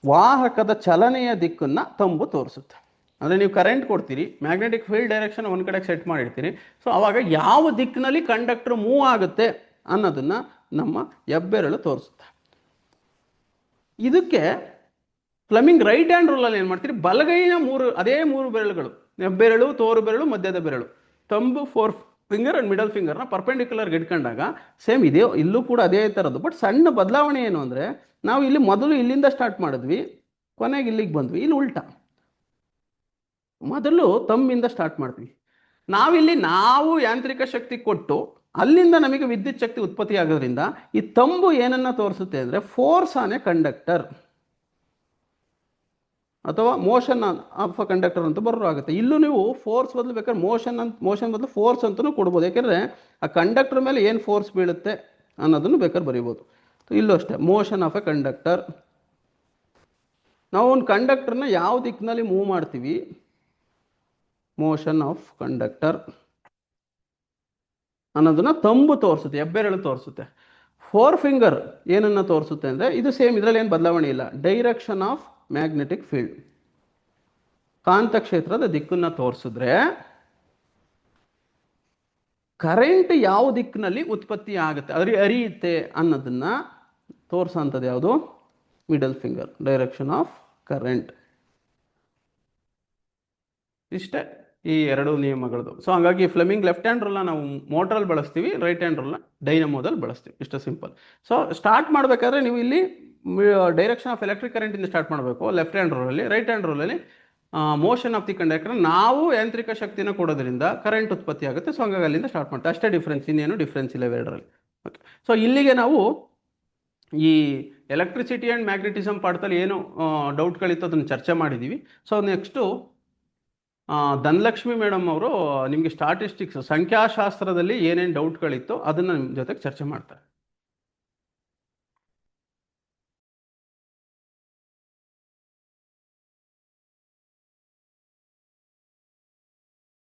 ವಾಹಕದ ಚಲನೆಯ ದಿಕ್ಕನ್ನು ತಂಬು ತೋರಿಸುತ್ತೆ. ಅಂದರೆ ನೀವು ಕರೆಂಟ್ ಕೊಡ್ತೀರಿ, ಮ್ಯಾಗ್ನೆಟಿಕ್ ಫೀಲ್ಡ್ ಡೈರೆಕ್ಷನ್ ಒಂದು ಕಡೆಗೆ ಸೆಟ್ ಮಾಡಿರ್ತೀರಿ. ಸೊ ಆವಾಗ ಯಾವ ದಿಕ್ಕಿನಲ್ಲಿ ಕಂಡಕ್ಟರ್ ಮೂವ್ ಆಗುತ್ತೆ ಅನ್ನೋದನ್ನು ನಮ್ಮ ಹೆಬ್ಬೆರಳು ತೋರಿಸುತ್ತೆ. ಇದಕ್ಕೆ ಫ್ಲಮಿಂಗ್ ರೈಟ್ ಹ್ಯಾಂಡ್ ರೂಲಲ್ಲಿ ಏನು ಮಾಡ್ತೀರಿ, ಬಲಗೈನ ಅದೇ ಮೂರು ಬೆರಳುಗಳು, ಹೆಬ್ಬೆರಳು, ತೋರು ಬೆರಳು, ಮಧ್ಯದ ಬೆರಳು, thumb, forefinger and middle ಫಿಂಗರ್ನ ಪರ್ಪೆಂಡಿಕ್ಯುಲರ್ಗೆ ಇಟ್ಕೊಂಡಾಗ ಸೇಮ್ ಇದೆ. ಇಲ್ಲೂ ಕೂಡ ಅದೇ ಥರದ್ದು. ಬಟ್ ಸಣ್ಣ ಬದಲಾವಣೆ ಏನು ಅಂದರೆ, ನಾವು ಇಲ್ಲಿ ಮೊದಲು ಇಲ್ಲಿಂದ ಸ್ಟಾರ್ಟ್ ಮಾಡಿದ್ವಿ, ಕೊನೆಗೆ ಇಲ್ಲಿಗೆ ಬಂದ್ವಿ. ಇಲ್ಲಿ ಉಲ್ಟಾ, ಮೊದಲು ತಂಬಿಂದ ಸ್ಟಾರ್ಟ್ ಮಾಡ್ತೀವಿ. ನಾವು ಯಾಂತ್ರಿಕ ಶಕ್ತಿ ಕೊಟ್ಟು ಅಲ್ಲಿಂದ ನಮಗೆ ವಿದ್ಯುತ್ ಶಕ್ತಿ ಉತ್ಪತ್ತಿ ಆಗೋದ್ರಿಂದ ಈ ತಂಬು ಏನನ್ನ ತೋರಿಸುತ್ತೆ ಅಂದರೆ ಫೋರ್ಸ್ ಆನ್ ಎ ಕಂಡಕ್ಟರ್ ಅಥವಾ ಮೋಷನ್ ಆಫ್ ಅ ಕಂಡಕ್ಟರ್ ಅಂತ ಆಗುತ್ತೆ. ಇಲ್ಲೂ ನೀವು ಫೋರ್ಸ್ ಬದಲು ಬೇಕಾದ್ರೆ ಮೋಷನ್ ಬದಲು ಫೋರ್ಸ್ ಅಂತಲೂ ಕೊಡ್ಬೋದು. ಯಾಕೆಂದರೆ ಆ ಕಂಡಕ್ಟರ್ ಮೇಲೆ ಏನು ಫೋರ್ಸ್ ಬೀಳುತ್ತೆ ಅನ್ನೋದನ್ನು ಬೇಕಾದ್ರೆ ಬರೀಬೋದು. ಇಲ್ಲೂ ಅಷ್ಟೇ ಮೋಷನ್ ಆಫ್ ಎ ಕಂಡಕ್ಟರ್. ನಾವು ಒಂದು ಕಂಡಕ್ಟರ್ನ ಯಾವ ದಿಕ್ಕಿನಲ್ಲಿ ಮೂವ್ ಮಾಡ್ತೀವಿ, ಮೋಷನ್ ಆಫ್ ಕಂಡಕ್ಟರ್ ಅನ್ನೋದನ್ನ ತಂಬು ತೋರಿಸುತ್ತೆ, ಹೆಬ್ಬೆರಳು ತೋರಿಸುತ್ತೆ. ಫೋರ್ ಫಿಂಗರ್ ಏನನ್ನ ತೋರಿಸುತ್ತೆ ಅಂದರೆ ಇದು ಸೇಮ್, ಇದರಲ್ಲಿ ಏನು ಬದಲಾವಣೆ ಇಲ್ಲ. ಡೈರೆಕ್ಷನ್ ಆಫ್ ಮ್ಯಾಗ್ನೆಟಿಕ್ ಫೀಲ್ಡ್, ಕಾಂತಕ್ಷೇತ್ರದ ದಿಕ್ಕನ್ನು ತೋರಿಸಿದ್ರೆ ಕರೆಂಟ್ ಯಾವ ದಿಕ್ಕಿನಲ್ಲಿ ಉತ್ಪತ್ತಿ ಆಗುತ್ತೆ, ಹರಿಯುತ್ತೆ ಅನ್ನೋದನ್ನ ತೋರಿಸೋಂಥದ್ದು ಯಾವುದು, middle finger, direction of current. ಇಷ್ಟೇ ಈ ಎರಡು ನಿಯಮಗಳದು. ಸೊ ಹಾಗಾಗಿ ಫ್ಲೆಮಿಂಗ್ ಲೆಫ್ಟ್ ಹ್ಯಾಂಡ್ ರೂಲ್ನ ನಾವು ಮೋಟ್ರಲ್ಲಿ ಬಳಸ್ತೀವಿ, ರೈಟ್ ಹ್ಯಾಂಡ್ ರೂಲ್ನ ಡೈನಮೋದಲ್ಲಿ ಬಳಸ್ತೀವಿ. ಇಷ್ಟು ಸಿಂಪಲ್. ಸೊ ಸ್ಟಾರ್ಟ್ ಮಾಡಬೇಕಾದ್ರೆ ನೀವು ಇಲ್ಲಿ ಡೈರೆಕ್ಷನ್ ಆಫ್ ಎಲೆಕ್ಟ್ರಿಕ್ ಕರೆಂಟಿಂದ ಸ್ಟಾರ್ಟ್ ಮಾಡಬೇಕು ಲೆಫ್ಟ್ ಹ್ಯಾಂಡ್ ರೂಲಲ್ಲಿ. ರೈಟ್ ಹ್ಯಾಂಡ್ ರೂಲಲ್ಲಿ ಮೋಷನ್ ಆಫ್ ದಿ ಕಂಡಕ್ಟರ್, ನಾವು ಯಾಂತ್ರಿಕ ಶಕ್ತಿನ ಕೊಡೋದ್ರಿಂದ ಕರೆಂಟ್ ಉತ್ಪತ್ತಿ ಆಗುತ್ತೆ. ಸೊ ಹಂಗಾಗಿ ಅಲ್ಲಿಂದ ಸ್ಟಾರ್ಟ್ ಮಾಡ್ತೀವಿ. ಅಷ್ಟೇ ಡಿಫ್ರೆನ್ಸ್, ಇನ್ನೇನು ಡಿಫ್ರೆನ್ಸ್ ಇಲ್ಲ ಇವೆರಡರಲ್ಲಿ. ಓಕೆ, ಸೊ ಇಲ್ಲಿಗೆ ನಾವು ಈ ಎಲೆಕ್ಟ್ರಿಸಿಟಿ ಆ್ಯಂಡ್ ಮ್ಯಾಗ್ನೆಟಿಸಮ್ ಪಾಠದಲ್ಲಿ ಏನು ಡೌಟ್ಗಳಿತ್ತು ಅದನ್ನು ಚರ್ಚೆ ಮಾಡಿದ್ದೀವಿ. ಸೊ ನೆಕ್ಸ್ಟು ಧನಲಕ್ಷ್ಮಿ ಮೇಡಮ್ ಅವರು ನಿಮಗೆ ಸ್ಟಾಟಿಸ್ಟಿಕ್ಸ್, ಸಂಖ್ಯಾಶಾಸ್ತ್ರದಲ್ಲಿ ಏನೇನು ಡೌಟ್ಗಳಿತ್ತು ಅದನ್ನು ನಿಮ್ಮ ಜೊತೆಗೆ ಚರ್ಚೆ ಮಾಡ್ತಾರೆ.